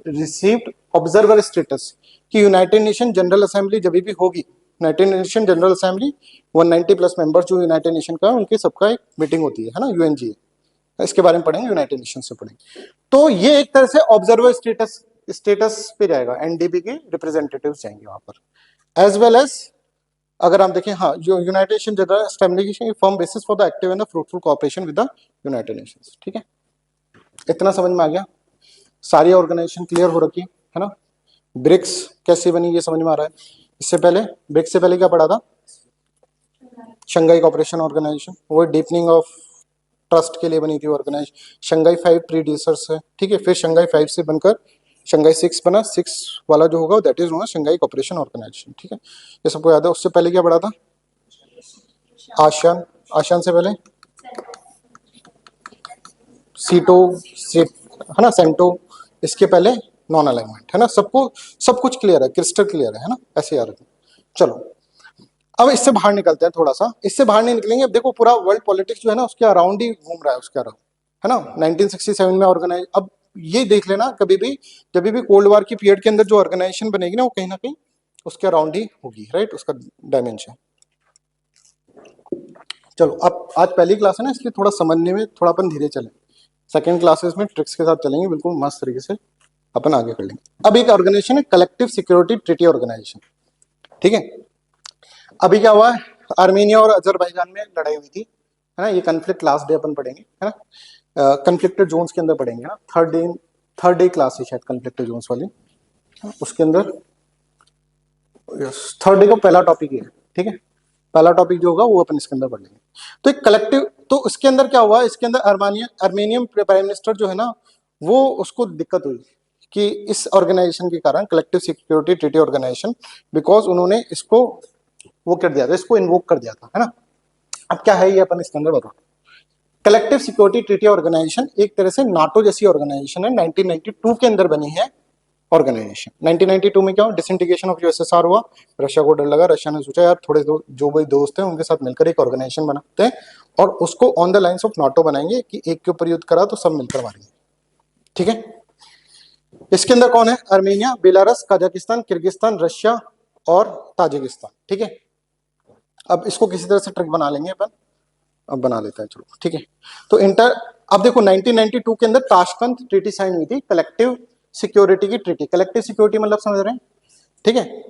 रिसीव्ड ऑब्जर्वर स्टेटस कि यूनाइटेड नेशन जनरल असेंबली जब भी होगी, United nation general assembly 190 plus members जो यूनाइटेड नेशन का है उनकी सबका एक मीटिंग होती है ना, यूएनजी, इसके बारे में पढ़ेंगे, यूनाइटेड नेशन से पढ़ेंगे। तो ये एक तरह से ऑब्जर्वर स्टेटस पे जाएगा, एनडीबी के रिप्रेजेंटेटिव जाएंगे वहां पर, एज वेल एज अगर आप देखें, हाँ, जो United nation general establishing firm basis for the active and the fruitful cooperation with the United Nations, ठीक है, इतना समझ में आ गया, सारी ऑर्गेनाइजेशन क्लियर हो रखी है ना। ब्रिक्स कैसे बनी ये समझ में आ रहा है। इससे पहले, ब्रिक्स से पहले क्या पढ़ा था? शंघाई कोऑपरेशन ऑर्गेनाइजेशन, वो डीपनिंग ऑफ ट्रस्ट के लिए बनी थी ऑर्गेनाइजेशन। शंघाई 5 प्रीडिसर्स है, ठीक है, फिर शंघाई 5 से बनकर शंघाई 6 बना, 6 वाला जो होगा that is known Shanghai cooperation organisation, ठीक है, ये सबको याद है। उससे पहले क्या पढ़ा था? आशियान, आशियान से पहले सीटो, है ना, सेंटो, इसके पहले नॉन अलाइनमेंट, है ना, सबको सब कुछ क्लियर है, क्रिस्टल क्लियर है ना, ऐसे याद रखना। चलो अब इससे बाहर निकलते हैं थोड़ा सा, इससे बाहर नहीं निकलेंगे। अब देखो पूरा वर्ल्ड पॉलिटिक्स जो है ना उसके अराउंड ही घूम रहा है, उसके अराउंड, है ना। 1967 में ऑर्गेनाइज, अब ये देख लेना कभी भी जब भी कोल्ड वॉर की पीरियड के अंदर जो ऑर्गेनाइजेशन बनेगी ना वो कहीं ना कहीं उसके अराउंड ही होगी, राइट, उसका डायमेंशन। चलो अब आज पहली क्लास है ना इसलिए थोड़ा समझने में थोड़ा अपन धीरे चलें, सेकंड क्लासेस में ट्रिक्स के साथ चलेंगे, बिल्कुल मस्त तरीके से अपन आगे कर लेंगे। अब एक ऑर्गेनाइजेशन है कलेक्टिव सिक्योरिटी ट्रीटी ऑर्गेनाइजेशन, ठीक है। अभी क्या हुआ है, आर्मेनिया और अजरबैजान में लड़ाई हुई थी, है ना, ये कन्फ्लिक्ट लास्ट डे अपन पढ़ेंगे, है ना, कन्फ्लिक्टेड जोन्स के अंदर पढ़ेंगे ना, थर्ड डे क्लास है शायद कन्फ्लिक्टेड जोन्स वाली, उसके अंदर थर्ड डे का पहला टॉपिक है, ठीक है, पहला टॉपिक जो होगा वो अपन इसके अंदर पढ़ लेंगे। तो एक कलेक्टिव, तो इसके अंदर क्या हुआ, इसके अंदर आर्मेनियन प्राइम मिनिस्टर जो है ना वो उसको दिक्कत हुई कि इस ऑर्गेनाइजेशन के कारण, collective security treaty organisation, because उन्होंने इसको वो कर दिया था, इसको इन्वोक कर दिया था, है ना। अब क्या है ये अपन इसके अंदर बताओ। कलेक्टिव सिक्योरिटी ट्रीटी ऑर्गेनाइजेशन एक तरह से नाटो जैसी ऑर्गेनाइजेशन है, 1992 के अंदर बनी है ऑर्गेनाइजेशन। 1992 में क्या हुआ, डिसइंटीग्रेशन ऑफ यूएसएसआर हुआ, रशिया को डर लगा, रशिया ने सोचा यार थोड़े जो भाई दोस्त हैं उनके साथ मिलकर एक ऑर्गेनाइजेशन बनाते हैं और उसको on the lines of NATO बनाएंगे कि एक के ऊपर युद्ध करा तो सब मिलकर मारेंगे, ठीक है। इसके अंदर कौन है, Armenia, Belarus, Kazakhstan, Kyrgyzstan, Russia और ताजिकिस्तान, ठीक है। अब इसको किसी तरह से ट्रिक बना लेंगे अपन, अब बना लेते हैं, चलो ठीक है। तो अब देखो 1992 के अंदर ताशकंद ट्रीटी साइन हुई थी, कलेक्टिव सिक्योरिटी की ट्रीटी, कलेक्टिव सिक्योरिटी मतलब समझ रहे हैं, ठीक है।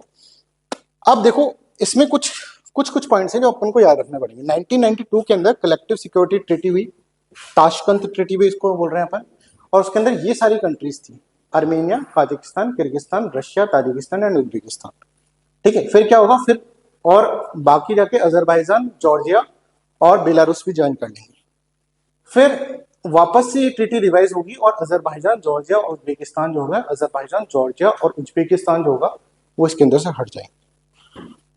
अब देखो इसमें कुछ कुछ कुछ पॉइंट्स हैं जो अपन को याद रखने पड़ेंगे। 1992 के अंदर कलेक्टिव सिक्योरिटी ट्रीटी हुई, ताशकंद ट्रीटी भी इसको बोल रहे हैं अपन, और उसके अंदर ये सारी कंट्रीज थी, Armenia, Kazakhstan, Kyrgyzstan, Russia, Tajikistan and Uzbekistan, ठीक है। फिर क्या होगा, फिर और बाकी जाके अजरबैजान, जॉर्जिया और बेलारूस भी ज्वाइन कर लेंगे। फिर वापस से ये ट्रीटी रिवाइज होगी और अजरबैजान, जॉर्जिया और उज्बेकिस्तान जो होगा, अजरबैजान, जॉर्जिया और उज्बेकिस्तान जो होगा वो इसके अंदर से हट जाएंगे,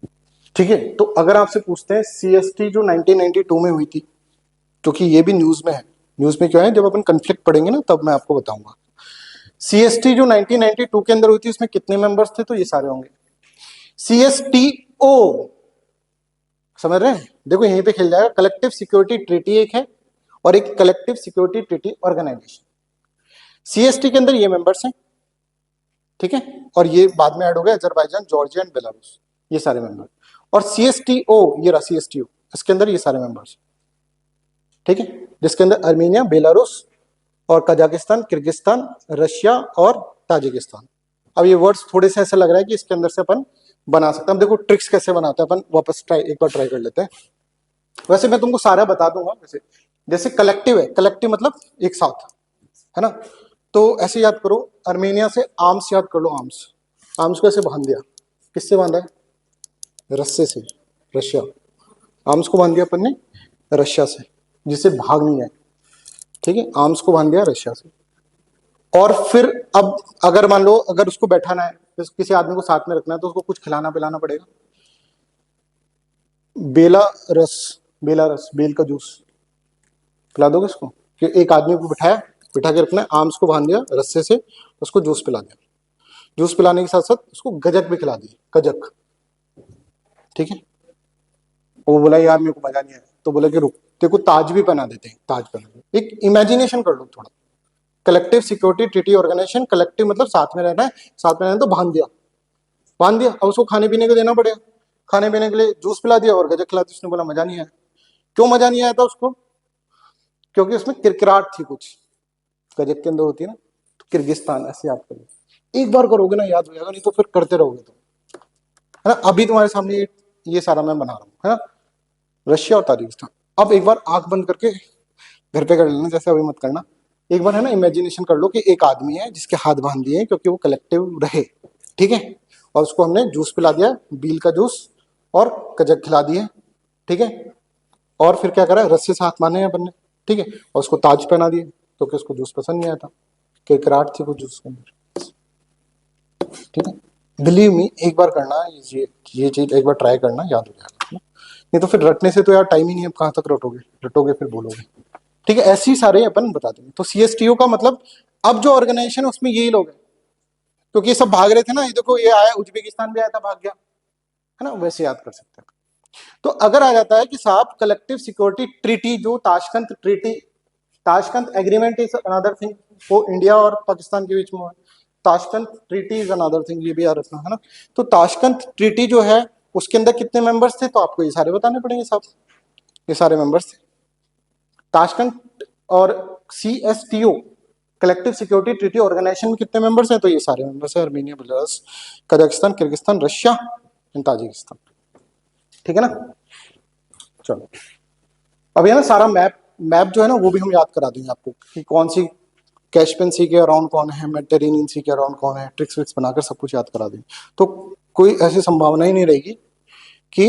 ठीक है। तो अगर आपसे पूछते हैं सीएसटी जो 1992 में हुई थी, क्योंकि ये भी न्यूज में है, न्यूज में क्या है जब अपन कन्फ्लिक्ट पढ़ेंगे ना तब मैं आपको बताऊंगा। सीएसटी जो 1992 के अंदर हुई थी उसमें कितने मेंबर्स थे, तो ये सारे होंगे। सीएसटीओ समझ रहे हैं, देखो यहीं पे खेल जाएगा, कलेक्टिव सिक्योरिटी ट्रीटी एक है और एक collective security treaty organisation. CST के अंदर ये मेंबर्स हैं, ठीक है, और ये बाद में ऐड हो गए अजरबैजान, जॉर्जिया एंड बेलारूस, ये सारे मेंबर। और सीएसटीओ, ये रहा सीएसटीओ, इसके अंदर ये सारे मेंबर्स, ठीक है, जिसके अंदर आर्मेनिया, बेलारूस और कजाकिस्तान, किर्गिस्तान, रशिया और ताजिकिस्तान। अब ये वर्ड्स थोड़े से ऐसा लग रहा है कि इसके अंदर से अपन बना सकते हैं। अब देखो ट्रिक्स कैसे बनाते हैं अपन, वापस एक बार ट्राई कर लेते हैं। वैसे मैं तुमको सारा बता दूंगा, वैसे जैसे कलेक्टिव है, कलेक्टिव मतलब एक साथ, है ना। तो ऐसे याद करो, आर्मेनिया से आर्म्स याद कर लो, आर्म्स, आर्म्स को ऐसे बांध दिया, किससे बांधा है, रस्से से, रशिया, आर्म्स को बांध दिया अपन ने रशिया से, जिससे भाग नहीं जाए, ठीक है, आर्म्स को बांध दिया रशिया से। और फिर अब अगर मान लो अगर उसको बैठाना है, तो किसी आदमी को साथ में रखना है तो उसको कुछ खिलाना पिलाना पड़ेगा, बेला रस, बेल का जूस पिला दोगे उसको, कि एक आदमी को बिठा के रखना है, आर्म्स को बांध दिया रस्से से, उसको जूस पिला दिया, जूस पिलाने के साथ साथ उसको गजक भी खिला दी, गजक, ठीक है। वो बोला यार मेरे को मजा नहीं आया, तो बोला कि रुक तेरे को ताज भी पहना देते हैं, ताज पहना दे, एक इमेजिनेशन कर लो थोड़ा। Collective security treaty organisation, collective मतलब साथ में रहना है, साथ में रहना तो बांध दिया, अब उसको खाने पीने को देना पड़ेगा, खाने पीने के लिए जूस पिला दिया और गजक खिला दी, उसने बोला मजा नहीं आया। क्यों मजा नहीं आया था उसको, क्योंकि उसमें किरकिराट थी कुछ, गजक के अंदर होती है ना, तो किर्गिस्तान ऐसे याद करो, एक बार करोगे ना याद हो जाएगा, नहीं तो फिर करते रहोगे तो, है ना। अभी तुम्हारे सामने ये सारा मैं बना रहा हूँ, है ना, रशिया और ताजिकिस्तान। अब एक बार आंख बंद करके घर पे कर लेना, जैसे अभी मत करना, एक बार है ना इमेजिनेशन कर लो कि एक आदमी है जिसके हाथ बांध दिए क्योंकि वो कलेक्टिव रहे, ठीक है, और उसको हमने जूस पिला दिया, बील का जूस और गजक खिला दिए, ठीक है, और फिर क्या करा, रस्से से हाथ बांधे हैं अपन ने, ठीक है, और उसको ताज पहना दिए क्योंकि उसको जूस पसंद नहीं आया था, किरकिराट थी कुछ जूस के अंदर, ठीक है। बिलीव मी, एक बार करना ये चीज एक बार ट्राई करना, याद हो जाएगा। नहीं तो फिर रटने से तो यार टाइम ही नहीं है, कहाँ तक रटोगे, रटोगे फिर बोलोगे। ठीक है, ऐसे ही सारे अपन बता देंगे। तो CSTO का मतलब अब जो ऑर्गेनाइजेशन है उसमें यही लोग हैं, क्योंकि ये सब भाग रहे थे ना, ये देखो ये आया उज्बेकिस्तान भी आया था, भाग गया, है ना, वैसे याद कर सकते हैं। तो अगर आ जाता है कि साहब कलेक्टिव सिक्योरिटी ट्रीटी, जो Tashkent treaty, Tashkent agreement is another thing, वो इंडिया और पाकिस्तान के बीच में है। Tashkent treaty is another thing, ये भी याद रखना, है ना। तो ताशकंद ट्रीटी जो है उसके अंदर कितने मेंबर्स थे, तो आपको ये सारे बताने पड़ेंगे साहब, ये सारे मेंबर्स थे ताशकंद। और CSTO collective security treaty organisation में कितने मेंबर्स हैं, तो ये सारे मेंबर्स हैं, Armenia, Belarus, Kazakhstan, Kyrgyzstan, Russia and Tajikistan. ठीक है ना। चलो अब ये ना सारा मैप मैप जो है ना वो भी हम याद करा देंगे आपको, कि कौन सी कैस्पियन सी के अराउंड कौन है, मेडिटेरेनियन सी के अराउंड कौन है, ट्रिक्स विक्स बनाकर सब कुछ याद करा देंगे। तो कोई ऐसी संभावना ही नहीं रहेगी कि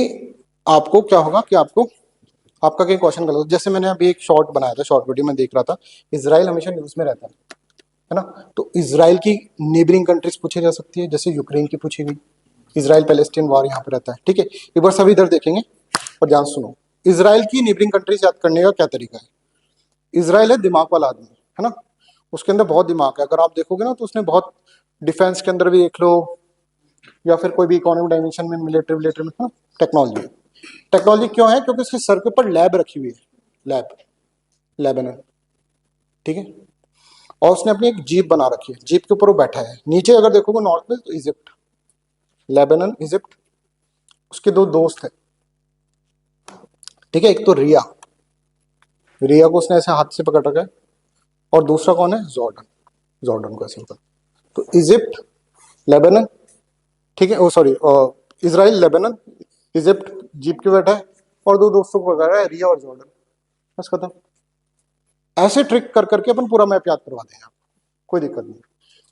आपको क्या होगा कि आपका कहीं क्वेश्चन गलत हो। जैसे मैंने अभी एक शॉर्ट बनाया था, शॉर्ट वीडियो में देख रहा था, इसराइल हमेशा न्यूज में रहता है ना। तो इसराइल की नेबरिंग कंट्रीज पूछी जा सकती है, जैसे यूक्रेन की पूछी गई, इसराइल पैलेस्टीन वॉर यहाँ पे रहता है। ठीक है, एक बार सब इधर देखेंगे और ध्यान सुनो। इसराइल की नेबरिंग कंट्रीज याद करने का क्या तरीका है। इसराइल है दिमाग वाला आदमी, है ना, उसके अंदर बहुत दिमाग है। अगर आप देखोगे ना तो उसने बहुत, डिफेंस के अंदर भी देख लो या फिर कोई भी इकोनॉमिक डायमेंशन में, मिलिट्री में, टेक्नोलॉजी। टेक्नोलॉजी क्यों है, क्योंकि उसके सर के ऊपर लैब रखी हुई है, लैब, लेबनन। ठीक है, और उसने अपनी एक जीप बना रखी है, जीप के ऊपर वो बैठा है। नीचे अगर देखोगे नॉर्थ में तो इजिप्ट, लेबनन, इजिप्ट, उसके दो दोस्त है। ठीक है, एक तो रिया, रिया को उसने ऐसे हाथ से पकड़ रखा है, और दूसरा कौन है, जॉर्डन, जॉर्डन को ऐसे पकड़। तो इजिप्ट, लेबनन, ठीक है, oh sorry, Israel, Lebanon, Egypt jeep के बैठा है, और दो दोस्तों को पकड़ रहा है, रिया और जॉर्डन, बस खत्म। ऐसे ट्रिक कर करके अपन पूरा मैप याद करवा देंगे आपको, कोई दिक्कत नहीं।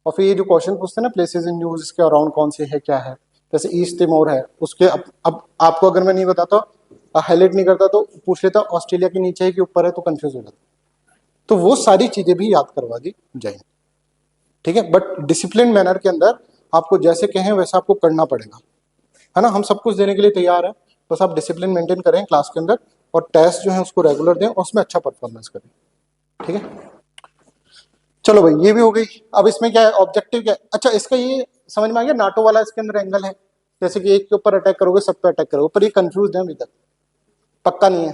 और फिर ये जो क्वेश्चन पूछते हैं ना, प्लेसेस इन न्यूज के अराउंड कौन से है, क्या है, जैसे ईस्ट तिमोर है, उसके अब आपको अगर मैं नहीं बताता, हाईलाइट नहीं करता, तो पूछ लेता ऑस्ट्रेलिया के नीचे है कि ऊपर है, तो कंफ्यूज हो जाता। तो वो सारी चीजें भी याद करवा दी जाएंगी। ठीक है, बट डिसिप्लिन मैनर के अंदर आपको जैसे कहें वैसा आपको करना पड़ेगा, है ना। हम सब कुछ देने के लिए तैयार हैं, बस आप डिसिप्लिन मेंटेन करें क्लास के अंदर, और टेस्ट जो है उसको रेगुलर दें, और उसमें अच्छा परफॉर्मेंस करें। ठीक है, चलो भाई ये भी हो गई। अब इसमें क्या है, ऑब्जेक्टिव क्या है, अच्छा इसका ये समझ में आ गया, नाटो वाला इसके अंदर एंगल है, जैसे कि एक के ऊपर अटैक करोगे सब पे अटैक करोगे, पर ये कंफ्यूज है अभी तक, पक्का नहीं है।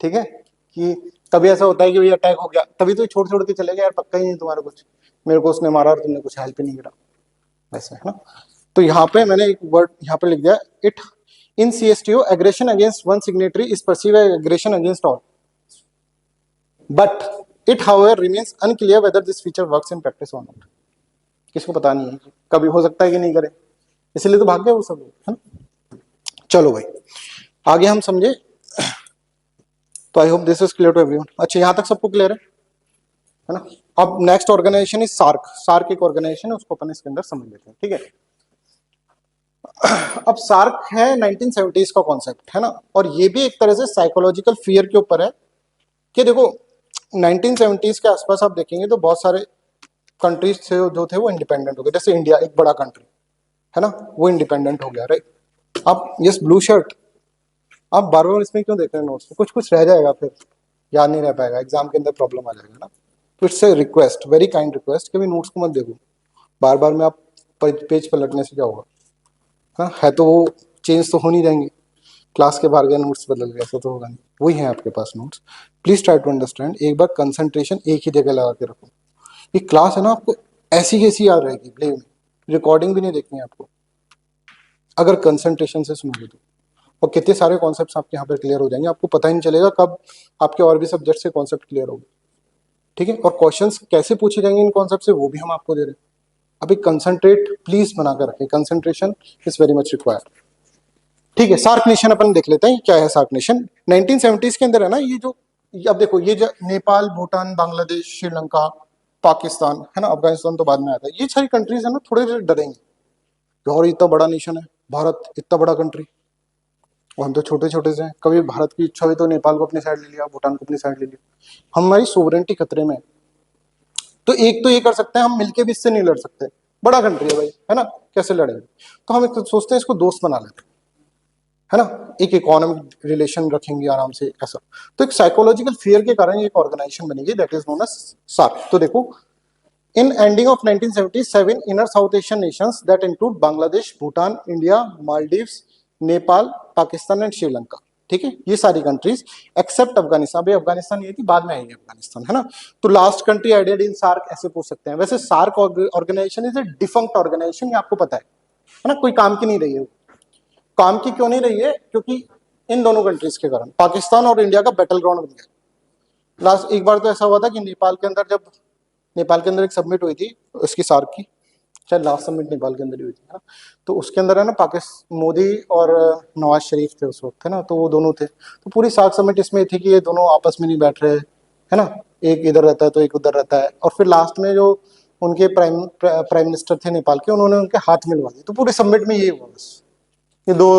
ठीक है, कि कभी ऐसा होता है कि भाई अटैक हो गया, तभी तो छोड़ छोड़ के चले गए यार, पक्का ही नहीं तुम्हारा कुछ, मेरे को उसने मारा और तुमने कुछ हेल्प ही नहीं करा, वैसे, है ना। तो यहाँ पे मैंने एक वर्ड यहाँ पे लिख दिया, it in CSTO aggression against one signatory is perceive aggression against all, but it however remains unclear whether this feature works in practice और नॉट। किसको पता नहीं है, कभी हो सकता है कि नहीं करे, इसलिए तो भाग गए वो सब लोग, है ना। चलो भाई आगे हम समझे, तो I hope this is clear to everyone. अच्छा यहाँ तक सबको क्लियर है ना। अब next organisation is SAARC, SAARC एक ऑर्गेनाइजेशन है, उसको अपन इसके अंदर समझ लेते हैं। ठीक है, अब सार्क है 1970s का कॉन्सेप्ट, है ना, और ये भी एक तरह से साइकोलॉजिकल फियर के ऊपर है, कि देखो 1970s के आसपास आप देखेंगे तो बहुत सारे कंट्रीज थे जो थे वो इंडिपेंडेंट हो गए, जैसे इंडिया एक बड़ा कंट्री है ना, वो इंडिपेंडेंट हो गया, राइट। अब यस ब्लू शर्ट, आप बार बार इसमें क्यों देख रहे हैं नोट्स में, कुछ कुछ रह जाएगा, फिर याद नहीं रह पाएगा, एग्जाम के अंदर प्रॉब्लम आ जाएगा ना। तो it's a request, very kind request, कि भी नोट्स को मत देखो बार बार में, आप पेज पलटने से क्या होगा, हाँ है तो वो चेंज तो हो नहीं जाएंगे, क्लास के बाहर गए नोट्स बदल गए, ऐसा तो होगा नहीं, वही है आपके पास notes. Please try to understand, एक बार कंसंट्रेशन एक ही जगह लगा के रखो। ये क्लास है ना, आपको ऐसी कैसी याद रहेगी, ब्लेम, रिकॉर्डिंग भी नहीं देखनी है आपको, अगर कंसंट्रेशन से सुनोगे तो। और कितने सारे कॉन्सेप्ट्स आपके यहाँ पर क्लियर हो जाएंगे, आपको पता ही नहीं चलेगा कब आपके और भी सब्जेक्ट से कॉन्सेप्ट क्लियर होंगे। ठीक है, और क्वेश्चंस कैसे पूछे जाएंगे इन कॉन्सेप्ट से वो भी हम आपको दे रहे हैं। अभी कंसंट्रेट प्लीज बनाकर रखें, concentration is very much required. ठीक है, सार्क नेशन अपन देख लेते हैं क्या है सार्क नेशन। 1970s के अंदर है ना ये जो, अब देखो ये जो नेपाल, भूटान, बांग्लादेश, श्रीलंका, पाकिस्तान, है ना, अफगानिस्तान तो बाद में आता है, ये सारी कंट्रीज है ना थोड़े डरेंगे, और इतना बड़ा नेशन है भारत, इतना बड़ा कंट्री, और हम तो छोटे छोटे से हैं, कभी भारत की इच्छा हुई तो नेपाल को अपनी साइड ले लिया, भूटान को अपनी साइड ले लिया, हमारी सोवरेंटी खतरे में है। तो एक तो ये कर सकते हैं, हम मिलके भी इससे नहीं लड़ सकते, बड़ा कंट्री है भाई, है ना, कैसे लड़ेंगे, तो हम एक तो सोचते हैं इसको दोस्त बना लेते हैं, है ना, एक इकोनॉमिक रिलेशन रखेंगे आराम से ऐसा। तो एक साइकोलॉजिकल फियर के कारण एक ऑर्गेनाइजेशन बनेगी, that is known as SAARC. तो देखो, in ending of 1977 inner South Asian nations that include Bangladesh, Bhutan, India, Maldives, Nepal, Pakistan and Sri Lanka, ठीक है, ये सारी कंट्रीज एक्सेप्ट अफगानिस्तान। अभी अफगानिस्तान ये थी, बाद में आएगी अफगानिस्तान, है ना। तो last country added in SAARC ऐसे पूछ सकते हैं। वैसे SAARC organisation is a defunct organisation, ये आपको पता है ना, कोई काम की नहीं रही है। काम की क्यों नहीं रही है? क्योंकि इन दोनों कंट्रीज के कारण पाकिस्तान और इंडिया का बैटल ग्राउंड बन गया। लास्ट एक बार तो ऐसा हुआ था कि नेपाल के अंदर, जब नेपाल के अंदर एक सबमिट हुई थी उसकी सार्क की, शायद लास्ट सबमिट नेपाल के अंदर ही हुई थी, है ना। तो उसके अंदर है ना, पाकिस्तान मोदी और नवाज शरीफ थे उस वक्त, है ना, तो वो दोनों थे। तो पूरी सार्क समिट इसमें थी कि ये दोनों आपस में नहीं बैठ रहे, है ना, एक इधर रहता है तो एक उधर रहता है। और फिर लास्ट में जो उनके प्राइम मिनिस्टर थे नेपाल के, उन्होंने उनके हाथ मिलवा दिए। तो पूरी समिट में ये हुआ बस, ये दो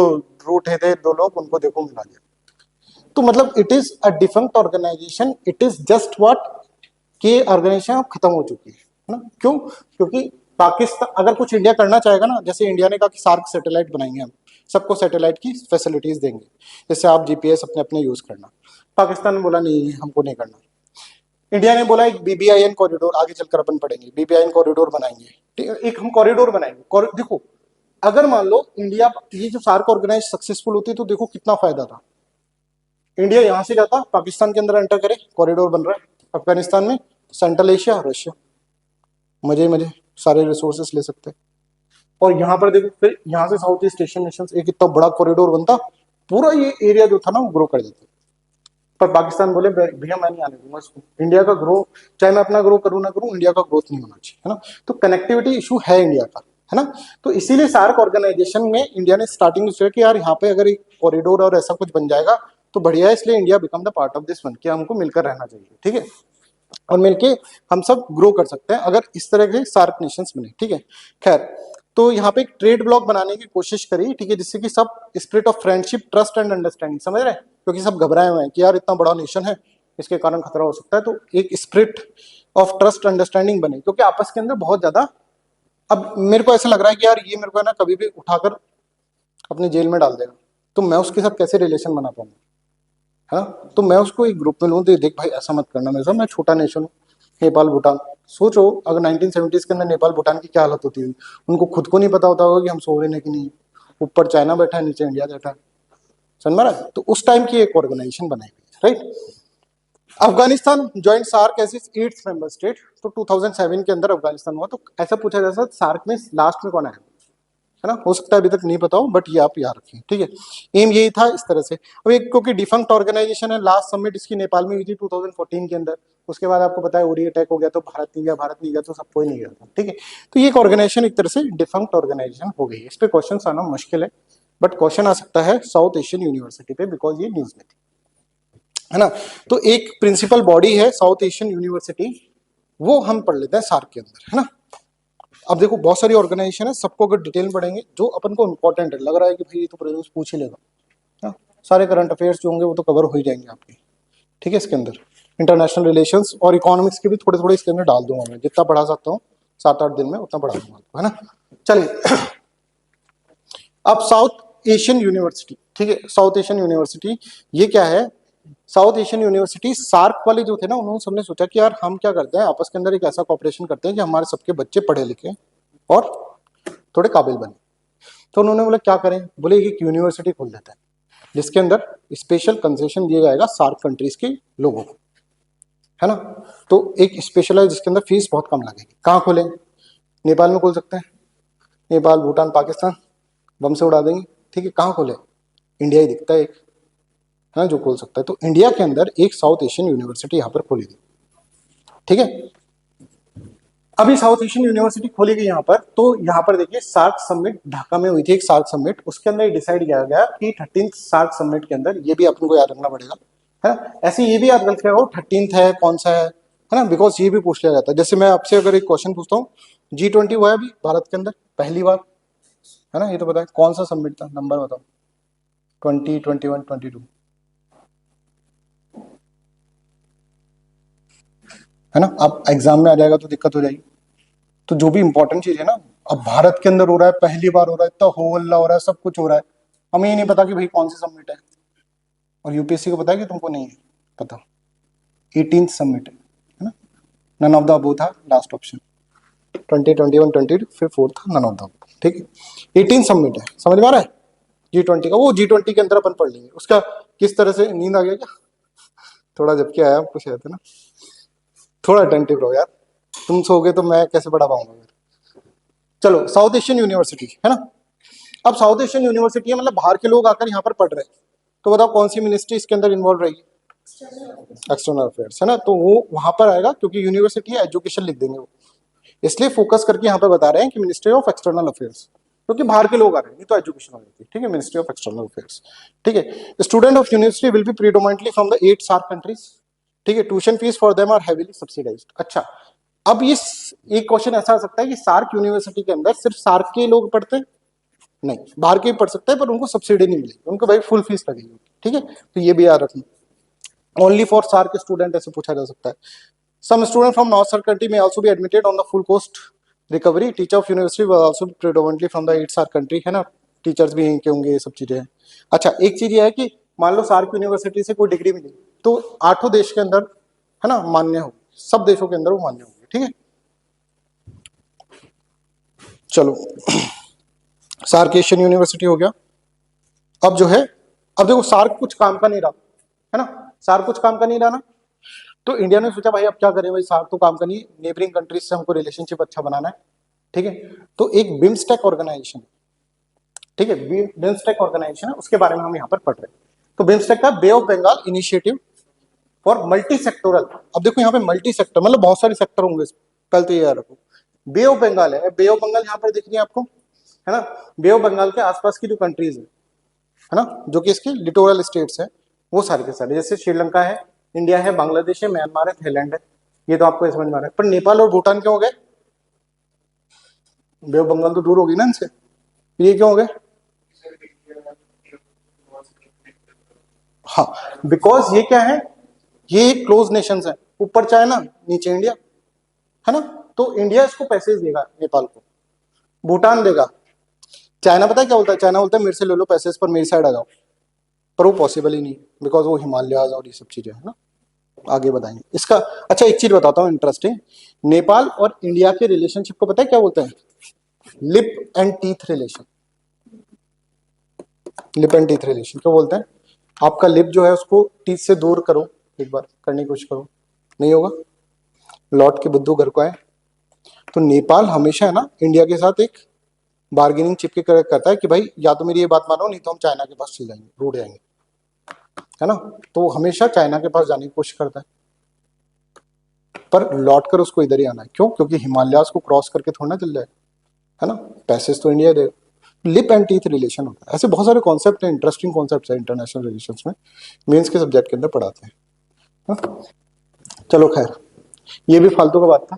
रूट थे, दो लोग, उनको देखो मिला दिया। तो मतलब it is a defunct organisation, it is just what कि ऑर्गेनाइजेशन अब खत्म हो चुकी है ना। क्यों? क्योंकि पाकिस्तान अगर कुछ इंडिया करना चाहेगा ना, जैसे इंडिया ने कहा कि सार्क सैटेलाइट बनाएंगे हम, सबको सैटेलाइट की फैसिलिटीज देंगे, जैसे आप जीपीएस अपने अपने यूज करना। पाकिस्तान ने बोला नहीं, हमको नहीं करना। इंडिया ने बोला एक बीबीआईएन कॉरिडोर, आगे चलकर अपन पढ़ेंगे, बीबीआईएन कॉरिडोर बनाएंगे, ठीक है, एक हम कॉरिडोर बनाएंगे। देखो, अगर मान लो इंडिया, ये जो सार्क ऑर्गेनाइज सक्सेसफुल होती तो देखो कितना फायदा था। इंडिया यहां से जाता, पाकिस्तान के अंदर एंटर करे, कॉरिडोर बन रहा है अफगानिस्तान में, सेंट्रल एशिया, रशिया, मजे मजे, सारे रिसोर्सेस ले सकते हैं। और यहाँ पर देखो, फिर यहाँ से साउथ ईस्ट एशियन नेशंस, एक इतना बड़ा कॉरिडोर बनता, पूरा ये एरिया जो था ना वो ग्रो कर देता। पर पाकिस्तान बोले भैया मैं नहीं आने दूंगा इसको, इंडिया का ग्रो, चाहे मैं अपना ग्रो करूँ ना करूँ, इंडिया का ग्रोथ नहीं होना चाहिए, है ना। तो कनेक्टिविटी इशू है इंडिया का, है ना। तो इसीलिए सार्क ऑर्गेनाइजेशन में इंडिया ने स्टार्टिंग में सोचा कि यार यहाँ पे अगर एक कॉरिडोर और ऐसा कुछ बन जाएगा तो बढ़िया है, इसलिए India become the part of this one, कि हमको मिलकर रहना चाहिए, ठीक है, और मिलके हम सब ग्रो कर सकते हैं अगर इस तरह के सार्क नेशंस बने, ठीक है। खैर, तो यहाँ पे एक ट्रेड ब्लॉक बनाने की कोशिश करी, ठीक है, जिससे कि सब spirit of friendship, trust and understanding, समझ रहे हैं, क्योंकि सब घबराए हुए हैं कि यार इतना बड़ा नेशन है, इसके कारण खतरा हो सकता है। तो एक स्पिरिट ऑफ ट्रस्ट अंडरस्टैंडिंग बने, क्योंकि आपस के अंदर बहुत ज्यादा, अब मेरे को ऐसा लग रहा है कि यार ये मेरे को है ना कभी भी उठाकर अपने जेल में डाल देगा, तो मैं उसके साथ कैसे रिलेशन बना पाऊंगा, है ना। तो मैं उसको एक ग्रुप में लूँ, तो देख भाई ऐसा मत करना मेरे साथ, मैं छोटा नेशन हूँ, नेपाल भूटान। सोचो अगर 1970s के अंदर नेपाल भूटान की क्या हालत होती है, उनको खुद को नहीं पता होता होगा कि हम सोवरेन है कि नहीं, ऊपर चाइना बैठा है, नीचे इंडिया बैठा है, समझ में रहा है? तो उस टाइम की एक ऑर्गेनाइजेशन बनाई गई, right. Afghanistan joint SAARC as its 8th member state, तो 2007 के अंदर अफगानिस्तान हुआ। तो ऐसा पूछा जा सकता है सार्क में लास्ट में कौन आया, है ना, हो सकता है अभी तक नहीं पता हो, बट ये आप याद रखें, ठीक है। एम यही था इस तरह से। अब एक क्योंकि डिफंक्ट ऑर्गेनाइजेशन है, लास्ट समिट इसकी नेपाल में हुई थी 2014 के अंदर, उसके बाद आपको पता है उरी अटैक हो गया, तो भारत नहीं गया, भारत नहीं गया तो सब कोई नहीं गया था, ठीक है। तो ये एक ऑर्गेनाइजेशन एक तरह से डिफंक्ट ऑर्गेनाइजेशन हो गई है। इस पे क्वेश्चन आना मुश्किल है, बट क्वेश्चन आ सकता है साउथ एशियन यूनिवर्सिटी पे, बिकॉज ये न्यूज में थी, है ना। तो एक प्रिंसिपल बॉडी है साउथ एशियन यूनिवर्सिटी, वो हम पढ़ लेते हैं सार्क के अंदर, है ना। अब देखो बहुत सारी ऑर्गेनाइजेशन है, सबको अगर डिटेल में पढ़ेंगे, जो अपन को इंपॉर्टेंट है, लग रहा है कि भाई ये तो प्रीवियस पूछ ही लेगा, हाँ, सारे करंट अफेयर्स जो होंगे वो तो कवर हो ही जाएंगे आपके, ठीक है। इसके अंदर इंटरनेशनल रिलेशंस और इकोनॉमिक्स के भी थोड़े थोड़े इसके अंदर डाल दूंगा मैं, जितना पढ़ा सकता हूँ 7-8 दिन में उतना पढ़ा दूंगा, है ना। चलिए अब साउथ एशियन यूनिवर्सिटी, ठीक है, साउथ एशियन यूनिवर्सिटी ये क्या है? साउथ एशियन यूनिवर्सिटी, सार्क वाले जो थे ना, उन्होंने सबने सोचा कि यार हम क्या करते हैं, आपस के अंदर एक ऐसा कॉपरेशन करते हैं कि हमारे सबके बच्चे पढ़े लिखे और थोड़े काबिल बने। तो उन्होंने बोला क्या करें, बोले एक यूनिवर्सिटी खोल देते हैं जिसके अंदर स्पेशल कंसेशन दिया जाएगा सार्क कंट्रीज के लोगों को, है ना। तो एक स्पेशल है जिसके अंदर फीस बहुत कम लगेगी। कहाँ खोलेंगे? नेपाल में खोल सकते हैं, नेपाल, भूटान, पाकिस्तान बम से उड़ा देंगे, ठीक है। कहाँ खोले? इंडिया ही दिखता है एक, है ना, जो खोल सकता है। तो इंडिया के अंदर एक साउथ एशियन यूनिवर्सिटी यहाँ पर खोली गई, ठीक है। अभी साउथ एशियन यूनिवर्सिटी खोली गई यहाँ पर, तो यहाँ पर देखिए सार्क समिट ढाका में हुई थी, एक सार्क समिट, उसके अंदर डिसाइड किया गया कि 13th सार्क समिट के अंदर, ये भी अपन को याद रखना पड़ेगा, है ना। ऐसे ये भी याद रखिएगा 13th है कौन सा है ना, बिकॉज ये भी पूछ लिया जाता है। जैसे मैं आपसे अगर एक क्वेश्चन पूछता हूँ, G20 हुआ है अभी भारत के अंदर पहली बार, है ना, ये तो पता है, कौन सा समिट था, नंबर बताओ, 20, 21, 22, है ना। अब एग्जाम में आ जाएगा तो दिक्कत हो जाएगी। तो जो भी इंपॉर्टेंट चीज है ना, अब भारत के अंदर हो रहा है, पहली बार हो रहा है, इतना हो हल्ला हो रहा है, सब कुछ हो रहा है, हमें ये नहीं पता कि भाई कौन सी सबमिट है, और यूपीएससी को पता है कि तुमको नहीं है पता। 18th सबमिट है ना, नन ऑफ द अबव था लास्ट ऑप्शन, 2021 20 फिर 4 था नन ऑफ द अबव, ठीक है। 18 सबमिट है, समझ में आ रहा है। G20 का, वो G20 के अंदर अपन पढ़ लेंगे उसका किस तरह से। नींद आ गया क्या? थोड़ा झपके आया आपको शायद, है ना। थोड़ा अटेंटिव रहो यार, तुम सोगे तो मैं कैसे पढ़ा पाऊंगा फिर। चलो, साउथ एशियन यूनिवर्सिटी है ना। अब साउथ एशियन यूनिवर्सिटी है, मतलब बाहर के लोग आकर यहाँ पर पढ़ रहे हैं, तो बताओ कौन सी मिनिस्ट्री इसके अंदर इन्वॉल्व रहेगी? एक्सटर्नल अफेयर्स, है ना। तो वो वहां पर आएगा, क्योंकि यूनिवर्सिटी है, एजुकेशन लिख देंगे वो, इसलिए फोकस करके यहाँ पे बता रहे हैं कि मिनिस्ट्री ऑफ एक्सटर्नल अफेयर्स, क्योंकि बाहर के लोग आ रहे हैं, नहीं तो एजुकेशन हो जाती है, ठीक है। मिनिस्ट्री ऑफ एक्सटर्नल अफेयर्स, ठीक है। Student of university will be predominantly from the 8 SAARC countries, ठीक है। Tuition fees for them are heavily subsidised. अच्छा, अब इस एक क्वेश्चन ऐसा आ सकता है कि सार्क यूनिवर्सिटी के अंदर सिर्फ सार्क के लोग पढ़ते हैं? नहीं, बाहर के भी पढ़ सकते हैं, पर उनको सब्सिडी नहीं मिलेगी, उनको भाई फुल फीस लगेगी, ठीक है। तो ये भी याद रखना, ओनली फॉर सार्क स्टूडेंट ऐसे पूछा जा सकता है। Some students from North Star country may also be admitted on the full cost recovery. Teacher of university will also be predominantly from the 8 SAR country, है ना। टीचर्स भी यहीं के होंगे, ये सब चीजें हैं। अच्छा, एक चीज ये है कि मान लो सार्क यूनिवर्सिटी से कोई डिग्री मिली, तो 8 देश के अंदर, है ना, मान्य होगी, सब देशों के अंदर वो मान्य होगी, ठीक है। चलो, सार्क एशियन यूनिवर्सिटी हो गया। अब जो है, अब देखो सार्क कुछ काम का नहीं रहा, है ना। सार्क कुछ काम का नहीं रहा ना, तो इंडिया ने सोचा भाई अब क्या करें, भाई सार्क तो काम का नहीं, नेबरिंग कंट्रीज से हमको रिलेशनशिप अच्छा बनाना है, ठीक है। तो एक बिम्स्टेक ऑर्गेनाइजेशन, ठीक है, बिम्स्टेक ऑर्गेनाइजेशन है, उसके बारे में हम यहाँ पर पढ़ रहे हैं। तो बिम्स्टेक का Bay of Bengal initiative for multi sectoral. अब देखो यहाँ पे मल्टी सेक्टर मतलब बहुत सारे सेक्टर होंगे, पहले तो ये याद रखो। बे ऑफ बंगाल है, बे ऑफ बंगाल यहाँ पर दिख रही है आपको, है ना। बे ऑफ बंगाल के आसपास की जो कंट्रीज है ना, जो कि इसके लिटोरल स्टेट्स है, वो सारे के सारे, जैसे श्रीलंका है, इंडिया है, बांग्लादेश है, म्यांमार है, थाईलैंड है, ये तो आपको समझ में आ रहा है। पर नेपाल और भूटान क्यों हो गए? बे ऑफ बंगाल तो दूर होगी ना इनसे, ये क्यों हो गए? हाँ, बिकॉज ये क्या है, ये क्लोज नेशंस है, ऊपर चाइना नीचे इंडिया, है ना। तो इंडिया इसको पैसे देगा नेपाल को, भूटान देगा। चाइना पता है क्या बोलता है? चाइना बोलता है मेरे से ले लो पैसे पर मेरी साइड आ जाओ, पर वो पॉसिबल ही नहीं, बिकॉज वो हिमालयाज और ये सब चीजें है ना, आगे बताएंगे इसका। अच्छा, एक चीज बताता हूँ इंटरेस्टिंग, नेपाल और इंडिया के रिलेशनशिप को पता है क्या बोलते हैं? Lip and teeth relation. Lip and teeth relation क्यों बोलते हैं? आपका लिप जो है उसको टीथ से दूर करो, एक बार करने की कोशिश करो, नहीं होगा, लौट के बुद्धू घर को आए। तो नेपाल हमेशा है ना इंडिया के साथ एक बार्गेनिंग चिपके कर करता है कि भाई या तो मेरी ये बात मानो, नहीं तो हम चाइना के पास चले जाएंगे, रूठ जाएंगे, है ना। तो हमेशा चाइना के पास जाने की कोशिश करता है, पर लौट कर उसको इधर ही आना है। क्यों? क्योंकि हिमालयास को क्रॉस करके थोड़ा ना चल जाए, है ना। पैसेज तो India they. Lip and teeth relation होता है। ऐसे बहुत सारे कॉन्सेप्ट हैं, इंटरेस्टिंग कॉन्सेप्ट है इंटरनेशनल रिलेशंस में, मेंस के सब्जेक्ट के अंदर पढ़ाते हैं, हाँ? चलो खैर, ये भी फालतू का बात था,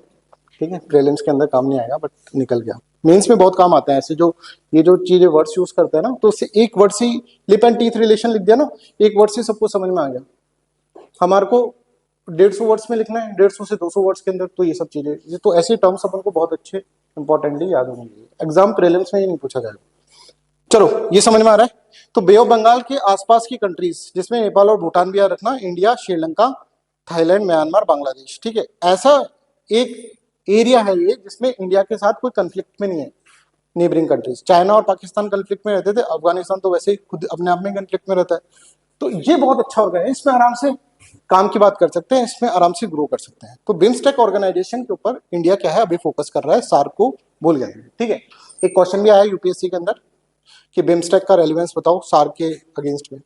ठीक है, प्रीलिम्स के अंदर काम नहीं आएगा, बट निकल गया। मेंस में बहुत काम आता है ऐसे, जो ये जो चीजें वर्ड्स यूज करते हैं ना, तो उससे एक वर्ड से लिप एंड टीथ रिलेशन लिख दिया ना, एक वर्ड से सबको समझ में आ गया। हमारे को 150 वर्ड्स में लिखना है, 150 से 200 वर्ड्स के अंदर, तो ये सब चीजें, ये तो ऐसे टर्म्स अपन को बहुत अच्छे इंपॉर्टेंटली याद होंगे, एग्जाम प्रीलिम्स में ये नहीं पूछा जाएगा। चलो, ये समझ में आ रहा है। तो बे ऑफ बंगाल के आसपास की कंट्रीज, जिसमें नेपाल और भूटान भी याद रखना, India, Sri Lanka, Thailand, Myanmar, Bangladesh, ठीक है। ऐसा एक एरिया है ये जिसमें इंडिया के साथ कोई कंफ्लिक्ट में नहीं है। नेबरिंग कंट्रीज, चाइना और पाकिस्तान कंफ्लिक्ट में रहते थे, अफगानिस्तान तो वैसे ही खुद अपने आप में कंफ्लिक्ट में रहता है। तो ये बहुत अच्छा ऑर्गन है, इसमें आराम से काम की बात कर सकते हैं, इसमें आराम से ग्रो कर सकते हैं। तो बिम्स्टेक ऑर्गेनाइजेशन के ऊपर इंडिया क्या है अभी फोकस कर रहा है, सार्क को भूल गए, ठीक है। एक क्वेश्चन भी आया यूपीएससी के अंदर कि बिम्स्टेक का रेलेवेंस बताओ सार्क के अगेंस्ट में,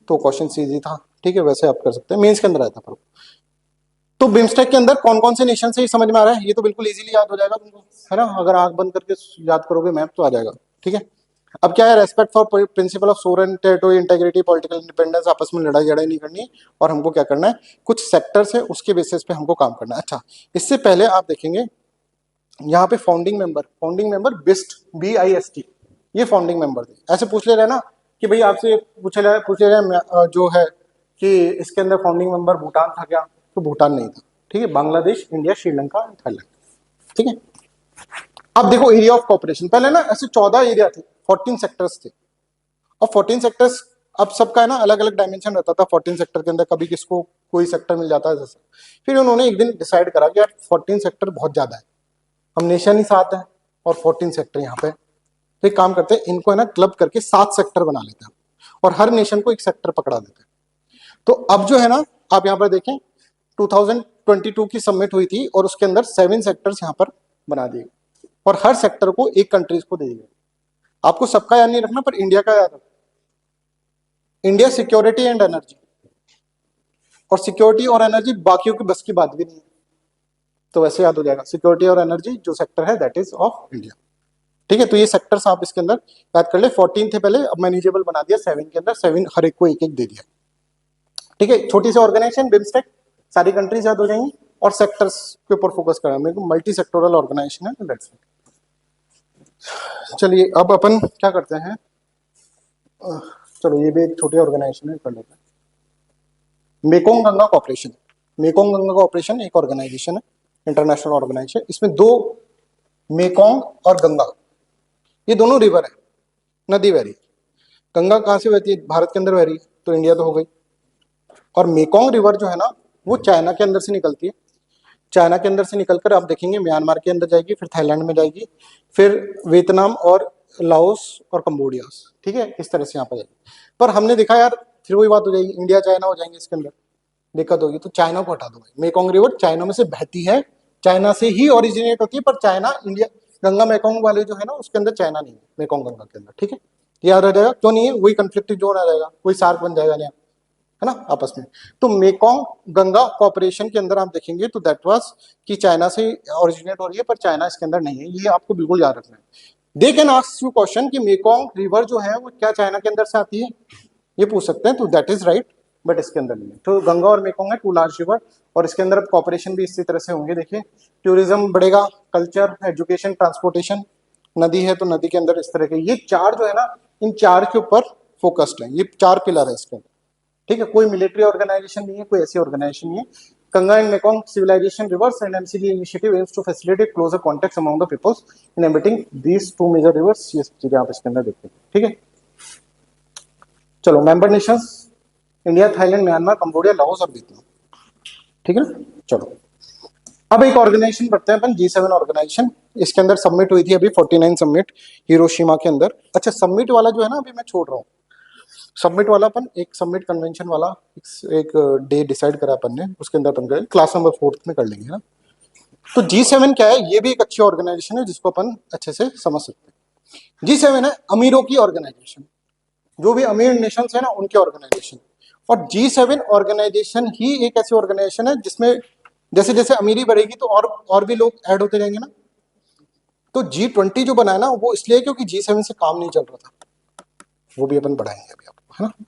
तो क्वेश्चन इजी था, ठीक है, वैसे आप कर सकते हैं, मेंस के अंदर आया था। तो बिम्स्टेक के अंदर कौन कौन से नेशन से, समझ में आ रहा है? ये तो बिल्कुल इजीली याद हो जाएगा तुमको, है ना, अगर आंख बंद करके याद करोगे मैप तो आ जाएगा, ठीक है। अब क्या है, respect for principle of sovereign territory integrity political independence, आपस में लड़ाई झड़ाई नहीं करनी, और हमको क्या करना है, कुछ सेक्टर्स है उसके बेसिस पे हमको काम करना है। अच्छा, इससे पहले आप देखेंगे यहाँ पे फाउंडिंग मेंबर बिस्ट, BIST, ये फाउंडिंग मेंबर थे। ऐसे पूछ ले रहे ना कि भाई आपसे पूछ ले रहे जो है कि इसके अंदर फाउंडिंग मेंबर भूटान था क्या, तो भूटान नहीं था, ठीक है। बांग्लादेश, इंडिया, श्रीलंका, थाईलैंड, ठीक है। अब देखो एरिया ऑफ कॉपरेशन, पहले ना ऐसे 14 एरिया थे, 14 सेक्टर्स थे। और 14 सेक्टर्स, अब सबका है ना अलग अलग डायमेंशन रहता था 14 सेक्टर के अंदर, कभी किसको कोई सेक्टर मिल जाता है जैसे। फिर उन्होंने एक दिन डिसाइड करा कि यार 14 सेक्टर बहुत ज्यादा है, हम नेशन ही 7 है और 14 सेक्टर यहाँ पे, तो एक काम करते हैं इनको है ना क्लब करके 7 सेक्टर बना लेते हैं और हर नेशन को एक सेक्टर पकड़ा देते हैं। तो अब जो है ना आप यहाँ पर देखें 2022 की समिट हुई थी और उसके अंदर 7 सेक्टर्स यहाँ पर बना दिए और हर सेक्टर को एक कंट्रीज को दे दिए। आपको सबका याद नहीं रखना पर इंडिया का याद रखना। इंडिया सिक्योरिटी एंड एनर्जी, और सिक्योरिटी और एनर्जी बाकियों की बस की बात भी नहीं है, तो वैसे याद हो जाएगा सिक्योरिटी और एनर्जी जो सेक्टर है दैट इज ऑफ इंडिया। ठीक है, तो ये सेक्टर्स आप इसके अंदर याद कर ले। 14 थे पहले, अब मैनेजेबल बना दिया 7 के अंदर, 7 हर एक को एक एक दे दिया। ठीक है, छोटी सी ऑर्गेनाइजेशन बिम्स्टेक, सारी कंट्रीज याद हो जाएंगी और सेक्टर्स के ऊपर फोकस करना, मेरे को मल्टी सेक्टोरल ऑर्गेनाइजेशन है दैट्स इट। चलिए अब अपन क्या करते हैं, चलो ये भी एक छोटी ऑर्गेनाइजेशन है, कर लेते हैं। Mekong Ganga corporation, Mekong Ganga corporation एक ऑर्गेनाइजेशन है, इंटरनेशनल ऑर्गेनाइजेशन। इसमें दो मेकोंग और गंगा, ये दोनों रिवर है, नदी बह रही है। गंगा कहाँ से बहती है? भारत के अंदर बह रही है, तो इंडिया तो हो गई। और मेकोंग रिवर जो है ना वो चाइना के अंदर से निकलती है, चाइना के अंदर से निकलकर आप देखेंगे म्यांमार के अंदर जाएगी, फिर थाईलैंड में जाएगी, फिर वियतनाम और लाओस और कंबोडिया। ठीक है, इस तरह से यहाँ पर जाएगी। पर हमने देखा यार फिर वही बात हो जाएगी, इंडिया चाइना हो जाएंगे, इसके अंदर दिक्कत होगी, तो चाइना को हटा दो भाई। मेकोंग रिवर चाइना में से बहती है, चाइना से ही ओरिजिनेट होती है, पर चाइना इंडिया, गंगा मेकोंग वाले जो है ना उसके अंदर चाइना नहीं है, मेकोंग गंगा के अंदर। ठीक है, याद रह जाएगा, क्यों नहीं है, वही कंफ्लिक्ट जोन आ जाएगा, कोई सार्क बन जाएगा यहाँ, है ना आपस में। तो मेकोंग गंगा कॉर्पोरेशन के अंदर आप देखेंगे तो दैट वाज कि चाइना से ओरिजिनेट हो रही है, पर चाइना इसके अंदर नहीं है, ये आपको बिल्कुल याद रखना है। They can ask you question कि मेकोंग रिवर जो है वो क्या चाइना के अंदर से आती है, ये पूछ सकते हैं, तो दैट इज राइट, बट इसके अंदर नहीं है। तो गंगा और मेकोंग है टू लार्ज रिवर, और इसके अंदर कॉर्पोरेशन भी इसी तरह से होंगे। देखिए टूरिज्म बढ़ेगा, कल्चर, एजुकेशन, ट्रांसपोर्टेशन, नदी है तो नदी के अंदर इस तरह के ये चार जो है ना, इन चार के ऊपर फोकस्ड है, ये 4 पिलर है इसके अंदर। ठीक है, कोई मिलिट्री ऑर्गेनाइजेशन नहीं है, कोई ऐसी ऑर्गेनाइजेशन नहीं है। Ganga and Mekong civilisation rivers and MCD initiative aims to facilitate closer contacts among the peoples in emitting these 2 major rivers, ये सब चीजें आप इसके अंदर देखते हैं। ठीक है, चलो member Nations India, Thailand, Myanmar, Cambodia, Laos और वियतनाम। ठीक है ना, चलो अब एक ऑर्गेनाइजेशन पढ़ते हैं अपन, G7 ऑर्गेनाइजेशन। इसके अंदर सबमिट हुई थी अभी 49 सबमिट हिरोशिमा के अंदर। अच्छा सबमिट वाला जो है ना अभी मैं छोड़ रहा हूँ, सबमिट वाला अपन एक सबमिट कन्वेंशन वाला एक डे डिसाइड करा अपन ने, उसके अंदर अपन करें क्लास नंबर 4 में कर लेंगे ना। तो G7 क्या है, ये भी एक अच्छी ऑर्गेनाइजेशन है जिसको अपन अच्छे से समझ सकते हैं। G7 है अमीरों की ऑर्गेनाइजेशन, जो भी अमीर नेशंस है ना उनके ऑर्गेनाइजेशन। और G7 ऑर्गेनाइजेशन ही एक ऐसी ऑर्गेनाइजेशन है जिसमें जैसे जैसे अमीरी बढ़ेगी तो और भी लोग ऐड होते जाएंगे ना। तो G20 जो बना है ना वो इसलिए क्योंकि G7 से काम नहीं चल रहा था, वो भी अपन बढ़ाएंगे अभी आपको, है ना।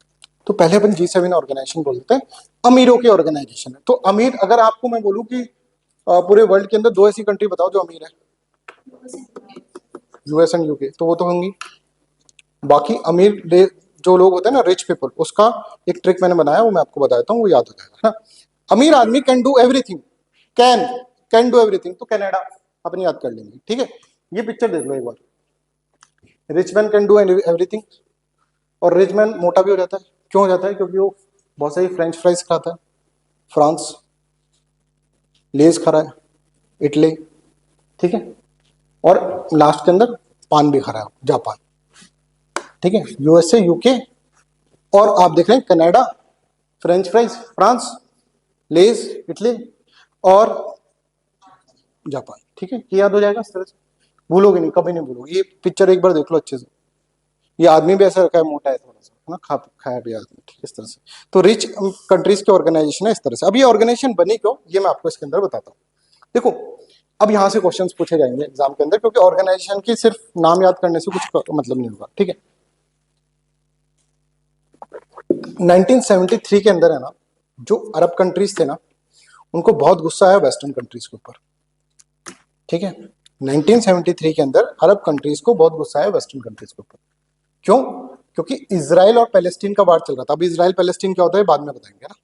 तो पहले अपन G7 ऑर्गेनाइजेशन बोलते हैं, अमीरों की ऑर्गेनाइजेशन है। तो अमीर, अगर आपको मैं बोलूं कि पूरे वर्ल्ड के अंदर 2 ऐसी कंट्री बताओ जो अमीर है, यूएस एंड यूके, तो वो तो होंगी। बाकी अमीर जो लोग होते हैं ना रिच पीपल, उसका एक ट्रिक मैंने बनाया, वो मैं आपको बताता हूँ, वो याद हो जाएगा ना। अमीर आदमी can do everything, can do everything, तो कनाडा अपन याद कर लेंगे। ठीक है, ये पिक्चर देख लो एक बार, rich man can do everything, और रिच मैन मोटा भी हो जाता है। क्यों हो जाता है? क्योंकि वो बहुत सारी फ्रेंच फ्राइज खाता है, फ्रांस, लेज खा रहा है, इटली, ठीक है, और लास्ट के अंदर पान भी खा रहा है, जापान। ठीक है, यूएसए, यूके, और आप देख रहे हैं कनाडा, फ्रेंच फ्राइज, फ्रांस, लेज, इटली और जापान। ठीक है, ये याद हो जाएगा इस तरह से, भूलोगे नहीं, कभी नहीं भूलोगे। ये पिक्चर एक बार देख लो अच्छे से, ये आदमी भी ऐसा रखा है, मोटा है थोड़ा सा, है ना, खाया भी आदमी, ठीक इस तरह से। तो रिच कंट्रीज के ऑर्गेनाइजेशन है इस तरह से। अब ये ऑर्गेनाइजेशन बनी क्यों, ये मैं आपको इसके अंदर बताता हूँ। देखो अब यहाँ से क्वेश्चंस पूछे जाएंगे एग्जाम के अंदर, क्योंकि ऑर्गेनाइजेशन की सिर्फ नाम याद करने से कुछ मतलब नहीं होगा। ठीक है, 1973 के अंदर है ना, जो अरब कंट्रीज थे ना, उनको बहुत गुस्सा आया वेस्टर्न कंट्रीज के ऊपर। ठीक है, 1973 के अंदर अरब कंट्रीज को बहुत गुस्सा आया वेस्टर्न कंट्रीज के ऊपर। क्यों? क्योंकि इसराइल और पैलेस्टीन का वार चल रहा था। अब इसराइल पैलेस्टीन क्या होता है बाद में बताएंगे ना,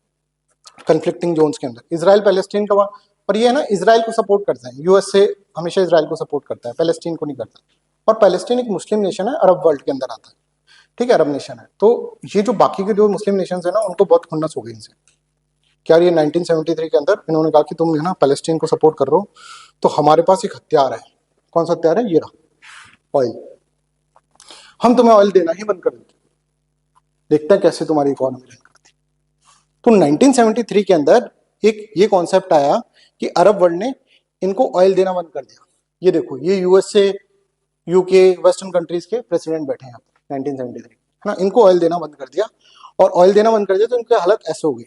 कंफ्लिक्टिंग जोन्स के अंदर इसराइल पैलेस्टीन का वार। और ये है ना इसराइल को सपोर्ट करता है, यूएसए हमेशा इसराइल को सपोर्ट करता है, पैलेस्टीन को नहीं करता। और पैलेस्टीन एक मुस्लिम नेशन है, अरब वर्ल्ड के अंदर आता है। ठीक है, अरब नेशन है। तो ये जो बाकी के जो मुस्लिम नेशंस है ना, उनको बहुत खुन्नस हो गई इनसे। क्या ये 1973 के अंदर इन्होंने कहा कि तुम है ना पैलेस्टीन को सपोर्ट कर रहे हो, तो हमारे पास एक हथियार है। कौन सा हथियार है? ये रहा, ऑयल। हम तुम्हें ऑयल देना ही बंद कर देते, देखते हैं कैसे तुम्हारी इकोनॉमी रन करती। तो 1973 के अंदर एक ये कॉन्सेप्ट आया कि अरब वर्ल्ड ने इनको ऑयल देना बंद कर दिया। ये देखो, ये यूएसए, यूके, वेस्टर्न कंट्रीज के प्रेसिडेंट बैठे हैं यहाँ पे 1973, है ना। इनको ऑयल देना बंद कर दिया, और ऑयल देना बंद कर दिया तो इनकी हालत ऐसे हो गई।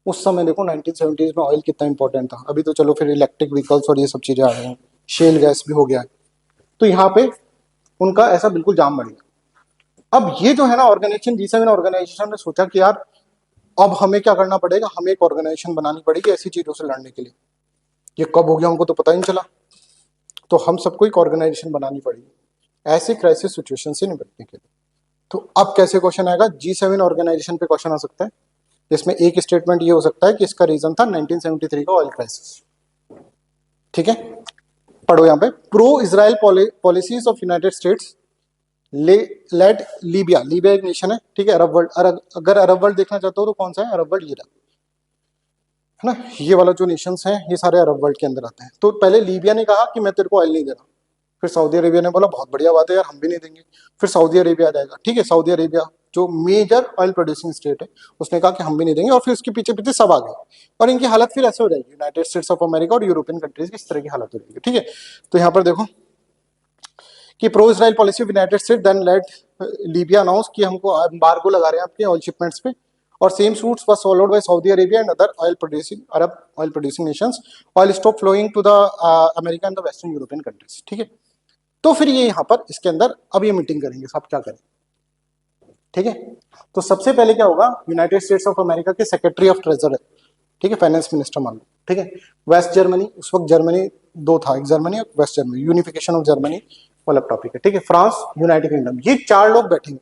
उस समय देखो 1970s में ऑयल कितना इंपॉर्टेंट था। अभी तो चलो फिर इलेक्ट्रिक व्हीकल्स और ये सब चीजें आ गई हैं, शेल गैस भी हो गया है। तो यहाँ पे उनका ऐसा बिल्कुल जाम बढ़ गया। अब ये जो है ना ऑर्गेनाइजेशन, G7 ऑर्गेनाइजेशन ने सोचा कि यार अब हमें क्या करना पड़ेगा, हमें एक ऑर्गेनाइजेशन बनानी पड़ेगी ऐसी चीजों से लड़ने के लिए। ये कब हो गया हमको तो पता ही नहीं चला। तो हम सबको एक ऑर्गेनाइजेशन बनानी पड़ेगी ऐसे क्राइसिस सिचुएशन से निपटने के लिए। तो अब कैसे क्वेश्चन आएगा? G7 ऑर्गेनाइजेशन पे क्वेश्चन आ सकता है, जिसमें एक स्टेटमेंट ये हो सकता है कि इसका रीजन था 1973 का ऑयल क्राइसिस। ठीक है, पढ़ो यहाँ पे, pro Israel policies of United States led Libya. Libya एक नेशन है, ठीक है, अरब वर्ल्ड। अगर अरब वर्ल्ड देखना चाहते हो तो कौन सा है अरब वर्ल्ड? ये रहा, है ना। ये वाला जो नेशंस हैं ये सारे अरब वर्ल्ड के अंदर आते हैं। तो पहले लीबिया ने कहा कि मैं तेरे को ऑयल नहीं दे रहा। फिर सऊदी अरेबिया ने बोला बहुत बढ़िया बात है यार, हम भी नहीं देंगे। फिर सऊदी अरेबिया आ जाएगा, ठीक है, सऊदी अरेबिया जो मेजर ऑयल प्रोड्यूसिंग स्टेट है, उसने कहा कि हम भी नहीं देंगे। और फिर उसके पीछे पीछे सब आ गए, और इनकी हालत फिर ऐसे हो जाएगी, यूनाइटेड स्टेट्स ऑफ अमेरिका और यूरोपियन कंट्रीज की इस तरह की हालत हो जाएगी। ठीक है, तो यहाँ पर देखो कि pro Israel policy of United State then led Libya announce कि हमको एम्बार्गो लगा रहे हैं आपके ऑयल शिपमेंट्स पे। और same suits was followed by Saudi Arabia and other oil producing Arab oil producing nations. Oil stop flowing to the America and the western European countries. ठीक है, तो फिर ये यहाँ पर इसके अंदर अब ये मीटिंग करेंगे सब, क्या करें। ठीक है, तो सबसे पहले क्या होगा, यूनाइटेड स्टेट्स ऑफ अमेरिका के सेक्रेटरी ऑफ ट्रेजरी, ठीक है, फाइनेंस मिनिस्टर मान लो, ठीक है, वेस्ट जर्मनी, उस वक्त जर्मनी दो था, एक जर्मनी और west Germany, unification of Germany वाला टॉपिक है। ठीक है, फ्रांस, यूनाइटेड किंगडम, ये चार लोग बैठेंगे।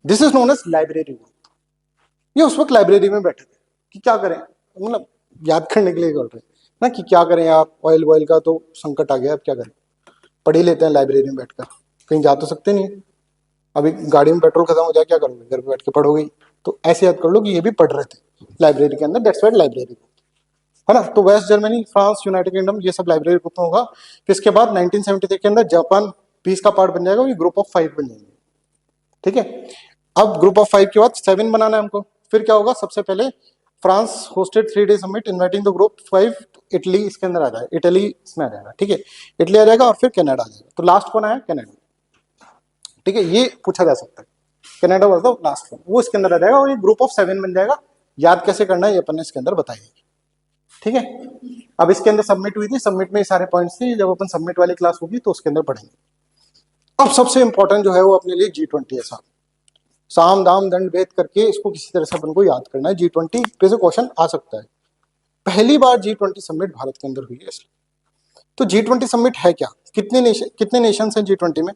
This is known as library group. ये उस वक्त लाइब्रेरी में बैठे थे कि क्या करें, मतलब याद करने के लिए बोल रहे ना कि क्या करें आप, ऑयल वॉयल का तो संकट आ गया, अब क्या करें, पढ़ ही लेते हैं लाइब्रेरी में बैठकर, कहीं जा तो सकते नहीं। अभी गाड़ी में पेट्रोल खत्म हो जाए क्या करोगे, घर पे बैठ के पढ़ोगे। तो ऐसे याद कर लो कि ये भी पढ़ रहे थे लाइब्रेरी के अंदर, दैट्स व्हाट लाइब्रेरी, है ना। तो West Germany, France, United Kingdom, ये सब लाइब्रेरी ग्रुप में होगा। फिर इसके बाद 1973 के अंदर जापान पीस का पार्ट बन जाएगा, ये ग्रुप ऑफ 5 बन जाएंगे। ठीक है, अब ग्रुप ऑफ 5 के बाद 7 बनाना है हमको। फिर क्या होगा, सबसे पहले France hosted 3 day summit inviting the group 5, Italy इसके अंदर आ जाएगा, इटली इसमें आ जाएगा। ठीक है, इटली आ जाएगा और फिर कनाडा आ जाएगा। तो लास्ट कौन आया? कनाडा। ठीक है, ये पूछा जा सकता है, Canada was the last one, वो इसके अंदर आ जाएगा और ये ग्रुप ऑफ 7 बन जाएगा। याद कैसे करना है ये अपन ने इसके अंदर बताएंगे। ठीक है, अब इसके अंदर सबमिट हुई थी, सबमिट में ये सारे पॉइंट्स थे, जब अपन सबमिट वाली क्लास होगी तो उसके अंदर पढ़ेंगे। अब सबसे इंपॉर्टेंट जो है वो अपने लिए G20 है साहब। साम दाम दंड भेद करके इसको किसी तरह से अपन को याद करना है। G20 पे से क्वेश्चन आ सकता है। पहली बार G20 समिट भारत के अंदर हुई है इसलिए। तो G20 समिट है क्या, कितने नेशंस हैं G20 में,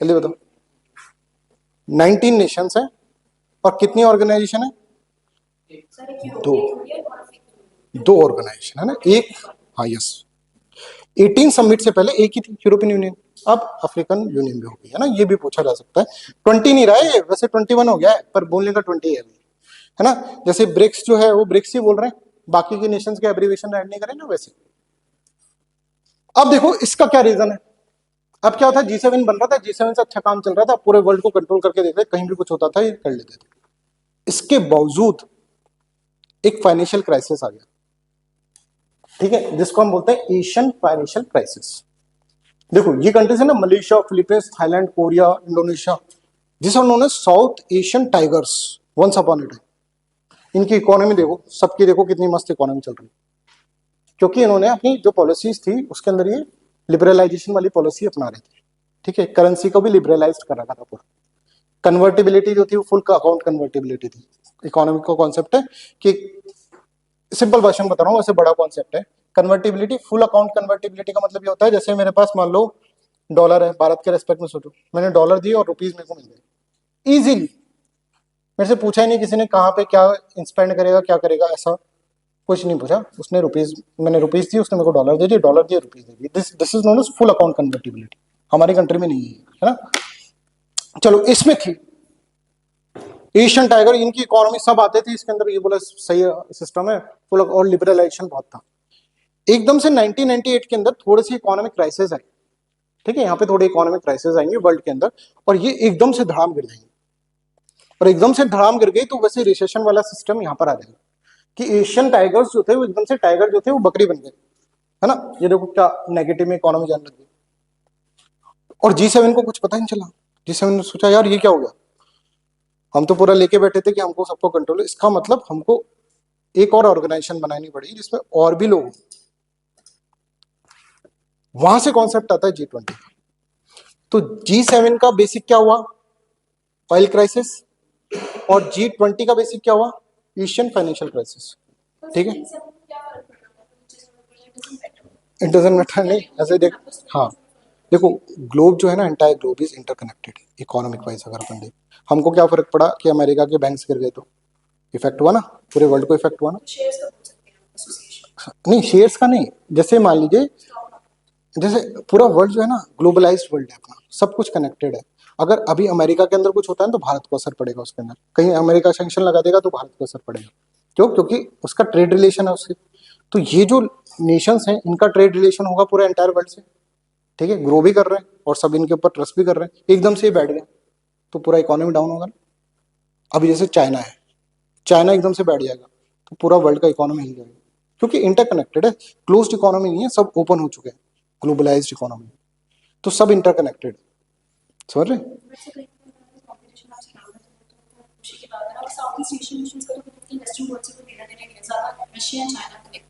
जल्दी बताओ। 19 नेशंस हैं, और कितनी ऑर्गेनाइजेशन है? दो ऑर्गेनाइजेशन है ना, एक, हाँ यस। 18 समिट से पहले एक ही थी, यूरोपियन यूनियन, अब अफ्रीकन यूनियन भी हो गई है ना, ये भी पूछा जा सकता है। 20 नहीं रहा है वैसे, 21 हो गया है, पर बोलने का 20 है ना। जैसे ब्रिक्स जो है वो ब्रिक्स ही बोल रहे हैं, बाकी के नेशंस के एब्रीविएशन ऐड नहीं करें ना वैसे। अब देखो इसका क्या रीजन है। अब क्या होता है, G7 बन रहा था, G7 से अच्छा काम चल रहा था, पूरे वर्ल्ड को कंट्रोल करके देख रहे, कहीं भी कुछ होता था ये कर लेते थे। इसके बावजूद एक फाइनेंशियल क्राइसिस आ गया, ठीक है, जिसको हम बोलते हैं एशियन फाइनेंशियल क्राइसिस। देखो ये कंट्रीज है ना, Malaysia, Philippines, Thailand, Korea, Indonesia, this are known as South Asian tigers once upon a time. इनकी इकोनॉमी देखो, सबकी देखो कितनी मस्त इकोनॉमी चल रही है, क्योंकि इन्होंने अपनी जो पॉलिसीज थी उसके अंदर ये लिबरलाइजेशन वाली पॉलिसी अपना रहे थे। ठीक है, करेंसी को भी लिबरलाइज कर रखा था पूरा। कन्वर्टिबिलिटी जो थी वो फुल अकाउंट कन्वर्टिबिलिटी थी। इकोनॉमिक का कॉन्सेप्ट है कि, सिंपल भाषा में बता रहा हूँ, वैसे बड़ा कॉन्सेप्ट है। कन्वर्टिबिलिटी, फुल अकाउंट कन्वर्टिबिलिटी का मतलब ये होता है, जैसे मेरे पास मान लो डॉलर है, भारत के रेस्पेक्ट में सोचो, मैंने डॉलर दिए और रुपीज मेरे को मिल गए इजीली, मेरे से पूछा ही नहीं किसी ने कहाँ पे क्या स्पेंड करेगा, क्या करेगा, ऐसा कुछ नहीं पूछा। उसने रुपीज, मैंने रुपीज दी, उसने मेरे को डॉलर दे दिए, डॉलर दिए, रुपीज दे दिए। This is known as full account convertibility. हमारी कंट्री में नहीं है, है ना। चलो इसमें थी एशियन टाइगर, इनकी इकोनॉमी सब आते थे इसके अंदर, ये बोला सही सिस्टम है फुल, और लिबरलाइजेशन बहुत था। एकदम से 1998 के अंदर थोड़ी सी इकोनॉमिक क्राइसिस आई, ठीक है, यहाँ पे थोड़ी इकोनॉमिक क्राइसिस आएंगे वर्ल्ड के अंदर, और ये एकदम से धड़ाम गिर जाएंगे, और एकदम से धड़ाम गिर गई तो वैसे रिसेशन वाला सिस्टम यहाँ पर आ जाएगा कि एशियन टाइगर्स जो थे वो एकदम से टाइगर जो थे वो बकरी बन गए, है ना। ये देखो क्या नेगेटिव में इकोनॉमी जाने लगी, और G7 को कुछ पता ही नहीं चला। G7 ने सोचा यार ये क्या हो गया, हम तो पूरा लेके बैठे थे कि हमको सबको कंट्रोल, इसका मतलब हमको एक और ऑर्गेनाइजेशन बनानी पड़ेगी जिसमें और भी लोग। वहां से कॉन्सेप्ट आता है G20। तो G7 का बेसिक क्या हुआ, ऑयल क्राइसिस, और G20 का बेसिक क्या हुआ, एशियन फाइनेंशियल क्राइसिस, ठीक है। इट डजंट मैटर, नहीं ऐसे देख, हाँ देखो ग्लोब जो है ना, entire globe is interconnected economic wise. अगर अपन देख, हमको क्या फर्क पड़ा कि अमेरिका के बैंक्स गिर गए तो इफेक्ट हुआ ना, पूरे वर्ल्ड को इफेक्ट हुआ ना। नहीं शेयर्स का नहीं, जैसे मान लीजिए जैसे पूरा वर्ल्ड जो है ना ग्लोबलाइज्ड वर्ल्ड है अपना, सब कुछ कनेक्टेड है। अगर अभी अमेरिका के अंदर कुछ होता है तो भारत को असर पड़ेगा उसके अंदर, कहीं अमेरिका सैंक्शन लगा देगा तो भारत को असर पड़ेगा। क्यों, क्योंकि उसका ट्रेड रिलेशन है उससे। तो ये जो नेशंस हैं इनका ट्रेड रिलेशन होगा पूरे एंटायर वर्ल्ड से, ठीक है, ग्रो भी कर रहे हैं और सब इनके ऊपर ट्रस्ट भी कर रहे हैं, एकदम से ही बैठ गए तो पूरा इकोनॉमी डाउन होगा ना। अभी जैसे चाइना है, चाइना एकदम से बैठ जाएगा तो पूरा वर्ल्ड का इकोनॉमी हिल जाएगा, क्योंकि इंटरकनेक्टेड है, क्लोज्ड इकोनॉमी नहीं है, सब ओपन हो चुके हैं, ग्लोबलाइज्ड इकोनॉमी, तो सब इंटरकनेक्टेड, समझ रहे।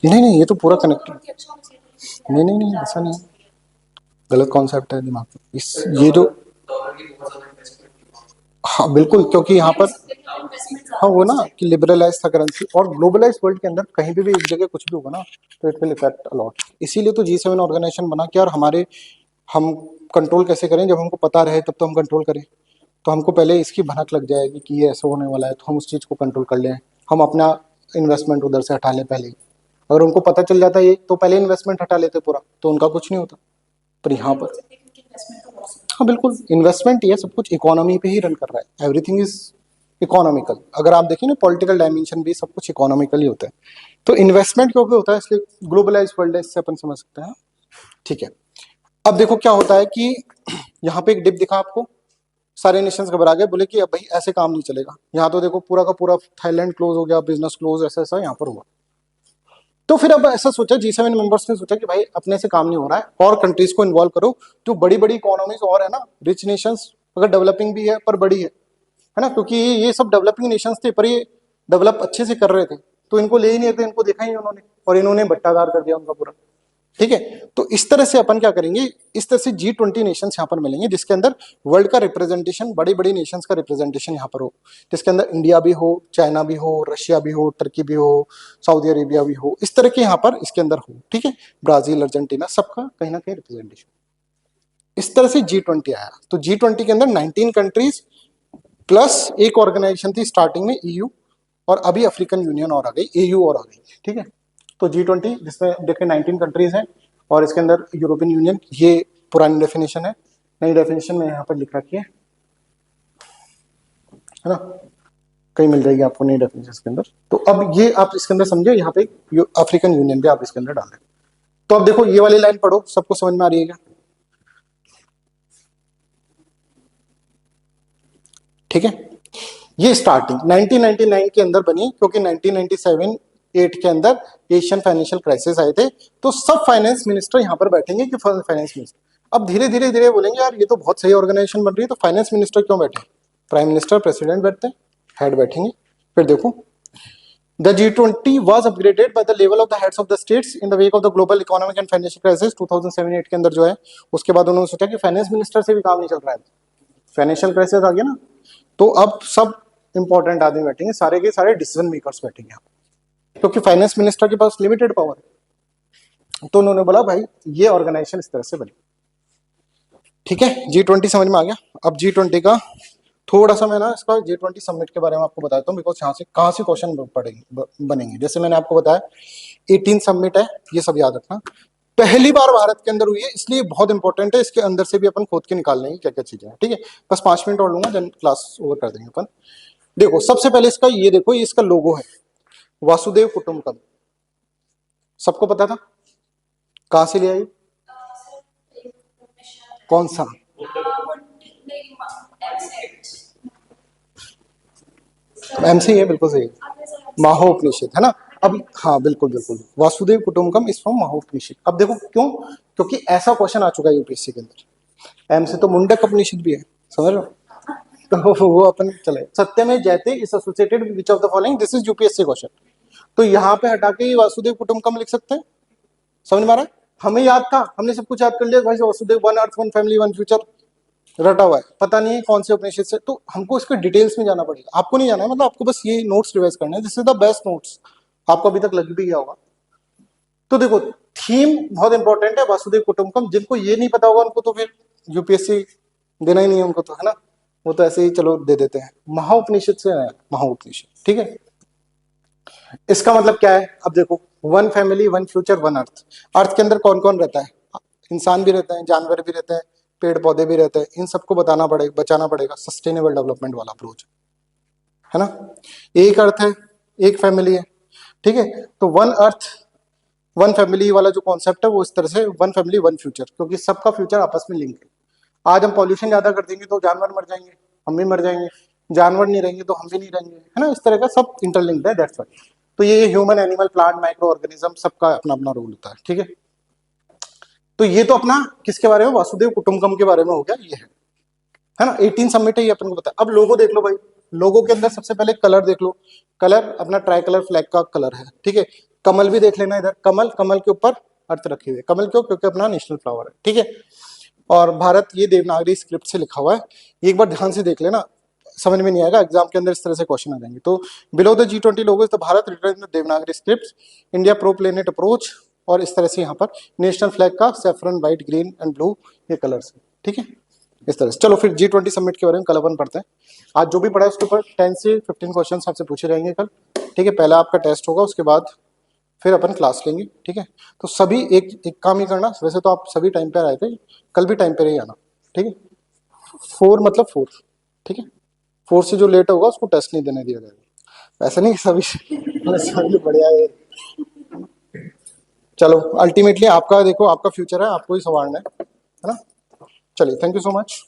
नहीं नहीं, ये तो पूरा कनेक्टेड, नहीं नहीं नहीं ऐसा नहीं है, गलत कॉन्सेप्ट है दिमाग में इस, ये जो, हाँ बिल्कुल, क्योंकि यहाँ पर हाँ वो ना कि लिबरलाइज था करेंसी, और ग्लोबलाइज वर्ल्ड के अंदर कहीं भी एक जगह कुछ भी होगा ना तो इट विल इफेक्ट अलॉट। इसीलिए तो G7 ऑर्गेनाइजेशन बना कि यार हमारे, हम कंट्रोल कैसे करें, जब हमको पता रहे तब तो हम कंट्रोल करें। तो हमको पहले इसकी भनक लग जाएगी कि ये ऐसा होने वाला है तो हम उस चीज़ को कंट्रोल कर लें, हम अपना इन्वेस्टमेंट उधर से हटा लें पहले ही। अगर उनको पता चल जाता है ये तो पहले इन्वेस्टमेंट हटा लेते पूरा, तो उनका कुछ नहीं होता। पर यहाँ पर हाँ बिल्कुल इन्वेस्टमेंट, ये सब कुछ इकोनॉमी पे ही रन कर रहा है, एवरीथिंग इज इकोनॉमिकल। अगर आप देखें ना पॉलिटिकल डायमेंशन भी सब कुछ इकोनॉमिकल ही होता है। तो इन्वेस्टमेंट क्योंकि होता है इसलिए ग्लोबलाइज वर्ल्ड है, इससे अपन समझ सकते हैं, ठीक है। अब देखो क्या होता है कि यहाँ पे एक डिप दिखा आपको, सारे नेशंस घबरा गए, बोले कि अब भाई ऐसे काम नहीं चलेगा। यहाँ तो देखो पूरा का पूरा थाईलैंड क्लोज हो गया, बिजनेस क्लोज, ऐसा ऐसा यहाँ पर हुआ। तो फिर अब ऐसा सोचा G7 मेंबर्स ने सोचा कि भाई अपने से काम नहीं हो रहा है, और कंट्रीज को इन्वॉल्व करो, जो बड़ी बड़ी इकोनॉमीज और है ना, रिच नेशंस, अगर डेवलपिंग भी है पर बड़ी है ना, क्योंकि ये सब डेवलपिंग नेशंस थे पर ये डेवलप अच्छे से कर रहे थे, तो इनको ले ही नहीं थे, इनको देखा ही उन्होंने, और इन्होंने भट्टादार कर दिया उनका पूरा, ठीक है। तो इस तरह से अपन क्या करेंगे, इस तरह से G20 नेशंस यहाँ पर मिलेंगे, जिसके अंदर वर्ल्ड का रिप्रेजेंटेशन, बड़ी बड़ी नेशंस का रिप्रेजेंटेशन यहाँ पर हो, जिसके अंदर इंडिया भी हो, चाइना भी हो, रशिया भी हो, टर्की भी हो, सऊदी अरेबिया भी हो, इस तरह के यहाँ पर इसके अंदर हो, ठीक है, ब्राजील, अर्जेंटीना, सबका कहीं ना कहीं रिप्रेजेंटेशन। इस तरह से G20 आया। तो G20 के अंदर 19 कंट्रीज प्लस एक ऑर्गेनाइजेशन थी स्टार्टिंग में EU, और अभी अफ्रीकन यूनियन और आ गई, AU और आ गई, ठीक है। तो G20 जिसमें देखिए 19 कंट्रीज हैं, और इसके अंदर यूरोपियन यूनियन, ये पुरानी डेफिनेशन है, नई डेफिनेशन में यहाँ पर लिख रखी है ना, कहीं मिल जाएगी आपको नई डेफिनेशन के अंदर। तो अब ये आप इसके अंदर समझे, यहाँ पे अफ्रीकन यूनियन भी आप इसके अंदर डाल दें। तो अब देखो ये वाली लाइन पढ़ो, सबको समझ में आ रही है क्या, ठीक है। ये स्टार्टिंग 1999 के अंदर बनी, क्योंकि 1997 8 के अंदर एशियन फाइनेंशियल क्राइसिस आए थे, तो सब फाइनेंस मिनिस्टर यहाँ पर बैठेंगे कि फाइनेंस मिनिस्टर, अब धीरे धीरे धीरे बोलेंगे यार ये तो बहुत सही ऑर्गेनाइजेशन बन रही है, तो फाइनेंस मिनिस्टर क्यों बैठे, प्राइम मिनिस्टर प्रेसिडेंट बैठते हैं, हेड बैठेंगे। फिर देखो the G20 was upgraded by the level of the heads of the states in the wake of the global economic and financial crisis 2007-8 के अंदर जो है, उसके बाद उन्होंने सोचा कि फाइनेंस मिनिस्टर से भी काम नहीं चल रहा है, फाइनेंशियल क्राइसिस आ गया ना, तो अब सब इंपॉर्टेंट आदमी बैठेंगे, सारे के सारे डिसीजन मेकर्स बैठेंगे यहाँ, क्योंकि फाइनेंस मिनिस्टर के पास लिमिटेड पावर है। तो उन्होंने बोला भाई ये ऑर्गेनाइजेशन इस तरह से बनी, ठीक है। G20 समझ में आ गया। अब G20 का थोड़ा सा मैं ना इसका G20 समिट के बारे में आपको बताता हूँ, बिकॉज यहाँ से कहाँ से क्वेश्चन पड़ेंगे बनेंगे। जैसे मैंने आपको बताया 18 समिट है, ये सब याद रखना, पहली बार भारत के अंदर हुई है, इसलिए बहुत इंपॉर्टेंट है। इसके अंदर से भी अपन खोद के निकाल लेंगे क्या क्या चीजें हैं, ठीक है। बस 5 मिनट और लूंगा, देन क्लास ओवर कर देंगे अपन। देखो सबसे पहले इसका ये देखो, ये इसका लोगो है, वासुदेव कुटुंबकम। सबको पता था? कहां से लिया ये? कौन सा? एमसी है, बिल्कुल सही है, माहोपनिषद है ना। अब हाँ बिल्कुल बिल्कुल, वासुदेव कुटुंबकम इज फ्रॉम माहोपनिषद। अब देखो क्यों, क्योंकि ऐसा क्वेश्चन आ चुका है यूपीएससी के अंदर। एम से तो मुंडक उपनिषद भी है, समझ रहे हो? तो वो अपन चले, सत्य में जयते is associated with which of the following, this is UPSC question. तो यहाँ पे हटा के ये वासुदेव कुटुंबकम लिख सकते हैं, समझ में आ रहा है? हमें याद था, हमने सब कुछ याद कर लिया भाई, Vasudev, one earth one family one future रटा हुआ है, पता नहीं है कौन से उपनिषद से। तो हमको इसके डिटेल्स में जाना पड़ेगा, आपको नहीं जाना है, मतलब आपको बस ये नोट्स रिवाइज करना है, this is the best notes, आपको अभी तक लग भी गया होगा। तो देखो थीम बहुत इंपॉर्टेंट है, वासुदेव कुटुंबकम। जिनको ये नहीं पता होगा उनको तो फिर यूपीएससी देना ही नहीं है उनको तो, है ना, वो तो ऐसे ही चलो दे देते हैं। महाउपनिषद से है, महाउपनिषद, ठीक है। इसका मतलब क्या है? अब देखो, one family one future one earth. Earth के अंदर कौन कौन रहता है? इंसान भी रहते हैं, जानवर भी रहते हैं, पेड़ पौधे भी रहते हैं, इन सबको बताना पड़ेगा, बचाना पड़ेगा, सस्टेनेबल डेवलपमेंट वाला अप्रोच, है ना। एक अर्थ है, एक फैमिली है, ठीक है। तो वन अर्थ वन फैमिली वाला जो कॉन्सेप्ट है वो इस तरह से, वन फैमिली वन फ्यूचर, क्योंकि सबका फ्यूचर आपस में लिंक है। आज हम पॉल्यूशन ज्यादा कर देंगे तो जानवर मर जाएंगे, हम भी मर जाएंगे, जानवर नहीं रहेंगे तो हम भी नहीं रहेंगे, है ना। इस तरह का सब इंटरलिंक्ड है, दैट्स व्हाई। तो ये human, animal, plant, micro organism, सबका अपना अपना रोल होता है, ठीक है। तो ये तो अपना किसके बारे में, वासुदेव कुटुंबकम के बारे में हो गया, ये है ना। 18 सबमिट है, ये अपन को पता है। अब लोगो देख लो भाई, लोगो के अंदर सबसे पहले कलर देख लो, कलर अपना ट्राई कलर फ्लैग का कलर है, ठीक है। कमल भी देख लेना इधर, कमल, कमल के ऊपर अर्थ रखे हुए, कमल क्यों? क्योंकि अपना नेशनल फ्लावर है, ठीक है। और भारत ये देवनागरी स्क्रिप्ट से लिखा हुआ है, ये एक बार ध्यान से देख लेना, समझ में नहीं आएगा, एग्जाम के अंदर इस तरह से क्वेश्चन आ जाएंगे। तो below the G20 logo is the Bharat written in Devanagari script, India pro planet approach, और इस तरह से यहाँ पर नेशनल फ्लैग का saffron white green and blue ये कलर्स, ठीक है, इस तरह से। चलो फिर G20 समिट के बारे में कल अपन पढ़ते हैं। आज जो भी पढ़ा है उसके ऊपर 10 से 15 क्वेश्चन आपसे पूछे जाएंगे कल, ठीक है। पहला आपका टेस्ट होगा, उसके बाद फिर अपन क्लास लेंगे, ठीक है। तो सभी एक एक काम ही करना, वैसे तो आप सभी टाइम पे आए थे, कल भी टाइम पे ही आना, ठीक है। 4 मतलब 4, ठीक है। 4 से जो लेट होगा उसको टेस्ट नहीं देने दिया जाएगा, ऐसा नहीं सभी सभी बढ़िया है। चलो अल्टीमेटली आपका देखो, आपका फ्यूचर है, आपको ही संवारना है ना। चलिए, थैंक यू सो मच।